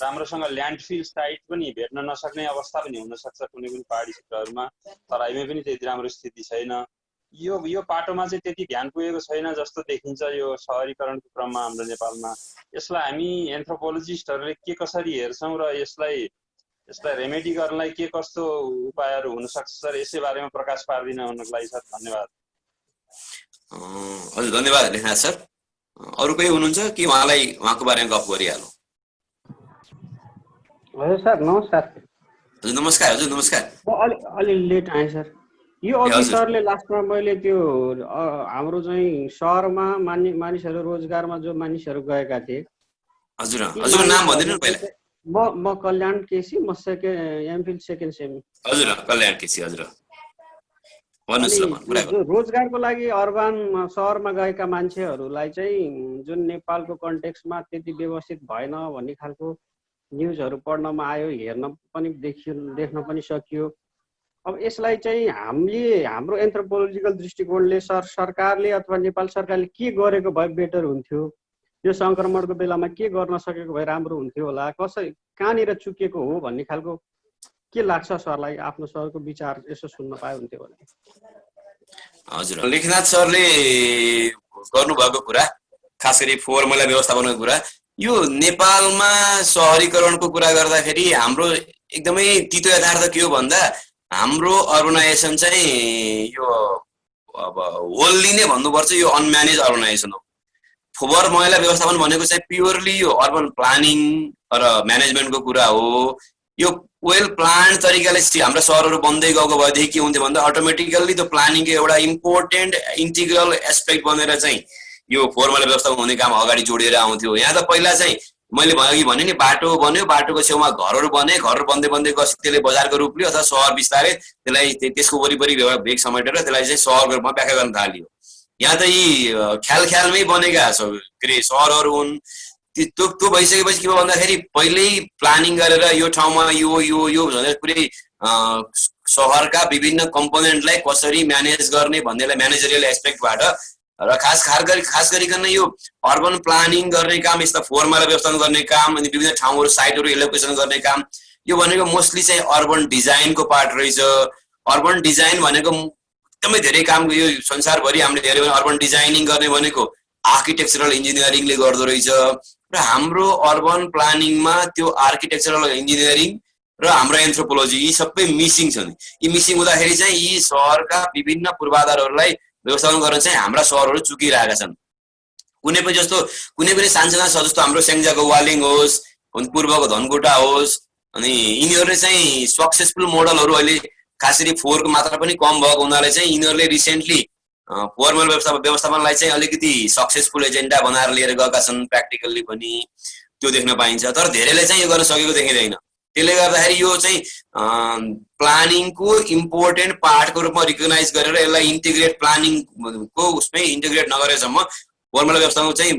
राम्रोसँग ल्यान्डफिल साइट पनि भेट्न नसक्ने अवस्था पनि हुन सक्छ कुनै कुनै पहाडी क्षेत्रहरूमा। तराईमै पनि त्यति राम्रो स्थिति छैन। यो पाटोमा चाहिँ त्यति ध्यान पुगेको छैन जस्तो देखिन्छ यो सहरीकरणको क्रममा हाम्रो नेपालमा। यसलाई हामी एन्थ्रोपोलोजिस्टहरूले के कसरी हेर्छौँ र यसलाई रेमेडी गर्नलाई के कस्तो उपायहरू हुन सक्छ सर, यसै बारेमा प्रकाश पारिदिन हुनको लागि सर धन्यवाद। हजुर धन्यवाद लेखनाथ सर। अरू कोही हुनुहुन्छ कि उहाँको बारेमा गफ गरिहालौँ? हजुर सर नमस्कार। हजुर नमस्कार। हजुर नमस्कार। म अलि लेट आएँ सर। यो अघि सरले लास्टमा मैले त्यो हाम्रो चाहिँ सहरमा मानिसहरू रोजगारमा जो मानिसहरू गएका थिए। हजुर हजुर नाम भनिदिनु न पहिला। म कल्याण केसी, म एमफिल सेकेन्ड सेमी। हजुर कल्याण केसी। हजुर भन्नुस् न। जो रोजगारको लागि अर्बन सहरमा गएका मान्छेहरूलाई चाहिँ जुन नेपालको कन्टेक्स्टमा त्यति व्यवस्थित भएन भन्ने खालको न्युजहरू पढ्नमा आयो, हेर्न पनि देख्न पनि सकियो। अब यसलाई चाहिँ हाम्रो एन्थ्रोपोलोजिकल दृष्टिकोणले सरकारले अथवा नेपाल सरकारले के गरेको भए बेटर हुन्थ्यो, यो सङ्क्रमणको बेलामा के गर्न सकेको भए राम्रो हुन्थ्यो होला, कहाँनिर चुकेको हो भन्ने खालको के लाग्छ सरलाई? आफ्नो सरको विचार यसो सुन्न पाए हुन्थ्यो भने। हजुर लेखनाथ सरले गर्नुभएको कुरा, खास गरी फोहोर मैला व्यवस्थापनको कुरा, यो नेपालमा सहरीकरणको कुरा गर्दाखेरि हाम्रो एकदमै तितो यथार्थ के हो भन्दा हाम्रो अर्बनाइजेसन चाहिँ यो अब होल्ली नै भन्नुपर्छ, यो अनम्यानेज अर्बनाइजेसन हो। फोहोर मैला व्यवस्थापन भनेको चाहिँ प्योरली यो अर्बन प्लानिङ र म्यानेजमेन्टको कुरा हो। यो वेल प्लान तरिकाले हाम्रा सहरहरू बन्दै गएको भएदेखि के हुन्थ्यो भन्दा अटोमेटिकल्ली त्यो प्लानिङको एउटा इम्पोर्टेन्ट इन्टिग्रल एस्पेक्ट बनेर चाहिँ यो फोहोर मैला व्यवस्थापन हुने काम अगाडि जोडेर आउँथ्यो। यहाँ त पहिला चाहिँ मैले अघि भने नि बाटो बन्यो, बाटोको छेउमा घरहरू बने, घरहरू बन्दै बन्दै गएपछि त्यसले बजारको रूप लियो अथवा सहर बिस्तारै त्यसलाई त्यसको वरिपरि भेग समेटेर त्यसलाई चाहिँ सहरको रूपमा व्याख्या गर्न थालियो। यहाँ त यी ख्यालमै बनेका के अरे सहरहरू हुन्। त्यो भइसकेपछि के भयो भन्दाखेरि पहिल्यै प्लानिङ गरेर यो ठाउँमा यो भनेर पुरै सहरका विभिन्न कम्पोनेन्टलाई कसरी म्यानेज गर्ने भन्नेलाई म्यानेजरियल एस्पेक्टबाट र खास गरिकन यो अर्बन प्लानिङ गर्ने काम, यस्ता फोहोर मैला व्यवस्थापन गर्ने काम, अनि विभिन्न ठाउँहरू साइटहरू एलोकेसन गर्ने काम, यो भनेको मोस्टली चाहिँ अर्बन डिजाइनको पार्ट रहेछ। अर्बन डिजाइन भनेको एकदमै धेरै काम, यो संसारभरि हामीले हेऱ्यौँ भने अर्बन डिजाइनिङ गर्ने भनेको आर्किटेक्चरल इन्जिनियरिङले गर्दो रहेछ र हाम्रो अर्बन प्लानिङमा त्यो आर्किटेक्चरल इन्जिनियरिङ र हाम्रो एन्थ्रोपोलोजी यी सबै मिसिङ छन्। यी मिसिङ हुँदाखेरि चाहिँ यी सहरका विभिन्न पूर्वाधारहरूलाई व्यवस्थापन गर्न चाहिँ हाम्रा सहरहरू चुकिरहेका छन्। कुनै पनि सानसाना सहर जस्तो हाम्रो स्याङ्जाको वालिङ होस्, पूर्वको धनकुटा होस्, अनि यिनीहरूले चाहिँ सक्सेसफुल मोडलहरू अहिले खास गरी फोहोरको मात्रा पनि कम भएको हुनाले चाहिँ यिनीहरूले रिसेन्टली फोहोर मैला व्यवस्थापनलाई चाहिँ अलिकति सक्सेसफुल एजेन्डा बनाएर लिएर गएका छन्। प्र्याक्टिकल्ली पनि त्यो देख्न पाइन्छ, तर धेरैले चाहिँ यो गर्न सकेको देखिँदैन। त्यसले गर्दाखेरि यो चाहिँ प्लानिङको इम्पोर्टेन्ट पार्टको रूपमा रिकगनाइज गरेर यसलाई इन्टिग्रेट प्लानिङको उसमै इन्टिग्रेट नगरेसम्म फोहोर मैला व्यवस्थापन चाहिँ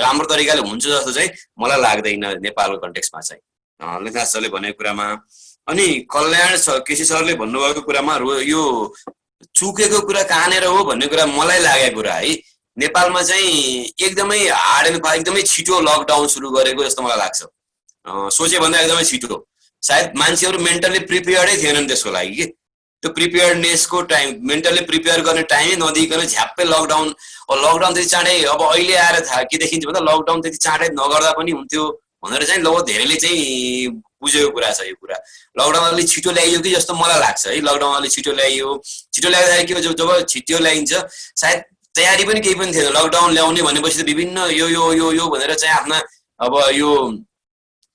राम्रो तरिकाले हुन्छ जस्तो चाहिँ मलाई लाग्दैन नेपालको कन्टेक्स्टमा चाहिँ। लेखनाथ सरले भनेको कुरामा अनि कल्याण केसी सरले भन्नुभएको कुरामा यो चुकेको कुरा कहाँनिर हो भन्ने कुरा मलाई लागेको कुरा है, नेपालमा चाहिँ एकदमै हार्ड एन्ड फास्ट एकदमै छिटो लकडाउन सुरु गरेको जस्तो मलाई लाग्छ। सोचे भन्दा एकदमै छिटो। सायद मान्छेहरू मेन्टली प्रिपेयर्डै थिएनन् त्यसको लागि कि त्यो प्रिपेयर्डनेसको टाइम, मेन्टली प्रिपेयर गर्ने टाइमै नदिइकन झ्याप्पै लकडाउन त्यति चाँडै अब अहिले आएर थाहा के देखिन्छ भन्दा लकडाउन त्यति चाँडै नगर्दा पनि हुन्थ्यो भनेर चाहिँ लगभग धेरैले चाहिँ बुझेको कुरा छ। यो कुरा लकडाउन अलिक छिटो ल्याइयो कि जस्तो मलाई लाग्छ है। लकडाउन अलिक छिटो ल्याइयो, छिटो ल्याउँदाखेरि के हो, जब छिटो ल्याइन्छ सायद तयारी पनि केही पनि थिएन। लकडाउन ल्याउने भनेपछि त विभिन्न यो भनेर चाहिँ आफ्ना अब यो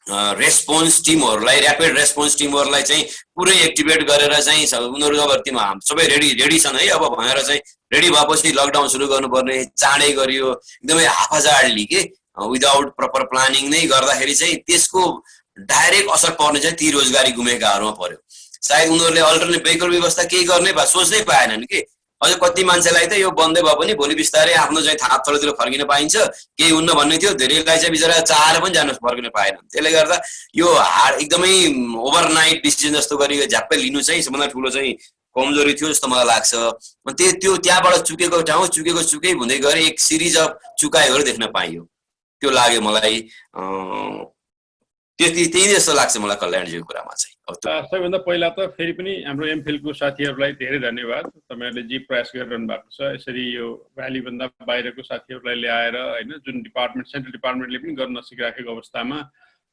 रेस्पोन्स टिमहरूलाई, ऱ्यापिड रेस्पोन्स टिमहरूलाई चाहिँ पुरै एक्टिभेट गरेर चाहिँ उनीहरू अब सबै रेडी छन् है अब भनेर चाहिँ रेडी भएपछि लकडाउन सुरु गर्नुपर्ने चाँडै गरियो, एकदमै हाफाजाडली के विदाउट प्रपर प्लानिङ नै गर्दाखेरि चाहिँ त्यसको डाइरेक्ट असर पर्ने चाहिँ ती रोजगारी गुमेकाहरूमा पर्यो। सायद उनीहरूले अल्टरनेट भेहिकल व्यवस्था केही गर्ने भए सोच्नै पाएनन् कि अझ कति मान्छेलाई त यो बन्दै भए पनि भोलि बिस्तारै आफ्नो चाहिँ थाहा तलतिर फर्किन पाइन्छ, केही हुन्न भन्ने थियो। धेरैलाई चाहिँ बिचरा चाहेर पनि जान फर्किन पाएनन्। त्यसले गर्दा यो एकदमै ओभरनाइट डिसिजन जस्तो गरी झ्याप्पै लिनु चाहिँ सबभन्दा ठुलो चाहिँ कमजोरी थियो जस्तो मलाई लाग्छ। त्यो त्यहाँबाट चुकेको ठाउँ चुकै हुँदै गएर एक सिरिज अफ चुकाइहरू देख्न पाइयो, त्यो लाग्यो मलाई। त्यही जस्तो लाग्छ मलाई कल्याणजीको कुरामा चाहिँ। सबैभन्दा पहिला त फेरि पनि हाम्रो एमफिलको साथीहरूलाई धेरै धन्यवाद। तपाईँहरूले जे प्रयास गरिरहनु भएको छ यसरी यो भ्यालीभन्दा बाहिरको साथीहरूलाई ल्याएर होइन जुन डिपार्टमेन्ट सेन्ट्रल डिपार्टमेन्टले पनि गर्न नसिकिराखेको अवस्थामा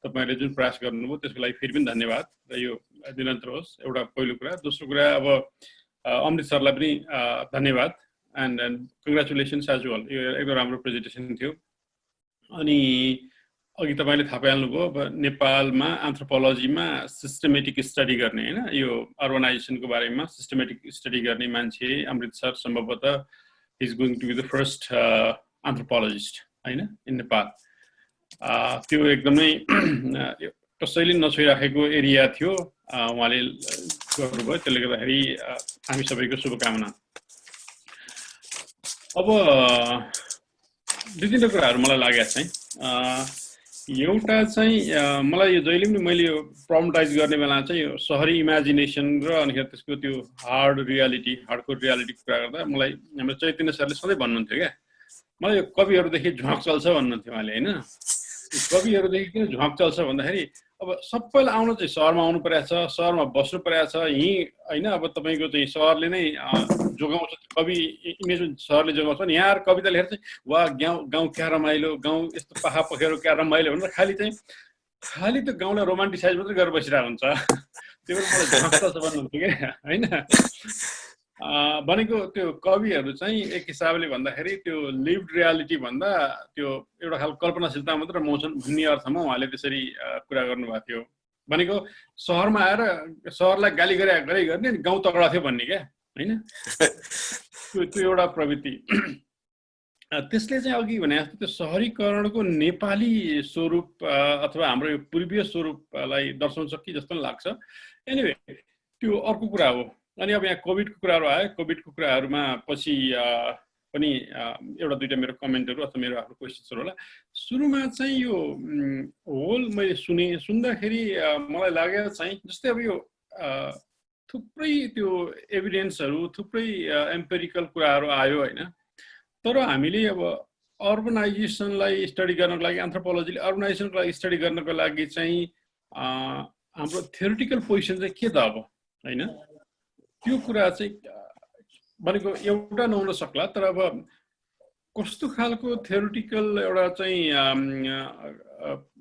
तपाईँहरूले जुन प्रयास गर्नुभयो त्यसको लागि फेरि पनि धन्यवाद र यो निरन्तर होस्, एउटा पहिलो कुरा। दोस्रो कुरा अब अमृत सरलाई पनि धन्यवाद एन्ड कङ्ग्रेचुलेसन्स एज वेल। यो एकदम राम्रो प्रेजेन्टेसन थियो। अनि अघि तपाईँले थाहा पाइहाल्नुभयो अब नेपालमा एन्थ्रोपोलोजीमा सिस्टमेटिक स्टडी गर्ने होइन यो अर्बनाइजेसनको बारेमा सिस्टमेटिक स्टडी गर्ने मान्छे अमृत सर सम्भवतः is going to be the first anthropologist होइन इन नेपाल। त्यो एकदमै कसैले नछोइराखेको एरिया थियो, उहाँले गर्नुभयो, त्यसले गर्दाखेरि हामी सबैको शुभकामना। अब दुई तिनवटा कुराहरू मलाई लागेको चाहिँ एउटा चाहिँ मलाई यो जहिले पनि मैले यो प्रब्लमाइज गर्ने बेला चाहिँ यो सहरी इमेजिनेसन र अनि त्यसको त्यो हार्डकोर रियालिटीको कुरा गर्दा मलाई हाम्रो चैतन्य सरले सधैँ भन्नुहुन्थ्यो क्या, मलाई यो कविहरूदेखि झ्वाक चल्छ भन्नुहुन्थ्यो उहाँले होइन। कविहरूदेखि किन झ्वाक चल्छ भन्दाखेरि अब सबैलाई आउनु चाहिँ सहरमा आउनु परेको छ, सहरमा बस्नु परेको छ यहीँ होइन। अब तपाईँको चाहिँ सहरले नै जोगाउँछ, कवि इमेज सहरले जोगाउँछ नि। यहाँ कविता लेखेर चाहिँ वा गाउँ क्या रमाइलो, गाउँ यस्तो पाखा पखेरो क्या रमाइलो भनेर खालि त्यो गाउँलाई रोमान्टिसाइज मात्रै गरेर बसिरहेको हुन्छ। त्यो पनि मलाई झ्वाक चल्छ भन्नुहुन्थ्यो क्या होइन। भनेको त्यो कविहरू चाहिँ एक हिसाबले भन्दाखेरि त्यो लिभड रियालिटी भन्दा त्यो एउटा खालको कल्पनाशीलता मात्र मौछन् भन्ने अर्थमा उहाँले त्यसरी कुरा गर्नुभएको थियो। भनेको सहरमा आएर सहरलाई गाली गरे गर्ने गाउँ तगडा थियो भन्ने क्या होइन। त्यो एउटा प्रवृत्ति। त्यसले चाहिँ अघि भने जस्तो त्यो सहरीकरणको नेपाली स्वरूप अथवा हाम्रो यो पूर्वीय स्वरूपलाई दर्शाउँछ कि जस्तो लाग्छ। एनिवे त्यो अर्को कुरा हो। अनि अब यहाँ कोभिडको कुराहरू आयो। कोभिडको कुराहरूमा पछि पनि एउटा दुईवटा मेरो कमेन्टहरू अथवा मेरो आफ्नो क्वेसन्सहरू होला। सुरुमा चाहिँ यो होल मैले सुन्दाखेरि मलाई लाग्यो चाहिँ जस्तै अब यो थुप्रै त्यो एभिडेन्सहरू थुप्रै एम्पेरिकल कुराहरू आयो होइन। तर हामीले अब अर्बनाइजेसनलाई स्टडी गर्नको लागि एन्थ्रोपोलोजीले अर्बनाइजेसनको लागि स्टडी गर्नको लागि चाहिँ हाम्रो थ्योरिटिकल पोजिसन चाहिँ के त अब होइन। त्यो कुरा चाहिँ भनेको एउटा नहुन सक्ला, तर अब कस्तो खालको थ्योरिटिकल एउटा चाहिँ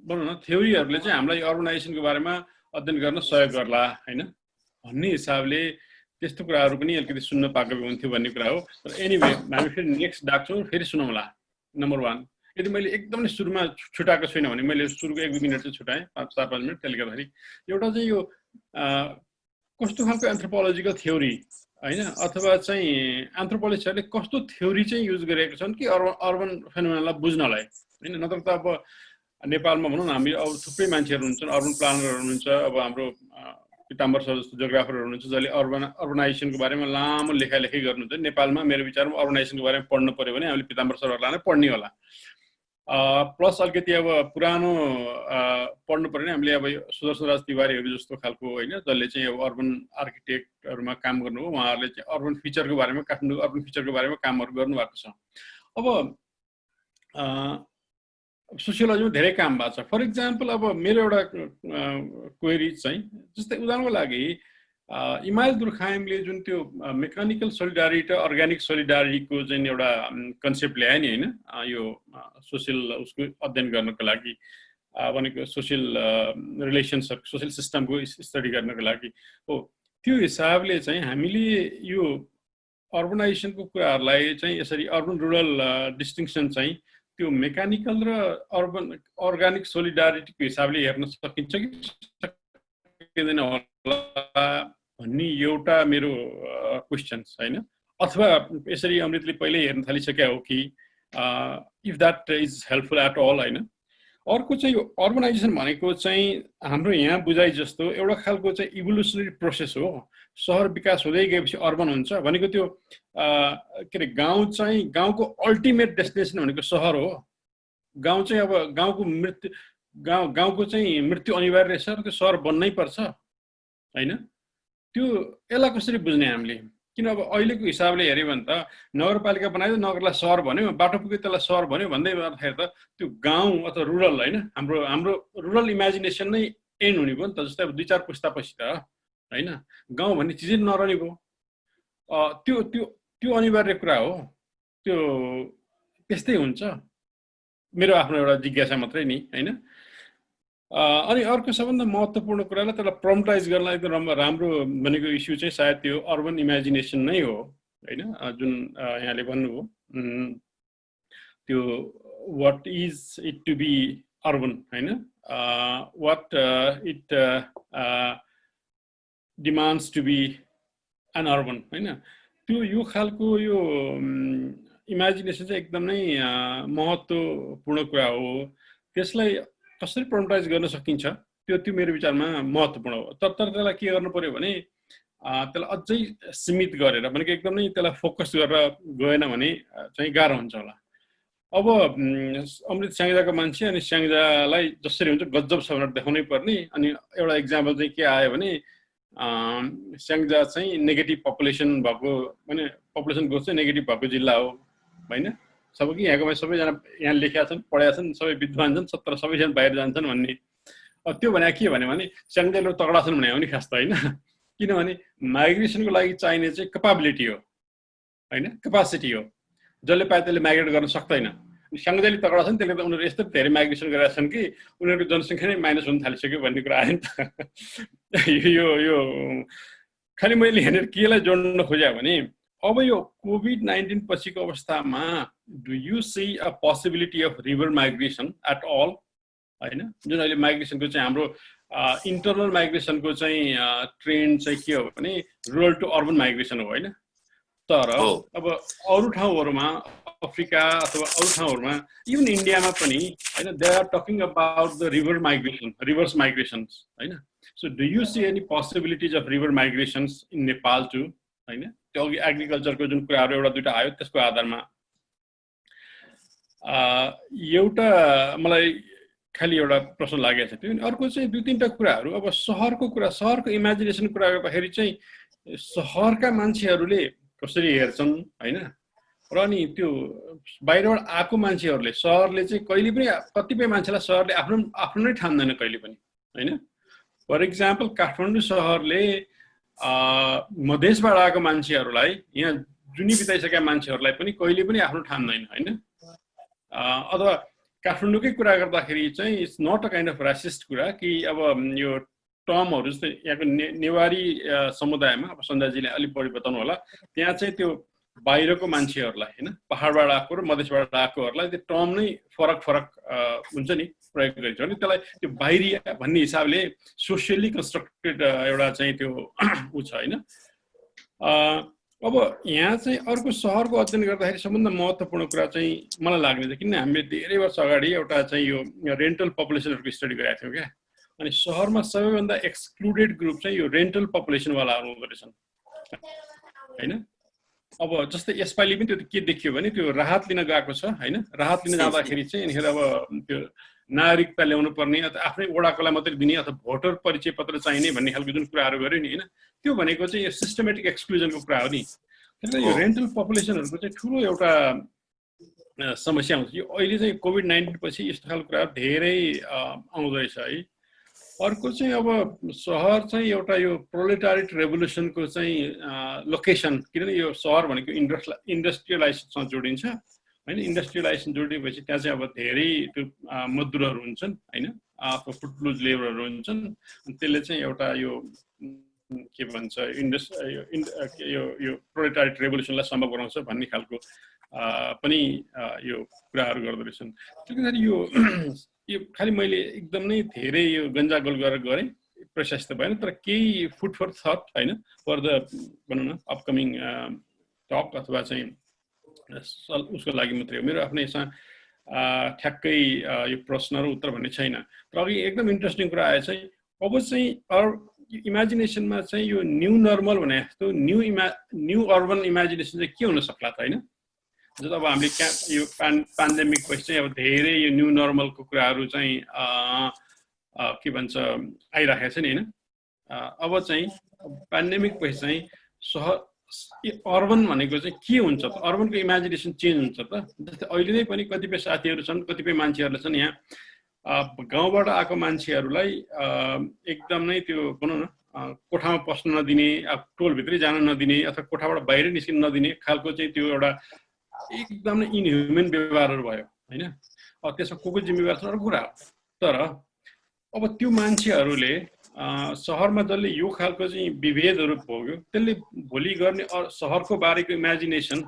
भनौँ न थ्योरीहरूले चाहिँ हामीलाई अर्बनाइजेसनको बारेमा अध्ययन गर्न सहयोग गर्ला होइन भन्ने हिसाबले त्यस्तो कुराहरू पनि अलिकति सुन्न पाएको हुन्थ्यो भन्ने कुरा हो। तर एनिवे हामी फेरि नेक्स्ट डाक्छौँ, फेरि सुनौँला। नम्बर 1 यदि मैले एकदमै सुरुमा छुटाएको छैन भने मैले सुरुको 1-2 मिनट चाहिँ छुटाएँ, 4-5 मिनट। त्यसले गर्दाखेरि एउटा चाहिँ यो कस्तो खालको एन्थ्रोपोलोजिकल थ्योरी होइन अथवा चाहिँ एन्थ्रोपोलोजिस्टहरूले कस्तो थ्योरी चाहिँ युज गरेका छन् कि अर्बन फेनोमेनालाई बुझ्नलाई होइन। नत्र त अब नेपालमा भनौँ न हामी अब थुप्रै मान्छेहरू हुन्छन्, अर्बन प्लानरहरू हुनुहुन्छ, अब हाम्रो पिताम्बर सर जस्तो जोग्राफरहरू हुनुहुन्छ जसले अर्बनाइजेसनको बारेमा लामो लेखालेखी गर्नुहुन्छ। नेपालमा मेरो विचारमा अर्बनाइजेसनको बारेमा पढ्नु पऱ्यो भने हामीले पिताम्बर सरहरूलाई नै पढ्ने होला। प्लस अलिकति अब पुरानो पढ्नु पऱ्यो भने हामीले अब सुदर्शन राज तिवारीहरू जस्तो खालको होइन जसले चाहिँ अब अर्बन आर्किटेक्टहरूमा काम गर्नुभयो, उहाँहरूले चाहिँ अर्बन फिचरको बारेमा काठमाडौँ अर्बन फिचरको बारेमा कामहरू गर्नुभएको छ। अब सोसियोलोजीमा धेरै काम भएको छ। फर इक्जाम्पल अब मेरो एउटा क्वेरी चाहिँ जस्तै उदाहरणको लागि इमाइल दुर्खाइमले जुन त्यो मेकानिकल सोलिडारिटी र अर्ग्यानिक सोलिडारिटीको चाहिँ एउटा कन्सेप्ट ल्यायो नि होइन यो सोसियल उसको अध्ययन गर्नको लागि भनेको सोसियल रिलेसन्सहरू सोसियल सिस्टमको स्टडी गर्नको लागि हो। त्यो हिसाबले चाहिँ हामीले यो अर्बनाइजेसनको कुराहरूलाई चाहिँ यसरी अर्बन रुरल डिस्टिङसन चाहिँ त्यो मेकानिकल र अर्ग्यानिक सोलिडारिटीको हिसाबले हेर्न सकिन्छ कि सकिँदैन होला भन्ने एउटा मेरो क्वेसन होइन। अथवा यसरी अमृतले पहिल्यै हेर्न थालिसक्या हो कि if that is helpful at all होइन। अर्को चाहिँ यो अर्बनाइजेसन भनेको चाहिँ हाम्रो यहाँ बुझाइ जस्तो एउटा खालको चाहिँ इभोल्युसनरी प्रोसेस हो। सहर विकास हुँदै गएपछि अर्बन हुन्छ भनेको त्यो के अरे गाउँ चाहिँ गाउँको अल्टिमेट डेस्टिनेसन भनेको सहर हो। गाउँ चाहिँ अब गाउँको चाहिँ मृत्यु अनिवार्य रहेछ र त्यो सहर बन्नै पर्छ होइन। त्यो यसलाई कसरी बुझ्ने हामीले किन अब अहिलेको हिसाबले हेऱ्यो भने त नगरपालिका बनायो नगरलाई सहर भन्यो बाटो पुग्यो त्यसलाई सहर भन्यो भन्दै गर्दाखेरि त त्यो गाउँ अथवा रुरल होइन हाम्रो रुरल इमेजिनेसन नै एन्ड हुने भयो नि त। जस्तै अब 2-4 पुस्तापछि त होइन गाउँ भन्ने चिजै नरहने भयो। त्यो त्यो त्यो अनिवार्य कुरा हो, त्यो त्यस्तै हुन्छ, मेरो आफ्नो एउटा जिज्ञासा मात्रै नि होइन। अनि अर्को सबभन्दा महत्त्वपूर्ण कुरालाई त्यसलाई प्रम्पटाइज गर्न एकदम राम्रो भनेको इस्यु चाहिँ सायद त्यो अर्बन इमेजिनेसन नै हो होइन, जुन यहाँले भन्नुभयो त्यो what is it to be urban होइन, what it demands to be an urban होइन। त्यो यो खालको यो इमेजिनेसन चाहिँ एकदमै महत्त्वपूर्ण कुरा हो। त्यसलाई कसरी प्रम्पटाइज गर्न सकिन्छ त्यो मेरो विचारमा महत्त्वपूर्ण हो। तर त्यसलाई के गर्नु पर्यो भने त्यसलाई अझै सीमित गरेर भनेको एकदमै त्यसलाई फोकस गरेर गएन भने चाहिँ गाह्रो हुन्छ होला। अब अमृत स्याङ्जाको मान्छे अनि स्याङ्जालाई जसरी हुन्छ गजब छ भनेर देखाउनै पर्ने। अनि एउटा इक्जाम्पल चाहिँ के आयो भने स्याङ्जा चाहिँ नेगेटिभ पपुलेसन भएको भने पपुलेसन ग्रोथ चाहिँ नेगेटिभ भएको जिल्ला हो होइन। सबैको यहाँको सबैजना यहाँ लेखेका छन् पढेका छन् सबै विद्वान छन् सबैजना बाहिर जान्छन् भन्ने। त्यो भने के भने स्याङ्जाले तगडा छन् भने हो नि खास त होइन, किनभने माइग्रेसनको लागि चाहिने चाहिँ क्यापाबिलिटी हो होइन, क्यापासिटी हो। जसले पाए त्यसले माइग्रेट गर्न सक्दैन। स्याङ्जाले तगडा छन् त्यसले त उनीहरू यस्तो धेरै माइग्रेसन गरेका छन् कि उनीहरूको जनसङ्ख्या नै माइनस हुन थालिसक्यो भन्ने कुरा आयो नि त। यो खालि मैले यहाँनिर केलाई जोड्न खोजेँ भने अब यो कोभिड-19 पछिको अवस्थामा do you see a possibility of river migration at all होइन, जुन अहिले माइग्रेसनको चाहिँ हाम्रो इन्टरनल माइग्रेसनको चाहिँ ट्रेन्ड चाहिँ के हो भने रुरल टु अर्बन माइग्रेसन हो होइन। तर अब अरू ठाउँहरूमा अफ्रिका अथवा अरू ठाउँहरूमा इभन इन्डियामा पनि होइन they are talking about the reverse migrations होइन। So do you see any possibilities of reverse migrations in Nepal too होइन। त्यो अघि एग्रिकल्चरको जुन कुराहरू एउटा दुइटा आयो त्यसको आधारमा एउटा मलाई खालि एउटा प्रश्न लागेको छ। त्यो अर्को चाहिँ 2-3टा कुराहरू अब सहरको इमेजिनेसन कुरा गर्दाखेरि चाहिँ सहरका मान्छेहरूले कसरी हेर्छन् होइन, र अनि त्यो बाहिरबाट आएको मान्छेहरूले सहरले चाहिँ कहिले पनि कतिपय मान्छेलाई सहरले आफ्नो नै ठान्दैन कहिले पनि होइन। फर इक्जाम्पल काठमाडौँ सहरले मधेसबाट आएको मान्छेहरूलाई यहाँ जुनी बिताइसकेका मान्छेहरूलाई पनि कहिले पनि आफ्नो ठान्दैन होइन। अथवा काठमाडौँकै कुरा गर्दाखेरि चाहिँ it's not a kind of racist कुरा कि अब यो टर्महरू जस्तै यहाँको नेवारी समुदायमा अब सन्ध्याजीले अलिक बढी बताउनु होला, त्यहाँ चाहिँ त्यो बाहिरको मान्छेहरूलाई होइन पहाडबाट आएको र मधेसबाट आएकोहरूलाई त्यो टर्म नै फरक हुन्छ नि प्रयोग गरिन्छ भने त्यसलाई त्यो बाहिरी भन्ने हिसाबले सोसियल्ली कन्स्ट्रक्टेड एउटा चाहिँ त्यो ऊ छ होइन। अब यहाँ चाहिँ अर्को सहरको अध्ययन गर्दाखेरि सबभन्दा महत्त्वपूर्ण कुरा चाहिँ मलाई लाग्ने चाहिँ किन हामीले धेरै वर्ष अगाडि एउटा चाहिँ यो रेन्टल पपुलेसनहरूको स्टडी गरेका थियौँ क्या। अनि सहरमा सबैभन्दा एक्सक्लुडेड ग्रुप चाहिँ यो रेन्टल पपुलेसनवालाहरू हुँदो रहेछन् होइन। अब जस्तै यसपालि पनि त्यो के देखियो भने त्यो राहत लिन गएको छ होइन। राहत लिन जाँदाखेरि चाहिँ यहाँनिर अब त्यो नागरिकता ल्याउनु पर्ने अथवा आफ्नै वडाकोलाई मात्रै दिने अथवा भोटर परिचय पत्र चाहिने भन्ने खालको जुन कुराहरू गर्यो नि होइन, त्यो भनेको चाहिँ यो सिस्टमेटिक एक्सक्लुजनको कुरा हो नि। त्यसले यो रेन्टल पपुलेसनहरूको चाहिँ ठुलो एउटा समस्या हुन्छ। यो अहिले चाहिँ कोभिड-19 पछि यस्तो खालको कुराहरू धेरै आउँदो रहेछ है। अर्को चाहिँ अब सहर चाहिँ एउटा यो प्रोलेटारिट रेभोल्युसनको चाहिँ लोकेसन, किनभने यो सहर भनेको इन्डस्ट्रियलाइजेसनसँग जोडिन्छ होइन। इन्डस्ट्रियलाइजेसन जोडिएपछि त्यहाँ चाहिँ अब धेरै त्यो मजदुरहरू हुन्छन् होइन, फुटलुज लेबरहरू हुन्छन्। अनि त्यसले चाहिँ एउटा यो के भन्छ यो प्रोलेटारिट रेभोल्युसनलाई सम्भव गराउँछ भन्ने खालको पनि यो कुराहरू गर्दो रहेछन्। त्यसले गर्दा यो खालि मैले एकदमै धेरै यो गन्जागोल गरेर गरेँ, प्रशस्त भएन, तर केही फुड फर थट होइन फर द भनौँ न अपकमिङ टक अथवा चाहिँ उसको लागि मात्रै हो। मेरो आफ्नै ठ्याक्कै यो प्रश्न र उत्तर भन्ने छैन। तर अघि एकदम इन्ट्रेस्टिङ कुरा आयो चाहिँ अब चाहिँ इमेजिनेसनमा चाहिँ यो न्यू नर्मल भने जस्तो न्यू अर्बन इमेजिनेसन चाहिँ के हुन सक्ला त होइन। जस्तो अब हामीले यो पेन्डेमिक पछि चाहिँ अब धेरै यो न्यू नर्मलको कुराहरू चाहिँ के भन्छ आइराखेको छ नि होइन। अब चाहिँ पेन्डेमिक पछि चाहिँ अर्बन भनेको चाहिँ के हुन्छ त, अर्बनको इमेजिनेसन चेन्ज हुन्छ त। जस्तै अहिले नै पनि कतिपय साथीहरू छन्, कतिपय मान्छेहरूले छन् यहाँ गाउँबाट आएको मान्छेहरूलाई एकदम नै त्यो भनौँ न कोठामा पस्न नदिने, टोलभित्रै जान नदिने अथवा कोठाबाट बाहिर निस्किन नदिने खालको चाहिँ त्यो एउटा एकदम नै इनह्युमन व्यवहारहरू भयो होइन। त्यसमा को जिम्मेवार छ अर्को कुरा हो। तर अब त्यो मान्छेहरूले सहरमा जसले यो खालको चाहिँ विभेदहरू भोग्यो त्यसले भोलि गर्ने सहरको बारेको इमेजिनेसन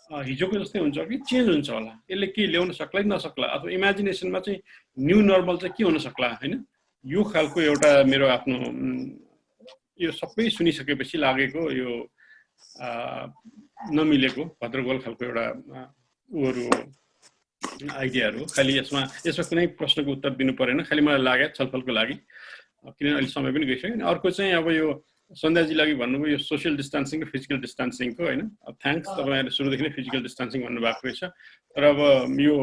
हिजोको जस्तै हुन्छ कि चेन्ज हुन्छ होला, यसले के ल्याउन सक्ला कि नसक्ला, अथवा इमेजिनेसनमा चाहिँ न्यू नर्मल चाहिँ के हुन सक्ला होइन। यो खालको एउटा मेरो आफ्नो यो सबै सुनिसकेपछि लागेको यो नमिलेको भद्रगोल खालको एउटा उहरू आइडियाहरू। खालि यसमा कुनै प्रश्नको उत्तर दिनु परेन, खालि मलाई लाग्यो छलफलको लागि, किनभने अहिले समय पनि गइसक्यो। अर्को चाहिँ अब यो सन्ध्याजीले अघि भन्नुभयो यो सोसियल डिस्टेन्सिङ र फिजिकल डिस्टेन्सिङको होइन। थ्याङ्क्स, तपाईँहरूले सुरुदेखि नै फिजिकल डिस्टेन्सिङ भन्नुभएको रहेछ। तर अब यो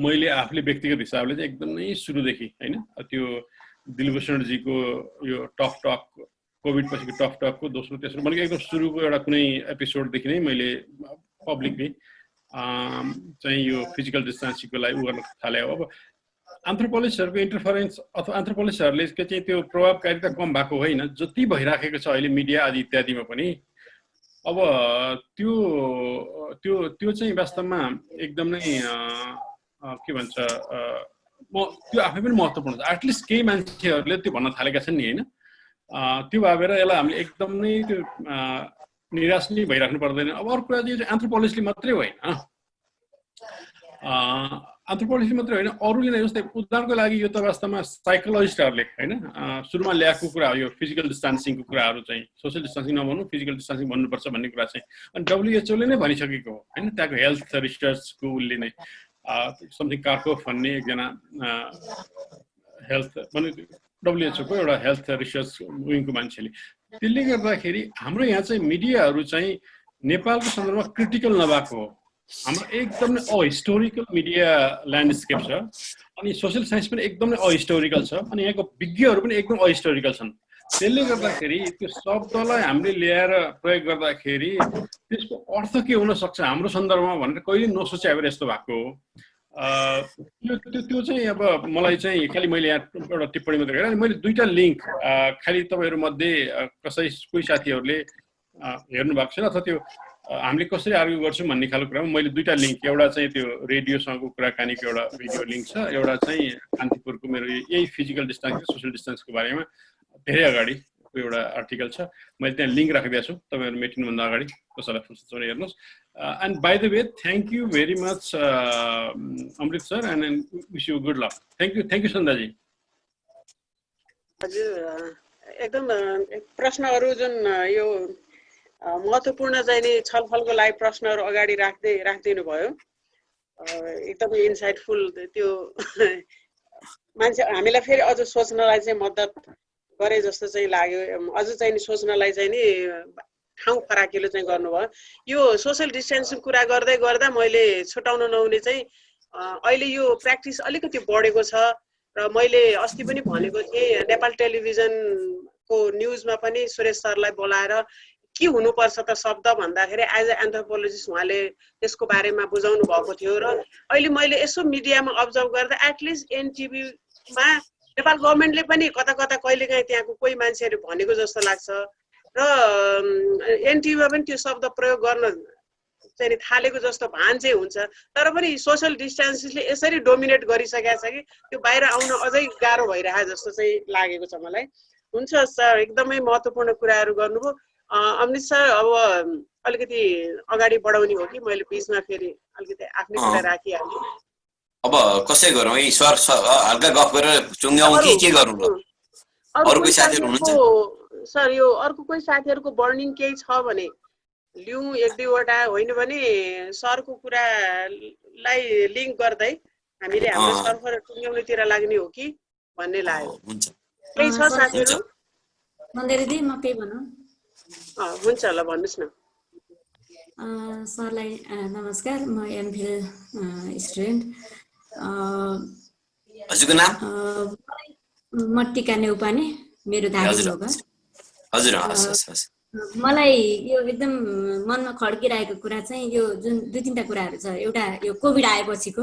मैले आफूले व्यक्तिगत हिसाबले चाहिँ एकदमै सुरुदेखि होइन त्यो दिलभूषणजीको यो टफ टक कोभिड पछिको टफ टकको दोस्रो तेस्रो भनेको एकदम सुरुको एउटा कुनै एपिसोडदेखि नै मैले पब्लिकली चाहिँ यो फिजिकल डिस्टेन्सिङको लागि उ गर्न थाले। अब एन्थ्रोपोलोजिस्टहरूको इन्टरफरेन्स अथवा एन्थ्रोपोलोजिस्टहरूले चाहिँ त्यो प्रभावकारिता कम भएको होइन, जति भइराखेको छ अहिले मिडिया आदि इत्यादिमा पनि। अब त्यो त्यो त्यो चाहिँ वास्तवमा एकदम नै के भन्छ त्यो आफै पनि महत्त्वपूर्ण छ। एटलिस्ट केही मान्छेहरूले त्यो भन्न थालेका छन् नि होइन। त्यो भएर यसलाई हामीले एकदम नै त्यो निराश नै भइराख्नु पर्दैन। अब अर्को कुरा चाहिँ एन्थ्रोपोलोजीले मात्रै होइन, एन्थ्रोपोलोजी मात्रै होइन अरूले नै। जस्तै उदाहरणको लागि यो त वास्तवमा साइकोलोजिस्टहरूले होइन सुरुमा ल्याएको कुरा हो, यो फिजिकल डिस्टेन्सिङको कुराहरू चाहिँ सोसियल डिस्टेन्सिङ नभनौँ फिजिकल डिस्टेन्सिङ भन्नुपर्छ भन्ने कुरा चाहिँ। अनि WHO ले नै भनिसकेको हो होइन, त्यहाँको हेल्थ रिसर्चको उसले नै समथिङ कार्कोफ भन्ने एकजना हेल्थ भने WHO को एउटा हेल्थ रिसर्च विङको मान्छेले। त्यसले गर्दाखेरि हाम्रो यहाँ चाहिँ मिडियाहरू चाहिँ नेपालको सन्दर्भमा क्रिटिकल नभएको हो। हाम्रो एकदमै अहिस्टोरिकल मिडिया ल्यान्डस्केप छ, अनि सोसियल साइन्स पनि एकदमै अहिस्टोरिकल छ, अनि यहाँको विज्ञहरू पनि एकदम अहिस्टोरिकल छन्। त्यसले गर्दाखेरि त्यो शब्दलाई हामीले ल्याएर प्रयोग गर्दाखेरि त्यसको अर्थ के हुन सक्छ हाम्रो सन्दर्भमा भनेर कहिले नसोचे भएर यस्तो भएको हो। त्यो चाहिँ अब मलाई चाहिँ खालि मैले यहाँ एउटा टिप्पणी मात्रै गरेँ। मैले दुईवटा लिङ्क खालि तपाईँहरू मध्ये कोही साथीहरूले हेर्नु भएको छैन अथवा त्यो हामीले कसरी आर्ग्यु गर्छौँ भन्ने खालको कुरामा मैले दुईवटा लिङ्क, एउटा चाहिँ त्यो रेडियोसँगको कुराकानीको एउटा भिडियो लिङ्क छ, एउटा चाहिँ कान्तिपुरको मेरो यही फिजिकल डिस्टेन्स सोसियल डिस्टेन्सको बारेमा धेरै अगाडिको एउटा आर्टिकल छ। मैले त्यहाँ लिङ्क राखिदिएको छु, तपाईँहरू मेटिनुभन्दा अगाडि कसैलाई फुर्सद छ भने हेर्नुहोस्। And by the way thank you very much Amrit sir, and wish you good luck. Thank you Sandhyaji. हजुर, एकदम प्रश्नहरू जुन यो महत्त्वपूर्ण चाहिँ नि छलफलको लागि प्रश्नहरू अगाडि राखिदिनु भयो, एकदमै इन्साइटफुल। त्यो मान्छे हामीलाई फेरि अझ सोच्नलाई चाहिँ मद्दत गरे जस्तो चाहिँ लाग्यो। अझ चाहिँ नि सोच्नलाई चाहिँ नि ठाउँ फराकिलो चाहिँ गर्नुभयो। यो सोसियल डिस्टेन्सिङ कुरा गर्दै गर्दा मैले छुटाउन नहुने चाहिँ अहिले यो प्र्याक्टिस अलिकति बढेको छ, र मैले अस्ति पनि भनेको थिएँ नेपाल टेलिभिजनको न्युजमा पनि सुरेश सरलाई बोलाएर के हुनुपर्छ त शब्द भन्दाखेरि एज अ एन्थ्रोपोलोजिस्ट उहाँले त्यसको बारेमा बुझाउनु भएको थियो। र अहिले मैले यसो मिडियामा अब्जर्भ गर्दा एटलिस्ट एनटिभीमा नेपाल गभर्मेन्टले पनि कता कता कहिलेकाहीँ त्यहाँको कोही मान्छेहरू भनेको जस्तो लाग्छ, र एनटिभीमा पनि त्यो शब्द प्रयोग गर्न चाहिँ थालेको जस्तो भान चाहिँ हुन्छ। तर पनि सोसियल डिस्टेन्सले यसरी डोमिनेट गरिसकेको छ कि त्यो बाहिर आउन अझै गाह्रो भइरहेको जस्तो चाहिँ लागेको छ मलाई। हुन्छ सर, एकदमै महत्त्वपूर्ण कुराहरू गर्नुभयो। अमृत सर, अब अलिकति अगाडि बढाउने हो कि मैले बिचमा फेरि अलिकति आफ्नै कुरा राखिहालेँ। अब कसै गरौँ है सर, हल्का गफ गरेर चुङ्ग्याउँ कि के गरौँ? अरू कोही साथीहरू हुनुहुन्छ सर? यो अर्को कोही साथीहरूको बर्निङ केही छ भने लिउँ, एक दुईवटा होइन भने सरको कुरालाई लिङ्क गर्दै हामीले हाम्रो सर्फर टुङ्ग्याउनेतिर लाग्ने हो कि भन्ने लाग्यो। केही छ साथीहरू? मन्दिरदी म केही भनौँ? हुन्छ ल, भन्नुहोस् न। सरलाई नमस्कार, म एमफिल स्टुडेन्ट। हजुरको नाम? म टिका नेउपाने, मेरो धादिङ हो। हजुर, हस् हस् हस्। मलाई यो एकदम मनमा खड्किरहेको कुरा चाहिँ यो जुन 2-3टा कुराहरू छ। एउटा यो कोभिड आएपछिको,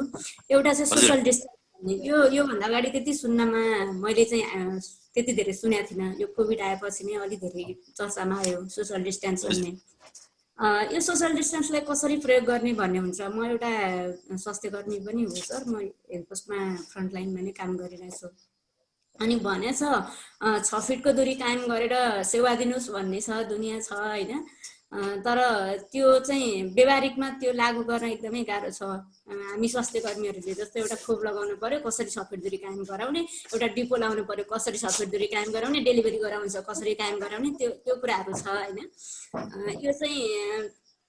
एउटा चाहिँ हजुर सोसल डिस्टेन्स भन्ने। यो भन्दा अगाडि त्यति सुन्नमा मैले चाहिँ त्यति धेरै सुनेको थिइनँ। यो कोभिड आएपछि नै अलि धेरै चर्चामा आयो सोसल डिस्टेन्स भन्ने। यो सोसल डिस्टेन्सलाई कसरी प्रयोग गर्ने भन्ने हुन्छ। म एउटा स्वास्थ्यकर्मी पनि हो सर, म हेल्थपोस्टमा फ्रन्टलाइनमा नै काम गरिरहेको छु। अनि भनेछ 6 फिटको दूरी कायम गरेर सेवा दिनुहोस् भन्ने छ, दुनियाँ छ होइन। तर त्यो चाहिँ व्यवहारिकमा त्यो लागू गर्न एकदमै गाह्रो छ। हामी स्वास्थ्यकर्मीहरूले जस्तो एउटा खोप लगाउनु पर्यो, कसरी 6 फिट दूरी कायम गराउने, एउटा डिपो लाउनु पर्यो, कसरी 6 फिट दूरी कायम गराउने, डेलिभरी गराउँछ कसरी कायम गराउने, त्यो कुराहरू छ होइन। यो चाहिँ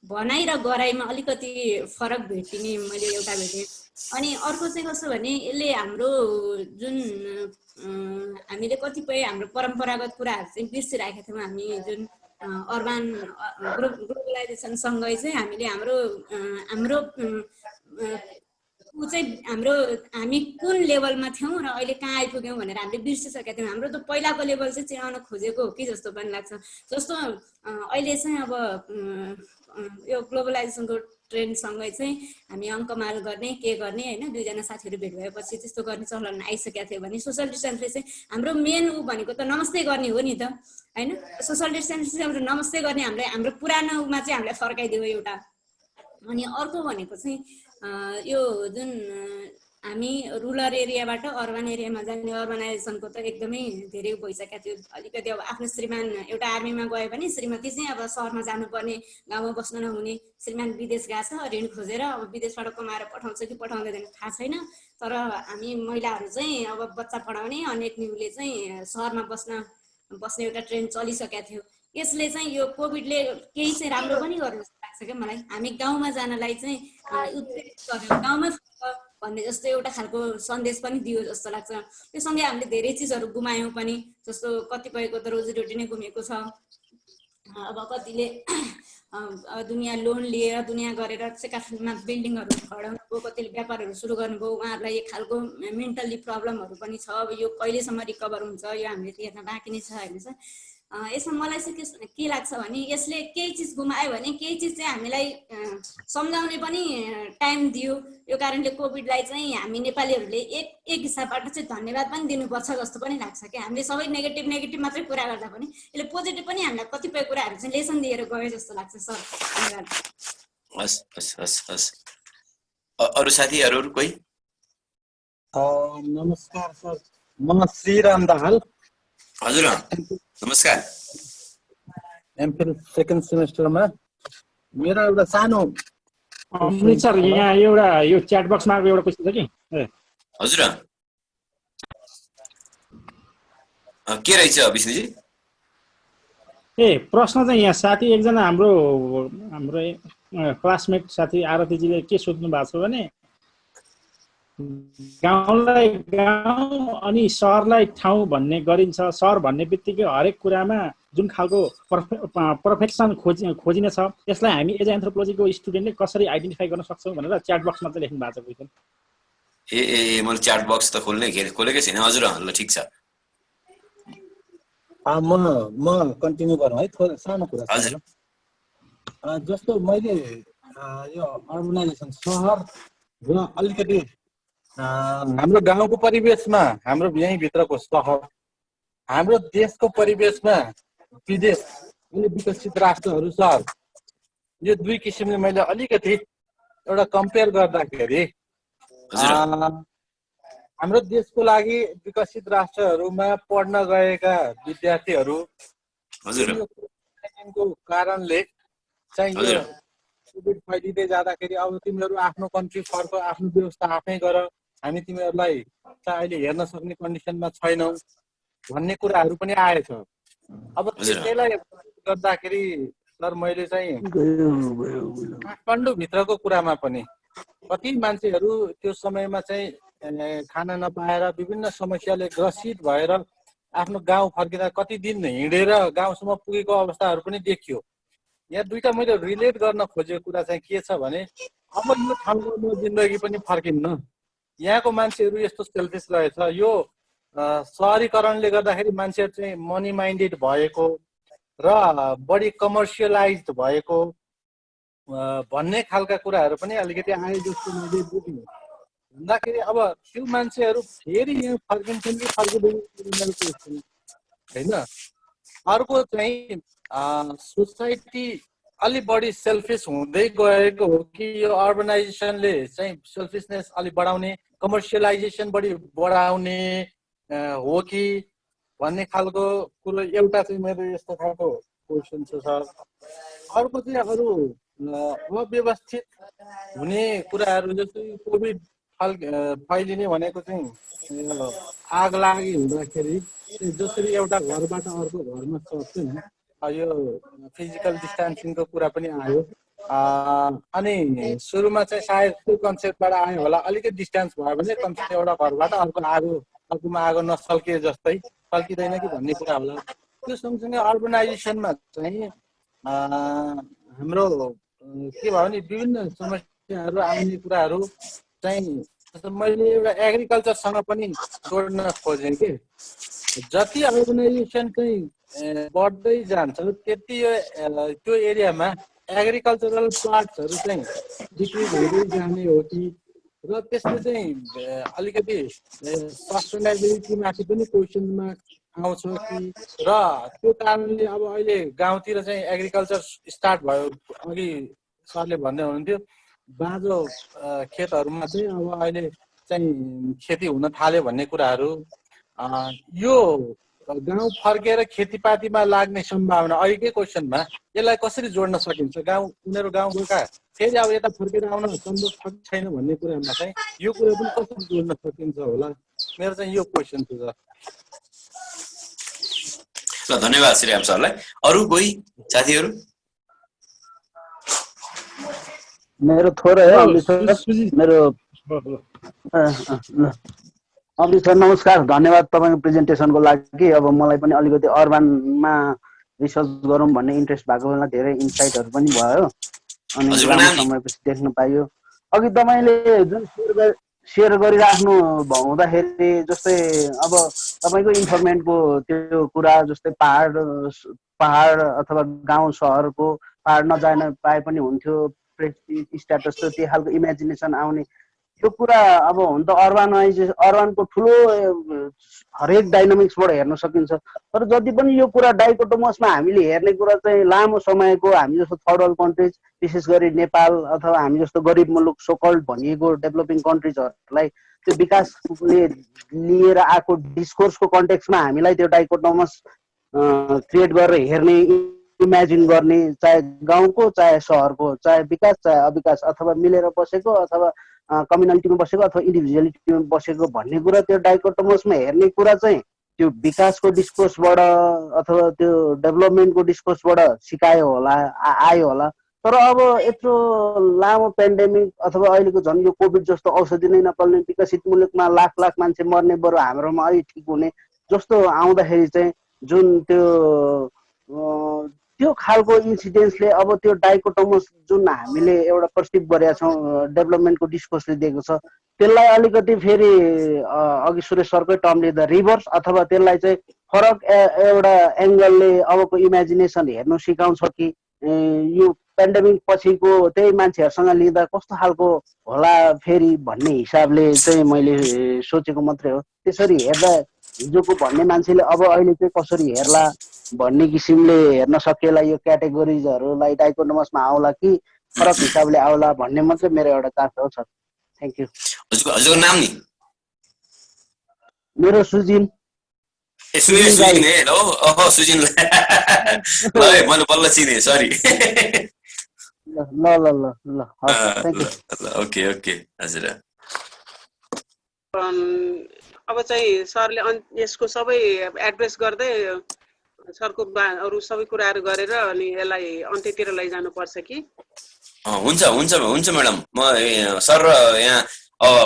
भनाइ र गराइमा अलिकति फरक भेटिने मैले एउटा भेटेँ। अनि अर्को चाहिँ कस्तो भने यसले हाम्रो जुन हामीले कतिपय हाम्रो परम्परागत कुराहरू चाहिँ बिर्सिरहेका थियौँ। हामी जुन अर्बन ग्लोबलाइजेसनसँगै चाहिँ हामीले हाम्रो हामी कुन लेभलमा थियौँ र अहिले कहाँ आइपुग्यौँ भनेर हामीले बिर्सिसकेका थियौँ। हाम्रो त पहिलाको लेभल चाहिँ चिनाउन खोजेको हो कि जस्तो पनि लाग्छ। जस्तो अहिले चाहिँ अब यो ग्लोबलाइजेसनको ट्रेन्डसँगै चाहिँ हामी अङ्कमाल गर्ने के गर्ने होइन, दुईजना साथीहरू भेट भएपछि त्यस्तो गर्ने चलन आइसकेको थियो भने सोसल डिस्टेन्सले चाहिँ हाम्रो मेन भनेको त नमस्ते गर्ने हो नि त होइन। सोसल डिस्टेन्स चाहिँ हाम्रो नमस्ते गर्ने हाम्रो पुरानो उमा चाहिँ हामीलाई फर्काइदियो एउटा। अनि अर्को भनेको चाहिँ यो जुन हामी रुरल एरियाबाट अर्बन एरियामा जाने अर्बनाइजेसनको त एकदमै धेरै भइसकेको थियो। अलिकति अब आफ्नो श्रीमान एउटा आर्मीमा गयो भने श्रीमती चाहिँ अब सहरमा जानुपर्ने, गाउँमा बस्न नहुने, श्रीमान विदेश गएको छ ऋण खोजेर, अब विदेशबाट कमाएर पठाउँछ कि पठाउँदैन थाहा छैन। तर हामी महिलाहरू चाहिँ अब बच्चा पढाउने अनेक न्युले चाहिँ सहरमा बस्ने एउटा ट्रेन्ड चलिसकेको थियो। यसले चाहिँ यो कोभिडले केही चाहिँ राम्रो पनि गर्यो जस्तो लाग्छ क्या मलाई। हामी गाउँमा जानलाई चाहिँ उत्तेजित गर्यो, गाउँमै भन्ने जस्तो एउटा खालको सन्देश पनि दियो जस्तो लाग्छ। त्यो सँगै हामीले धेरै चिजहरू गुमायौँ पनि, जस्तो कतिपयको त रोजीरोटी नै गुमेको छ। अब कतिले दुनियाँ लोन लिएर दुनियाँ गरेर चाहिँ काठमाडौँमा बिल्डिङहरू खडाउनु भयो, कतिले व्यापारहरू सुरु गर्नुभयो। उहाँहरूलाई एक खालको मेन्टल्ली प्रब्लमहरू पनि छ। अब यो कहिलेसम्म रिकभर हुन्छ यो हामीले हेर्न बाँकी नै छ होइन सर। यसमा मलाई चाहिँ के लाग्छ भने यसले केही चिज गुमायो भने केही चिज चाहिँ हामीलाई सम्झाउने पनि टाइम दियो। यो कारणले कोभिडलाई चाहिँ हामी नेपालीहरूले एक हिसाबबाट चाहिँ धन्यवाद पनि दिनुपर्छ जस्तो पनि लाग्छ कि हामीले सबै नेगेटिभ मात्रै कुरा गर्दा पनि यसले पोजिटिभ पनि हामीलाई कतिपय कुराहरू चाहिँ लेसन दिएर गयो जस्तो लाग्छ सर। धन्यवाद। हस् हस् हस् हस्। अरू साथीहरू कोही? नमस्कार सर, म श्रीराम दाहाल। हजुर नमस्कार। एमफिल सेकेन्ड सेमेस्टरमा मेरो एउटा सानो सर यहाँ एउटा यो च्याट बक्समा एउटा क्वेसन छ कि। हजुर के रहेछ विष्णुजी? प्रश्न चाहिँ यहाँ साथी एकजना हाम्रो क्लासमेट साथी आरतीजीले के सोध्नु भएको छ भने गाउँलाई गाउँ अनि सहरलाई ठाउँ भन्ने गरिन्छ। सहर भन्ने बित्तिकै हरेक कुरामा जुन खालको पर्फेक्सन खोजिने छ यसलाई हामी एज एन्थ्रोपोलोजीको स्टुडेन्टले कसरी आइडेन्टिफाई गर्न सक्छौँ भनेर च्याट बक्समा चाहिँ लेख्नु भएको छ क्वेसन। ए मैले च्याट बक्स त खोलेकै छैन। हजुर ल ठिक छ। म कन्टिन्यू गरौँ है, थोरै सानो कुरा छ। जस्तो मैले यो अर्बनाइजेसन सहर र अलिकति हाम्रो गाउँको परिवेशमा हाम्रो यहीँभित्रको सहर, हाम्रो देशको परिवेशमा विदेश अनि विकसित राष्ट्रहरू सहर, यो दुई किसिमले मैले अलिकति एउटा कम्पेयर गर्दाखेरि हाम्रो देशको लागि विकसित राष्ट्रहरूमा पढ्न गएका विद्यार्थीहरू को कारणले चाहिँ यो कोभिड फैलिँदै जाँदाखेरि अब तिमीहरू आफ्नो कन्ट्री फर्क, आफ्नो व्यवस्था आफै गर, हामी तिमीहरूलाई चाहिँ अहिले हेर्न सक्ने कन्डिसनमा छैनौँ भन्ने कुराहरू पनि आएछ। अब त्यसैलाई गर्दाखेरि सर मैले चाहिँ काठमाडौँभित्रको कुरामा पनि कति मान्छेहरू त्यो समयमा चाहिँ खाना नपाएर विभिन्न समस्याले ग्रसित भएर आफ्नो गाउँ फर्किँदा कति दिन हिँडेर गाउँसम्म पुगेको अवस्थाहरू पनि देखियो। यहाँ दुईटा मैले रिलेट गर्न खोजेको कुरा चाहिँ के छ भने अब यो ठाउँको म जिन्दगी पनि फर्किन्न। यहाँको मान्छेहरू यस्तो सेल्फिस रहेछ। यो सहरीकरणले गर्दाखेरि मान्छेहरू चाहिँ मनी माइन्डेड भएको र बढी कमर्सियलाइज भएको भन्ने खालका कुराहरू पनि अलिकति आए जस्तो मैले बुझेँ। भन्दाखेरि अब त्यो मान्छेहरू फेरि यहाँ फर्किन्छन् कि फर्किँदैन होइन। अर्को चाहिँ सोसाइटी अलि बढी सेल्फिस हुँदै गएको हो कि यो अर्बनाइजेसनले चाहिँ सेल्फिसनेस अलि बढाउने, कमर्सियलाइजेसन बढी बढाउने हो कि भन्ने खालको कुरो एउटा चाहिँ मेरो यस्तो खालको क्वेसन छ सर। अर्को चाहिँ अरू अव्यवस्थित हुने कुराहरू जस्तै कोभिड फैलिने भनेको चाहिँ आग लागि हुँदाखेरि जसरी एउटा घरबाट अर्को घरमा सर्छ नि, यो फिजिकल डिस्टेन्सिङको कुरा पनि आयो। अनि सुरुमा चाहिँ सायद त्यो कन्सेप्टबाट आयो होला, अलिकति डिस्टेन्स भयो भने कन्सेप्ट एउटा घरबाट अर्कोमा आगो नसल्के जस्तै सल्किँदैन कि भन्ने कुरा होला। त्यो सँगसँगै अर्बनाइजेसनमा चाहिँ हाम्रो के भयो भने विभिन्न समस्याहरू आउने कुराहरू चाहिँ मैले एउटा एग्रिकल्चरसँग पनि जोड्न खोजेँ कि जति अर्बनाइजेसन चाहिँ बढ्दै जान्छ त्यति त्यो एरियामा एग्रिकल्चरल प्लट्सहरू चाहिँ डिक्रिज हुँदै जाने हो कि, र त्यसले चाहिँ अलिकति सस्टेनेबिलिटीमाथि पनि क्वेसनमा आउँछ कि, र त्यो कारणले अब अहिले गाउँतिर चाहिँ एग्रिकल्चर स्टार्ट भयो। अघि सरले भन्दै हुनुहुन्थ्यो बाँझो खेतहरूमा चाहिँ अब अहिले चाहिँ खेती हुन थाल्यो भन्ने कुराहरू। यो गाउँ फर्केर खेतीपातीमा लाग्ने सम्भावना अहिलेकै क्वेसनमा यसलाई कसरी जोड्न सकिन्छ? उनीहरू गाउँ गएका फेरि अब यता फर्केर आउन सम्भव छ कि छैन भन्ने कुरामा चाहिँ यो कुरा पनि कसरी जोड्न सकिन्छ होला, मेरो चाहिँ यो क्वेसन छ सर। ल धन्यवाद श्रीराम सरलाई। अरू कोही साथीहरू? मेरो थोरै है मेरो अमृत सर नमस्कार, धन्यवाद तपाईँको प्रेजेन्टेसनको लागि। अब मलाई पनि अलिकति अर्बनमा रिसर्च गरौँ भन्ने इन्ट्रेस्ट भएको बेला धेरै इन्साइटहरू पनि भयो अनि लामो समयपछि देख्न पाइयो। अघि तपाईँले जुन सेयर गरिराख्नु हुँदाखेरि जस्तै अब तपाईँको इन्फर्मेन्टको त्यो कुरा जस्तै पहाड अथवा गाउँ सहरको पहाड नजान पाए पनि हुन्थ्यो, प्रेस्टिज स्ट्याटस त त्यो खालको इमेजिनेसन आउने यो कुरा अब हुन त अर्बनको ठुलो हरेक डाइनामिक्सबाट हेर्न सकिन्छ। तर जति पनि यो कुरा डाइकोटोमसमा हामीले हेर्ने कुरा चाहिँ लामो समयको हामी जस्तो थर्ड वर्ल्ड कन्ट्रिज विशेष गरी नेपाल अथवा हामी जस्तो गरिब मुलुक सोकल्ड भनिएको डेभलपिङ कन्ट्रिजहरूलाई त्यो विकासले लिएर आएको डिस्कोर्सको कन्टेक्स्टमा हामीलाई त्यो डाइकोटोमस क्रिएट गरेर हेर्ने इमेजिन गर्ने, चाहे गाउँको चाहे सहरको, चाहे विकास चाहे अविकास, अथवा मिलेर बसेको अथवा कम्युनालिटीमा बसेको अथवा इन्डिभिजुअलिटीमा बसेको भन्ने कुरा त्यो डाइकोटोमसमा हेर्ने कुरा चाहिँ त्यो विकासको डिस्कोर्सबाट अथवा त्यो डेभलपमेन्टको डिस्कोर्सबाट सिकायो होला, आयो होला। तर अब यत्रो लामो पेन्डेमिक अथवा अहिलेको झन् यो कोभिड जस्तो औषधि नै नपाल्ने विकसित मुलुकमा लाख लाख मान्छे मर्ने बरु हाम्रोमा अलि ठिक हुने जस्तो आउँदाखेरि चाहिँ जुन त्यो खालको इन्सिडेन्सले अब त्यो डाइकोटोमस जुन हामीले एउटा पर्सिभ गरेका छौँ डेभलपमेन्टको डिस्कोर्सले दिएको छ त्यसलाई अलिकति फेरि अघि सुरेश सरकै टर्मले द रिभर्स अथवा त्यसलाई चाहिँ फरक एउटा एङ्गलले अबको इमेजिनेसन हेर्नु सिकाउँछ कि यो पेन्डेमिक पछिको त्यही मान्छेहरूसँग लिँदा कस्तो खालको होला फेरि भन्ने हिसाबले चाहिँ मैले सोचेको मात्रै हो। त्यसरी हेर्दा हिजोको भन्ने मान्छेले अब अहिले चाहिँ कसरी हेर्ला भन्ने किसिमले हेर्न सकिएला, यो क्याटेगोरिजहरूलाई डाइकोटोमसमा आउला कि फरक हिसाबले आउला भन्ने मात्रै मेरो एउटा चाहना हो सर। Thank you. हजुरको नाम नि? मेरो सुजिन। सुजिन है? ओहो सुजिन ल मैले बल्ल चिने, सरी। ल ल ल ल थ्याङ्क यू। ओके ओके हजुर। अब चाहिँ सरले यसको सबै एड्रेस गर्दै सरको अरू सबै कुराहरू गरेर अनि यसलाई अन्त्यतिर लैजानुपर्छ कि? हुन्छ हुन्छ हुन्छ म्याडम, म सर र यहाँ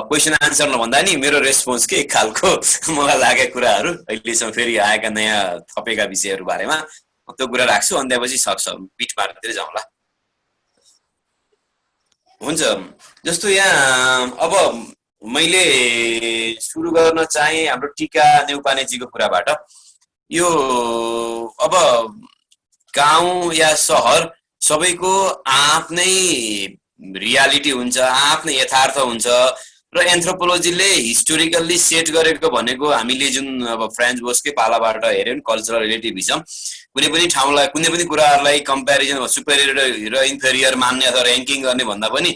क्वेसन आन्सर नभन्दा नि मेरो रेस्पोन्स के एक खालको मलाई लागेको कुराहरू अहिलेसम्म फेरि आएका नयाँ थपेका विषयहरू बारेमा त्यो कुरा राख्छु, अन्त्यपछि सक्छ पिठ मार्तिर जाउँला। हुन्छ, जस्तो यहाँ अब मैले सुरु गर्न चाहे हाम्रो टिका नेउपानेजीको कुराबाट। यो अब गाउँ या सहर सबैको आफ्नै रियालिटी हुन्छ, आफ्नै यथार्थ हुन्छ र एन्थ्रोपोलोजीले हिस्टोरिकल्ली सेट गरेको भनेको हामीले जुन अब फ्रेन्च बोसकै पालाबाट हेऱ्यौँ नि कल्चरल रिलेटिभिजम, कुनै पनि ठाउँलाई कुनै पनि कुराहरूलाई कम्पेरिजन सुपेरियर र इन्फेरियर मान्ने अथवा ऱ्याङ्किङ गर्ने भन्दा पनि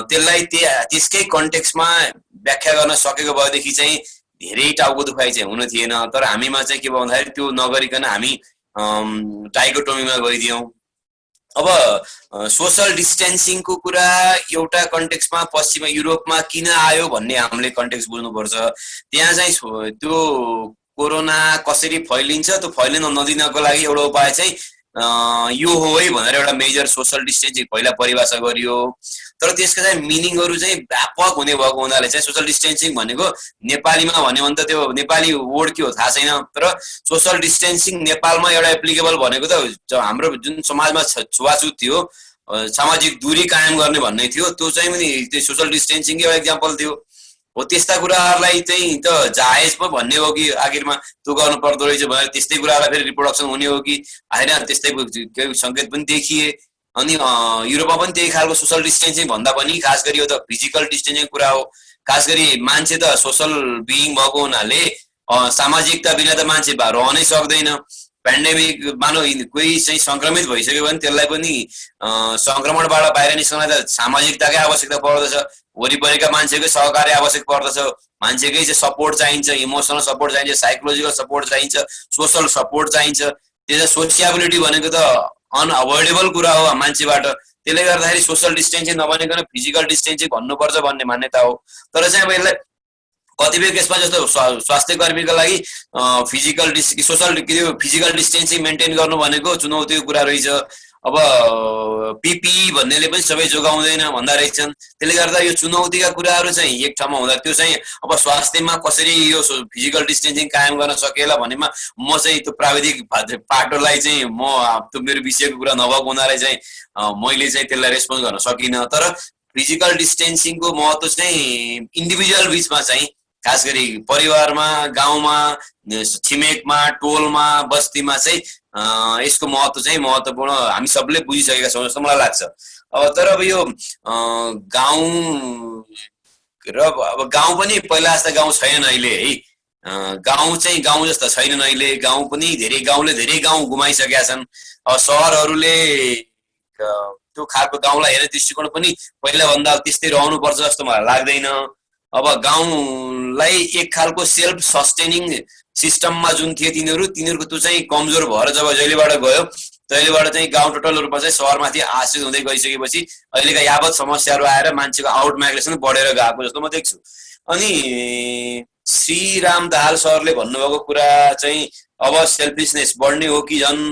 त्यसलाई त्यसकै कन्टेक्स्टमा व्याख्या गर्न सकेको भएदेखि चाहिँ धेरै टाउको दुखाइ चाहिँ हुन थिएन। तर हामीमा चाहिँ के भयो भन्दाखेरि त्यो नगरिकन हामी डाइकोटोमीमा गइदियौँ। अब सोसल डिस्टेन्सिङको कुरा एउटा कन्टेक्स्टमा पश्चिम युरोपमा किन आयो भन्ने हामीले कन्टेक्स्ट बुझ्नुपर्छ। त्यहाँ चाहिँ त्यो कोरोना कसरी फैलिन्छ त्यो फैलिन नदिनको लागि एउटा उपाय चाहिँ यो हो है भनेर एउटा मेजर सोसल डिस्टेन्सिङ पहिला परिभाषा गरियो। तर त्यसका चाहिँ मिनिङहरू चाहिँ व्यापक हुने भएको हुनाले चाहिँ सोसल डिस्टेन्सिङ भनेको नेपालीमा भन्यो भने त त्यो नेपाली वर्ड के हो थाहा छैन। तर सोसल डिस्टेन्सिङ नेपालमा एउटा एप्लिकेबल भनेको त हाम्रो जुन समाजमा छुवाछुत थियो, सामाजिक दूरी कायम गर्ने भन्ने थियो, त्यो चाहिँ पनि त्यो सोसल डिस्टेन्सिङकै एउटा इक्जाम्पल थियो। हो त्यस्ता कुराहरूलाई चाहिँ त जायज पो भन्ने हो कि आखिरमा त्यो गर्नु पर्दो रहेछ भनेर त्यस्तै कुरालाई फेरि रिप्रोडक्सन हुने हो कि होइन, त्यस्तै केही सङ्केत पनि देखिए। अनि युरोपमा पनि त्यही खालको सोसल डिस्टेन्सिङ भन्दा पनि खास गरी यो त फिजिकल डिस्टेन्सिङ कुरा हो। खास गरी मान्छे त सोसल बिइङ भएको हुनाले सामाजिकता बिना त मान्छे रहनै सक्दैन। पेन्डेमिक मानव कोही चाहिँ सङ्क्रमित भइसक्यो भने त्यसलाई पनि सङ्क्रमणबाट बाहिर निस्कन त सामाजिकताकै आवश्यकता पर्दछ, वरिपरिका मान्छेकै सहकार्य आवश्यक पर्दछ, मान्छेकै चाहिँ सपोर्ट चाहिन्छ, इमोसनल सपोर्ट चाहिन्छ, साइकोलोजिकल सपोर्ट चाहिन्छ, सोसल सपोर्ट चाहिन्छ। त्यो सोसियाबिलिटी भनेको त अनअभोइडेबल कुरा हो मान्छेबाट। त्यसले गर्दाखेरि सोसल डिस्टेन्सिङ नभनिकन फिजिकल डिस्टेन्सिङ भन्नुपर्छ भन्ने मान्यता हो। तर चाहिँ अब यसलाई कतिपय केसमा जस्तो स्वास्थ्य कर्मीको लागि फिजिकल डिस्टेन्सिङ मेन्टेन गर्नु भनेको चुनौतीको कुरा रहेछ। अब पिपिई भन्नेले पनि सबै जोगाउँदैन भन्दा रहेछन्। त्यसले गर्दा यो चुनौतीका कुराहरू चाहिँ एक ठाउँमा हुँदा त्यो चाहिँ अब स्वास्थ्यमा कसरी यो फिजिकल डिस्टेन्सिङ कायम गर्न सकेला भन्नेमा म चाहिँ त्यो प्राविधिक पाटोलाई चाहिँ म त्यो मेरो विषयको कुरा नभएको हुनाले चाहिँ मैले चाहिँ त्यसलाई रेस्पोन्स गर्न सकिनँ। तर फिजिकल डिस्टेन्सिङको महत्त्व चाहिँ इन्डिभिजुअल बिचमा चाहिँ खास गरी परिवारमा, गाउँमा, छिमेकमा, टोलमा, बस्तीमा चाहिँ यसको महत्त्व चाहिँ महत्त्वपूर्ण हामी सबले बुझिसकेका छौँ जस्तो मलाई लाग्छ। तर अब यो गाउँ र अब गाउँ पनि पहिला जस्तो गाउँ छैन अहिले है। गाउँ चाहिँ गाउँ जस्तो छैनन् अहिले। गाउँ पनि गाउँले धेरै गाउँ गुमाइसकेका छन्। अब सहरहरूले त्यो खालको गाउँलाई हेर्ने दृष्टिकोण पनि पहिलाभन्दा त्यस्तै रहनुपर्छ जस्तो मलाई लाग्दैन। अब गाउँलाई एक खालको सेल्फ सस्टेनिङ सिस्टममा जुन थिए तिनीहरूको त्यो चाहिँ कमजोर भएर जब जहिलेबाट गयो तहिलेबाट चाहिँ गाउँ टोटल रूपमा चाहिँ सहरमाथि आश्रित हुँदै गइसकेपछि अहिलेका यावत समस्याहरू आएर मान्छेको आउट माइग्रेसन बढेर गएको जस्तो म देख्छु। अनि श्रीराम दाहाल सरले भन्नुभएको कुरा चाहिँ अब सेल्फिसनेस बढ्ने हो कि झन्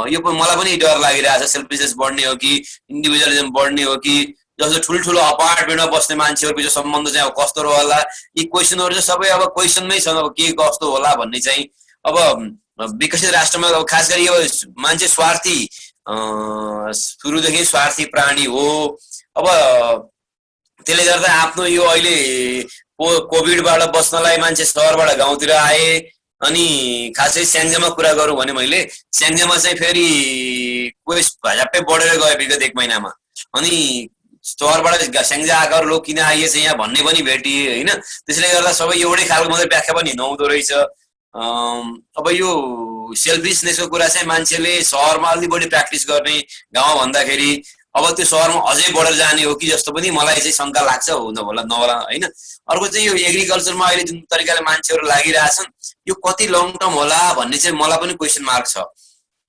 यो मलाई पनि डर लागिरहेछ। सेल्फिसनेस बढ्ने हो कि इन्डिभिजुअलिजम बढ्ने हो कि जस्तो ठुल्ठुलो अपार्टमेन्टमा बस्ने मान्छेहरूको सम्बन्ध चाहिँ अब कस्तो होला, यी क्वेसनहरू चाहिँ सबै अब क्वेसनमै छन्। अब के कस्तो होला भन्ने चाहिँ अब विकसित राष्ट्रमा अब खास गरी यो मान्छे स्वार्थी सुरुदेखि स्वार्थी प्राणी हो। अब त्यसले गर्दा आफ्नो यो अहिले कोभिडबाट बस्नलाई मान्छे सहरबाट गाउँतिर आए। अनि खासै स्याङ्जामा कुरा गरौँ भने मैले स्याङ्जामा चाहिँ फेरि कोही झ्याप्पै बढेर गयो विगत 1 महिनामा। अनि सहरबाट स्याङ्जा आएको लोक किन आइएछ यहाँ भन्ने पनि भेटिए होइन। त्यसले गर्दा सबै एउटै खालको मात्रै व्याख्या पनि नहुँदो रहेछ। अब यो सेल्फिसनेसको कुरा चाहिँ मान्छेले सहरमा अलि बढी प्र्याक्टिस गर्ने गाउँ भन्दाखेरि अब त्यो सहरमा अझै बढेर जाने हो कि जस्तो पनि मलाई चाहिँ शङ्का लाग्छ। हो नहोला होइन। अर्को चाहिँ यो एग्रिकल्चरमा अहिले जुन तरिकाले मान्छेहरू लागिरहेछन् यो कति लङ टर्म होला भन्ने चाहिँ मलाई पनि क्वेसन मार्क छ।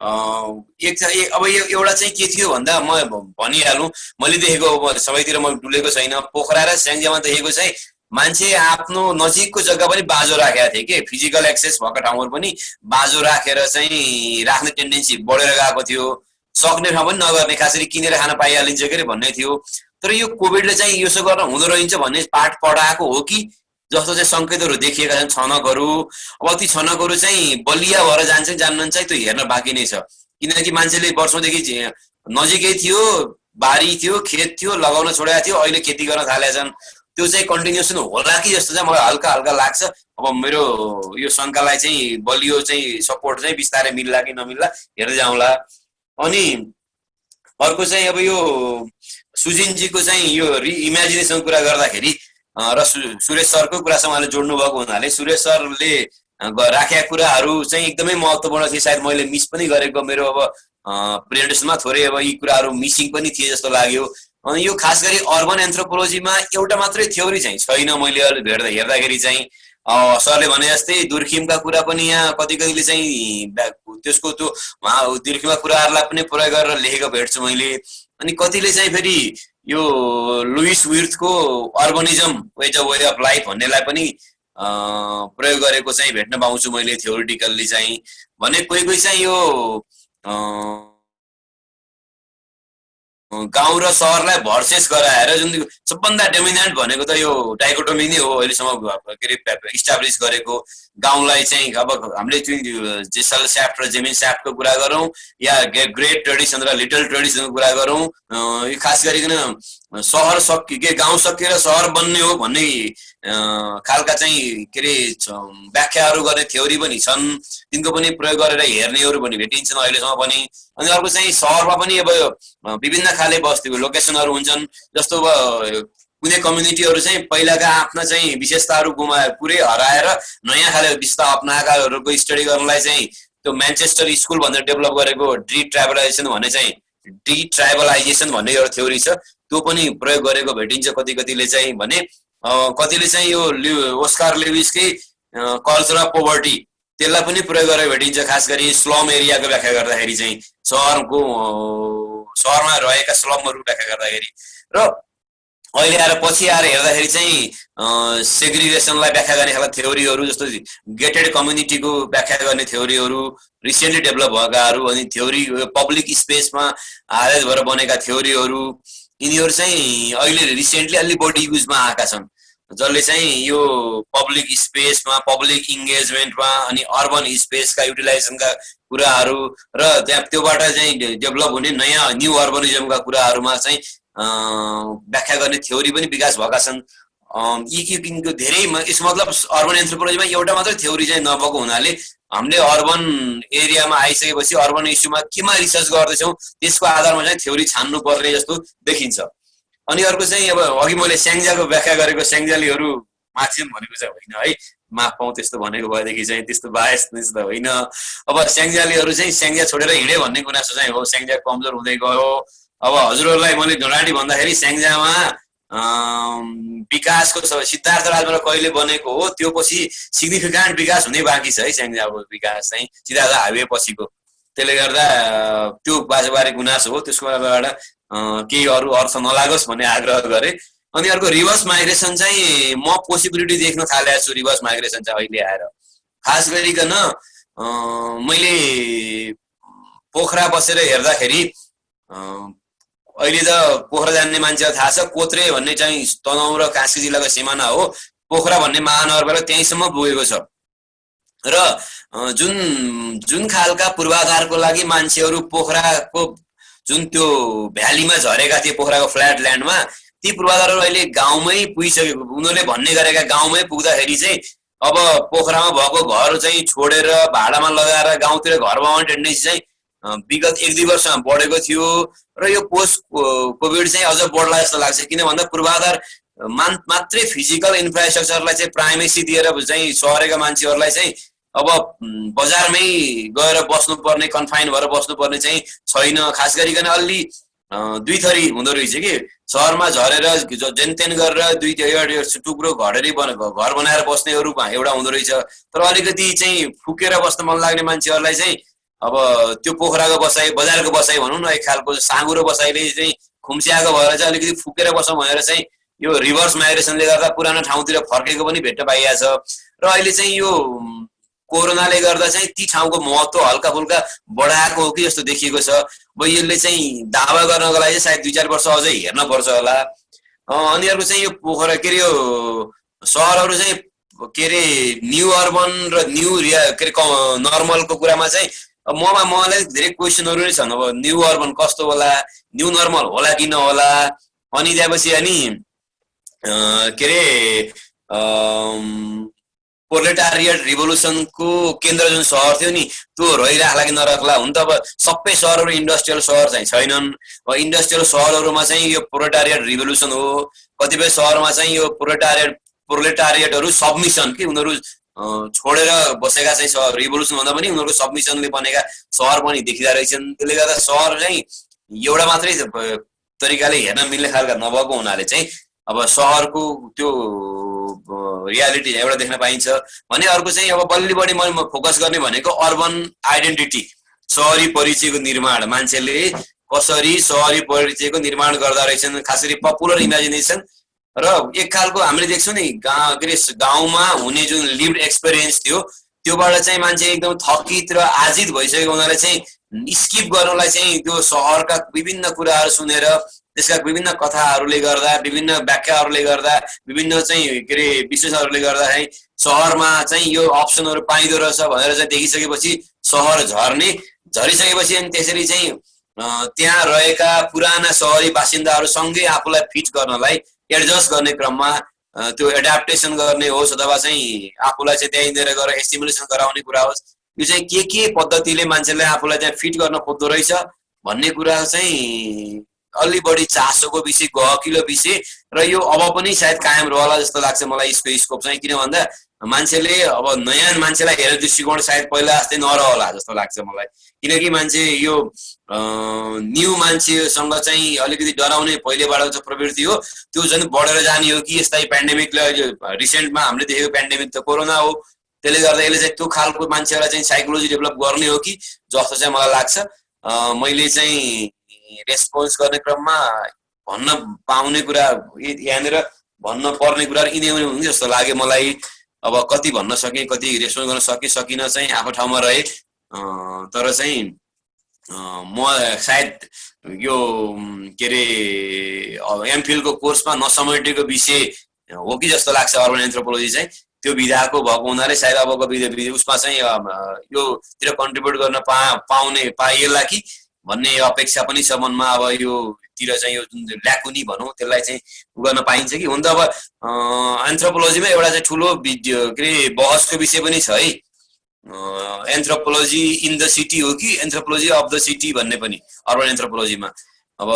अब यो एउटा चाहिँ के थियो भन्दा म भनिहालौँ, मैले देखेको सबैतिर म डुलेको छैन। पोखरा र स्याङ्जामा देखेको चाहिँ मान्छे आफ्नो नजिकको जग्गा पनि बाँझो राखेका थिए कि फिजिकल एक्सेस भएको ठाउँहरू पनि बाँझो राखेर चाहिँ राख्ने टेन्डेन्सी बढेर गएको थियो। सक्ने ठाउँ पनि नगर्ने, खास गरी किनेर खान पाइहालिन्छ के अरे भन्ने थियो। तर यो कोभिडले चाहिँ यसो गर्न हुँदो रहेछ भन्ने पाठ पढाएको हो कि जस्तो चाहिँ सङ्केतहरू देखिएका छन् छनकहरू। अब ती छनकहरू चाहिँ बलिया भएर जान्छ जान्नुहुन्छ त्यो हेर्न बाँकी नै छ। किनकि मान्छेले वर्षौँदेखि नजिकै थियो, बारी थियो, खेत थियो, लगाउन छोडेका थियो, अहिले खेती गर्न थालेका छन्। त्यो चाहिँ कन्टिन्युसन होला कि जस्तो चाहिँ मलाई हल्का हल्का लाग्छ। अब मेरो यो शङ्कालाई चाहिँ बलियो चाहिँ सपोर्ट चाहिँ बिस्तारै मिल्ला कि नमिल्ला हेर्दै जाउँला। अनि अर्को चाहिँ अब यो सुजिनजीको चाहिँ यो इमेजिनेसनको कुरा गर्दाखेरि र सुरेश सरको कुरासँग उहाँले जोड्नु भएको हुनाले सुरेश सरले राखेका कुराहरू चाहिँ एकदमै महत्त्वपूर्ण थिए। सायद मैले मिस पनि गरेको मेरो अब प्रेजेन्टेसनमा थोरै अब यी कुराहरू मिसिङ पनि थिए जस्तो लाग्यो। अनि यो खास गरी अर्बन एन्थ्रोपोलोजीमा एउटा मात्रै थ्योरी चाहिँ छैन। मैले हेर्दाखेरि चाहिँ सरले भने जस्तै दुर्खिमका कुरा पनि यहाँ कति कतिले चाहिँ त्यसको त्यो दुर्खिमका कुराहरूलाई पनि प्रयोग गरेर लेखेको भेट्छु मैले। अनि कतिले चाहिँ फेरि यो लुइस विर्थको urbanism as a way of life भन्नेलाई पनि प्रयोग गरेको चाहिँ भेट्न पाउँछु मैले थ्योरिटिकल्ली चाहिँ। भने कोही चाहिँ यो गाउँ र सहरलाई भर्सेस गराएर जुन सबभन्दा डोमिनेन्ट भनेको त यो डाइकोटोमी नै हो अहिलेसम्म के अरे इस्टाब्लिस गरेको। गाउँलाई चाहिँ अब हामीले जेसल स्याफ्ट र जेमिन स्याफ्टको कुरा गरौँ या ग्रेट ट्रेडिसन र लिटल ट्रेडिसनको कुरा गरौँ, यो खास गरिकन सहर सकिए गाउँ सकिएर सहर बन्ने हो भन्ने खालका चाहिँ के अरे व्याख्याहरू गर्ने थ्योरी पनि छन्। तिनको पनि प्रयोग गरेर हेर्नेहरू पनि भेटिन्छन् अहिलेसम्म पनि। अनि अर्को चाहिँ सहरमा पनि अब विभिन्न खाले बस्तीको लोकेसनहरू हुन्छन्। जस्तो अब कुनै कम्युनिटीहरू चाहिँ पहिलाका आफ्ना चाहिँ विशेषताहरू पुरै हराएर नयाँ खाले विशेषता अप्नाएकाहरूको स्टडी गर्नलाई चाहिँ त्यो म्यान्चेस्टर स्कुल भनेर डेभलप गरेको डिट्राइबलाइजेसन भन्ने एउटा थ्योरी छ, त्यो पनि प्रयोग गरेको भेटिन्छ कति कतिले चाहिँ। भने कतिले चाहिँ यो ओस्कार लेविसकै कल्चर अफ पोभर्टी त्यसलाई पनि प्रयोग गरेर भेटिन्छ, खास गरी स्लम एरियाको व्याख्या गर्दाखेरि चाहिँ सहरमा रहेका स्लमहरू व्याख्या गर्दाखेरि। र अहिले आएर पछि आएर हेर्दाखेरि चाहिँ सेग्रिगेसनलाई व्याख्या गर्ने खालका थ्योरीहरू जस्तो गेटेड कम्युनिटीको व्याख्या गर्ने थ्योरीहरू रिसेन्टली डेभलप भएकाहरू, अनि थ्योरी पब्लिक स्पेसमा आधारित भएर बनेका थ्योरीहरू, यिनीहरू चाहिँ अहिले रिसेन्टली अलि बढी युजमा आएका छन्, जसले चाहिँ यो पब्लिक स्पेसमा पब्लिक इङ्गेजमेन्टमा अनि अर्बन स्पेसका युटिलाइजेसनका कुराहरू र त्यहाँ त्योबाट चाहिँ डेभलप हुने नयाँ न्यू अर्बनिजमका कुराहरूमा चाहिँ व्याख्या गर्ने थ्योरी पनि विकास भएका छन्। यिनको धेरै यसको मतलब अर्बन एन्थ्रोपोलोजीमा एउटा मात्रै थ्योरी चाहिँ नभएको हुनाले हामीले अर्बन एरियामा आइसकेपछि अर्बन इस्युमा केमा रिसर्च गर्दैछौँ त्यसको आधारमा चाहिँ थ्योरी छान्नु पर्ने जस्तो देखिन्छ। अनि अर्को चाहिँ अब अघि मैले स्याङ्जाको व्याख्या गरेको स्याङ्जालीहरू माथिम भनेको चाहिँ होइन है, माफ पाउँ त्यस्तो भनेको भएदेखि चाहिँ त्यस्तो बायस त होइन। अब स्याङ्जालीहरू चाहिँ स्याङ्जा छोडेर हिँड्यो भन्ने गुनासो चाहिँ हो, स्याङ्जा कमजोर हुँदै गयो। अब हजुरहरूलाई मैले झोडाटी भन्दाखेरि स्याङ्जामा विकासको सिद्धार्थ राजमार्ग कहिले बनेको हो त्यो पछि सिग्निफिकेन्ट विकास हुनै बाँकी छ है। स्याङ्जाको विकास चाहिँ सिद्धार्थ हाइवे पछिको, त्यसले गर्दा त्यो बारे गुनासो हो, त्यसको बारेबाट केही अरू अर्थ नलागोस् भन्ने आग्रह गरे। अनि अर्को रिभर्स माइग्रेसन चाहिँ म पोसिबिलिटी देख्न थालेको छु। रिभर्स माइग्रेसन चाहिँ अहिले आएर खास गरिकन मैले पोखरा बसेर हेर्दाखेरि अहिले त पोखरा जान्ने मान्छेलाई थाहा छ, कोत्रे भन्ने चाहिँ तनहुँ र कास्की जिल्लाको सिमाना हो, पोखरा भन्ने महानगरबाट त्यहीँसम्म पुगेको छ। र जुन खालका पूर्वाधारको लागि मान्छेहरू पोखराको जुन त्यो भ्यालीमा झरेका थिए पोखराको फ्ल्याट ल्यान्डमा, ती पूर्वाधारहरू अहिले गाउँमै पुगिसकेको, उनीहरूले भन्ने गरेका गाउँमै पुग्दाखेरि चाहिँ अब पोखरामा भएको घर चाहिँ छोडेर भाडामा लगाएर गाउँतिर घर बनाउने टेन्डेन्सी चाहिँ विगत 1-2 वर्षमा बढेको थियो। र यो पोस्ट कोभिड चाहिँ अझ बढ्ला जस्तो लाग्छ, किन भन्दा पूर्वाधार मात्रै फिजिकल इन्फ्रास्ट्रक्चरलाई चाहिँ प्राइमेसी दिएर चाहिँ सहरका मान्छेहरूलाई चाहिँ अब बजारमै गएर बस्नुपर्ने, कन्फाइन भएर बस्नुपर्ने चाहिँ छैन। खास गरिकन अलि दुई थरी हुँदो रहेछ कि सहरमा झरेर जेनतेन गरेर टुक्रो घर बनाएर बस्नेहरू एउटा हुँदो रहेछ, तर अलिकति चाहिँ फुकेर बस्न मन लाग्ने मान्छेहरूलाई चाहिँ अब त्यो पोखराको बसाइ बजारको बसाइ भनौँ न एक खालको साँगुरो बसाइले चाहिँ खुम्स्याएको भएर चाहिँ अलिकति फुकेर बसौँ भनेर चाहिँ यो रिभर्स माइग्रेसनले गर्दा पुरानो ठाउँतिर फर्केको पनि भेट्न पाइएको छ। र अहिले चाहिँ यो कोरोनाले गर्दा चाहिँ ती ठाउँको महत्त्व हल्का फुल्का बढाएको हो कि जस्तो देखिएको छ। अब यसले चाहिँ दावा गर्नको लागि सायद 2-4 वर्ष अझै हेर्न पर्छ होला। अनि अर्को चाहिँ यो पोखरा के अरे यो सहरहरू चाहिँ के अरे न्यू अर्बन र न्यू के अरे नर्मलको कुरामा चाहिँ मलाई धेरै क्वेसनहरू नै छन्। अब न्यू अर्बन कस्तो होला, न्यू नर्मल होला कि नहोला, अनि त्यसपछि अनि के अरे प्रोलेटारिएट रिभोल्युसनको केन्द्र जुन सहर थियो नि त्यो रहिराख्ला कि नरहला। हुन त अब सबै सहरहरू इन्डस्ट्रियल सहर चाहिँ छैनन्। इन्डस्ट्रियल सहरहरूमा चाहिँ यो प्रोलेटारिएट रिभोल्युसन हो, कतिपय सहरमा चाहिँ यो प्रोलेटारिएटहरू सबमिसन कि उनीहरू छोडेर बसेका चाहिँ रिभोल्युसन भन्दा पनि उनीहरूको सबमिसनले बनेका सहर पनि देखिँदा रहेछन्। त्यसले गर्दा सहर चाहिँ एउटा मात्रै तरिकाले हेर्न मिल्ने खालका नभएको हुनाले चाहिँ अब सहरको त्यो रियालिटी एउटा देख्न पाइन्छ भने अर्को चाहिँ अब बल्ली बढी म फोकस गर्ने भनेको अर्बन आइडेन्टिटी, सहरी परिचयको निर्माण। मान्छेले कसरी सहरी परिचयको निर्माण गर्दा रहेछन्, खास गरी पपुलर इमेजिनेसन र एक खालको हामीले देख्छौँ नि गाउँमा हुने जुन लिभड एक्सपिरियन्स थियो त्योबाट चाहिँ मान्छे एकदम थकित र आजित भइसकेको हुनाले चाहिँ स्किप गर्नलाई चाहिँ त्यो सहरका विभिन्न कुराहरू सुनेर त्यसका विभिन्न कथाहरूले गर्दा, विभिन्न व्याख्याहरूले गर्दा, विभिन्न चाहिँ विशेषहरूले गर्दा चाहिँ सहरमा चाहिँ यो अप्सनहरू पाइँदो रहेछ भनेर चाहिँ देखिसकेपछि सहर झरिसकेपछि अनि त्यसरी चाहिँ त्यहाँ रहेका पुराना सहरी बासिन्दाहरूसँगै आफूलाई फिट गर्नलाई एडजस्ट गर्ने क्रममा त्यो एडाप्टेसन गर्ने होस् अथवा चाहिँ आफूलाई चाहिँ त्यहीँनिर गएर एस्टिमुलेसन गराउने कुरा होस्, यो चाहिँ के पद्धतिले मान्छेलाई आफूलाई त्यहाँ फिट गर्न खोज्दो रहेछ भन्ने कुरा चाहिँ अलि बढी चासोको विषय, गहकिलो विषय र यो अब पनि सायद कायम रहला जस्तो लाग्छ मलाई यसको स्कोप चाहिँ। किन भन्दा मान्छेले अब नयाँ मान्छेलाई हेर्ने दृष्टिकोण सायद पहिला जस्तै नरहला जस्तो लाग्छ मलाई। किनकि मान्छे यो न्यू मान्छेसँग चाहिँ अलिकति डराउने पहिलेबाट जो प्रवृत्ति हो त्यो झन् बढेर जाने हो कि यस्ता पेन्डेमिकले अहिले रिसेन्टमा हामीले देखेको पेन्डेमिक त कोरोना हो, त्यसले गर्दा यसले चाहिँ त्यो खालको मान्छेलाई चाहिँ साइकोलोजी डेभलप गर्ने हो कि जस्तो चाहिँ मलाई लाग्छ। मैले चाहिँ रेस्पोन्स गर्ने क्रममा भन्न पाउने कुरा यहाँनिर भन्न पर्ने कुरा यिनै हुने जस्तो लाग्यो मलाई। अब कति भन्न सकेँ, कति रेस्पोन्स गर्न सकिनँ चाहिँ आफ्नो ठाउँमा रहे। तर चाहिँ म सायद यो एमफिलको कोर्समा नसमेटेको विषय हो कि जस्तो लाग्छ अर्बन एन्थ्रोपोलोजी चाहिँ। त्यो विधाको भएको हुनाले सायद अबको उसमा चाहिँ योतिर कन्ट्रिब्युट गर्न पाइएला कि भन्ने अपेक्षा पनि छ मनमा। अब योतिर चाहिँ यो जुन ल्याकुनी भनौँ त्यसलाई चाहिँ गर्न पाइन्छ कि। हुन त अब एन्थ्रोपोलोजीमा एउटा चाहिँ ठुलो बहसको विषय पनि छ है, एन्थ्रोपोलोजी इन द सिटी हो कि एन्थ्रोपोलोजी अफ द सिटी भन्ने पनि अर्बन एन्थ्रोपोलोजीमा। अब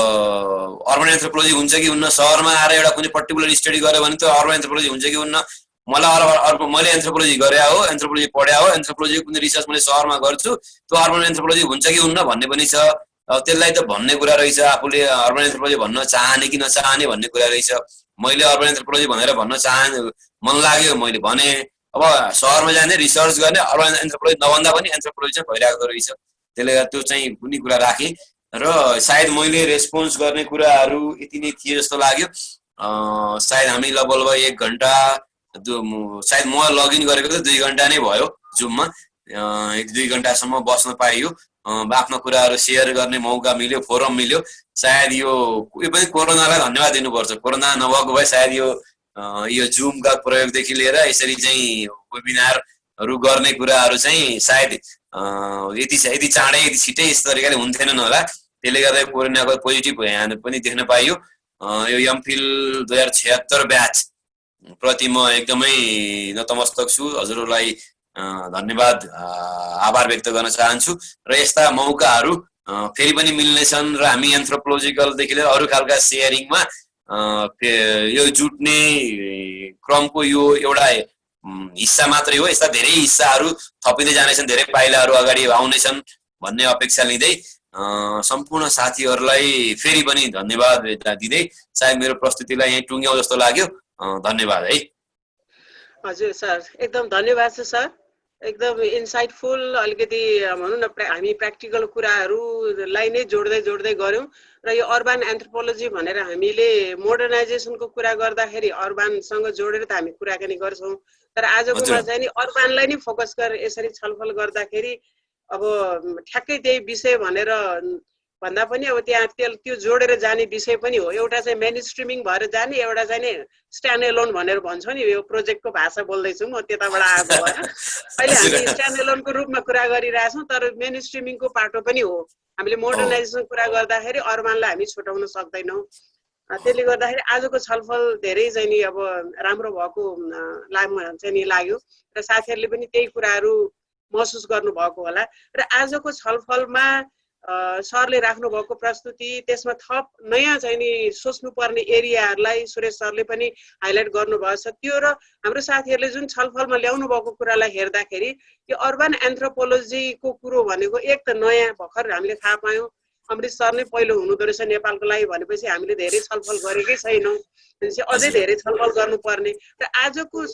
अर्बन एन्थ्रोपोलोजी हुन्छ कि हुन्न, सहरमा आएर एउटा कुनै पर्टिकुलर स्टडी गर्यो भने त्यो अर्बन एन्थ्रोपोलोजी हुन्छ कि हुन्न। मैले एन्थ्रोपोलोजी गरे हो, एन्थ्रोपोलोजी पढ्या हो, एन्थ्रोपोलोजी कुनै रिसर्च मैले सहरमा गर्छु त्यो अर्बन एन्थ्रोपोलोजी हुन्छ कि हुन्न भन्ने पनि छ। त्यसलाई त भन्ने कुरा रहेछ, आफूले अर्बन एन्थ्रोपोलोजी भन्न चाहने कि नचाहने भन्ने कुरा रहेछ। मैले अर्बन एन्थ्रोपोलोजी भनेर भन्न मन लाग्यो, मैले भने। अब सहरमा जाने रिसर्च गर्ने अर्बन एन्थ्रोपोलोजी नभन्दा पनि एन्थ्रोपोलोजी चाहिँ भइरहेको रहेछ। त्यसले गर्दा त्यो चाहिँ कुनै कुरा राखेँ र सायद मैले रेस्पोन्स गर्ने कुराहरू यति नै थिए जस्तो लाग्यो। सायद हामी लगभग 1 घन्टा सायद म लगइन गरेको त 2 घन्टा नै भयो जुममा। 1-2 घन्टासम्म बस्न पाइयो, आफ्नो कुराहरू सेयर गर्ने मौका मिल्यो, फोरम मिल्यो। सायद यो पनि कोरोनालाई धन्यवाद दिनुपर्छ। कोरोना नभएको भए सायद यो जुमका प्रयोगदेखि लिएर यसरी चाहिँ वेबिनारहरू गर्ने कुराहरू चाहिँ सायद यति चाँडै यति छिटै यस तरिकाले हुन्थेनन् होला। त्यसले गर्दा कोरोनाको पोजिटिभ यहाँ पनि देख्न पाइयो। यो एमफिल 2076 ब्याच प्रति म एकदमै नतमस्तक छु। हजुरहरूलाई धन्यवाद, आभार व्यक्त गर्न चाहन्छु। र यस्ता मौकाहरू फेरि पनि मिल्नेछन् र हामी एन्थ्रोपोलोजिकलदेखि लिएर अरू खालका सेयरिङमा यो जुट्ने क्रमको यो एउटा हिस्सा मात्रै हो। यस्ता धेरै हिस्साहरू थपिँदै जानेछन्, धेरै पाइलाहरू अगाडि आउनेछन् भन्ने अपेक्षा लिँदै सम्पूर्ण साथीहरूलाई फेरि पनि धन्यवाद दिँदै सायद मेरो प्रस्तुतिलाई यहीँ टुङ्ग्याउँ जस्तो लाग्यो। धन्यवाद है। हजुर सर, एकदम धन्यवाद छ सर, एकदम इन्साइटफुल। अलिकति भनौँ न हामी प्र्याक्टिकल कुराहरूलाई नै जोड्दै गऱ्यौँ र यो अर्बन एन्थ्रोपोलोजी भनेर हामीले मोडर्नाइजेसनको कुरा गर्दाखेरि अर्बनसँग जोडेर त हामी कुराकानी गर्छौँ, तर आजकोमा चाहिँ नि अर्बनलाई नै फोकस गरेर यसरी छलफल गर्दाखेरि अब ठ्याक्कै त्यही विषय भनेर भन्दा पनि अब त्यहाँ त्यो जोडेर जाने विषय पनि हो। एउटा चाहिँ मेन स्ट्रिमिङ भएर जाने, एउटा चाहिँ नि स्ट्यान्ड एलोन भनेर भन्छौँ नि, यो प्रोजेक्टको भाषा बोल्दैछु म, त्यताबाट आएको भएर अहिले हामी स्ट्यान्ड एलोनको रूपमा कुरा गरिरहेछौँ, तर मेन स्ट्रिमिङको पाटो पनि हो। हामीले मोडर्नाइजेसन कुरा गर्दाखेरि अर्बनलाई हामी छुटाउन सक्दैनौँ। त्यसले गर्दाखेरि आजको छलफल धेरै चाहिँ नि अब राम्रो भएको चाहिँ नि लाग्यो र साथीहरूले पनि त्यही कुराहरू महसुस गर्नुभएको होला र आजको छलफलमा सरले राख्नु भएको प्रस्तुति त्यसमा थप नयाँ चाहिँ नि सोच्नुपर्ने एरियाहरूलाई सुरेश सरले पनि हाइलाइट गर्नुभएको छ त्यो र हाम्रो साथीहरूले जुन छलफलमा ल्याउनु भएको कुरालाई हेर्दाखेरि यो अर्बन एन्थ्रोपोलोजीको कुरो भनेको एक त नयाँ भर्खर हामीले थाहा पायौँ अमृत सर नै पहिलो हुनुहुँदो रहेछ नेपालको लागि भनेपछि हामीले धेरै छलफल गरेकै छैनौँ भनेपछि अझै धेरै छलफल गर्नुपर्ने र आजको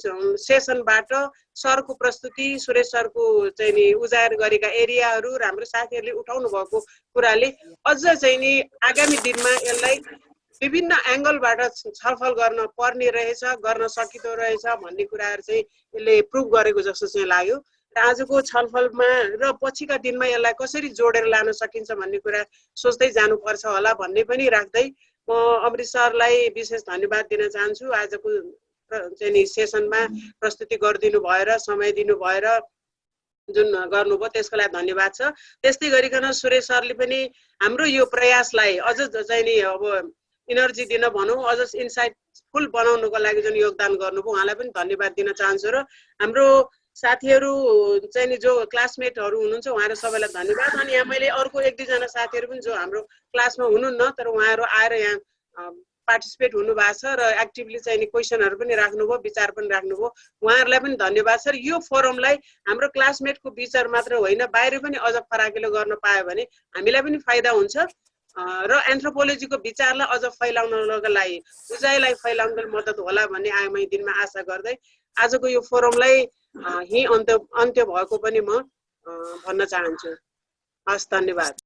सेसनबाट सरको प्रस्तुति सुरेश सरको चाहिँ नि उजागर गरेका एरियाहरू र हाम्रो साथीहरूले उठाउनु भएको कुराले अझ चाहिँ नि आगामी दिनमा यसलाई विभिन्न एङ्गलबाट छलफल गर्न पर्ने रहेछ गर्न सकिँदो रहेछ भन्ने कुराहरू चाहिँ यसले प्रुभ गरेको जस्तो चाहिँ लाग्यो र आजको छलफलमा र पछिका दिनमा यसलाई कसरी जोडेर लान सकिन्छ भन्ने कुरा सोच्दै जानुपर्छ होला भन्ने पनि राख्दै म अमृत सरलाई विशेष धन्यवाद दिन चाहन्छु आजको चाहिँ नि सेसनमा प्रस्तुति गरिदिनु भएर समय दिनु भएर जुन गर्नुभयो त्यसको लागि धन्यवाद छ त्यस्तै गरिकन सुरेश सरले पनि हाम्रो यो प्रयासलाई अझ चाहिँ नि अब इनर्जी दिन भनौँ अझ इन्साइटफुल बनाउनुको लागि जुन योगदान गर्नुभयो उहाँलाई पनि धन्यवाद दिन चाहन्छु र हाम्रो साथीहरू चाहिँ नि जो क्लासमेटहरू हुनुहुन्छ उहाँहरू सबैलाई धन्यवाद अनि यहाँ मैले अर्को एक दुईजना साथीहरू पनि जो हाम्रो क्लासमा हुनुहुन्न तर उहाँहरू आएर यहाँ पार्टिसिपेट हुनुभएको छ र एक्टिभली चाहिँ नि क्वेसनहरू पनि राख्नुभयो विचार पनि राख्नुभयो उहाँहरूलाई पनि धन्यवाद छ र यो फोरमलाई हाम्रो क्लासमेटको विचार मात्र होइन बाहिर पनि अझ फराकिलो गर्न पायो भने हामीलाई पनि फाइदा हुन्छ र एन्थ्रोपोलोजीको विचारलाई अझ फैलाउनको लागि बुझाइलाई फैलाउनको मद्दत होला भन्ने आगामी दिनमा आशा गर्दै आजको यो फोरमलाई यही अन्त्य भएको पनि म भन्न चाहन्छु हस् धन्यवाद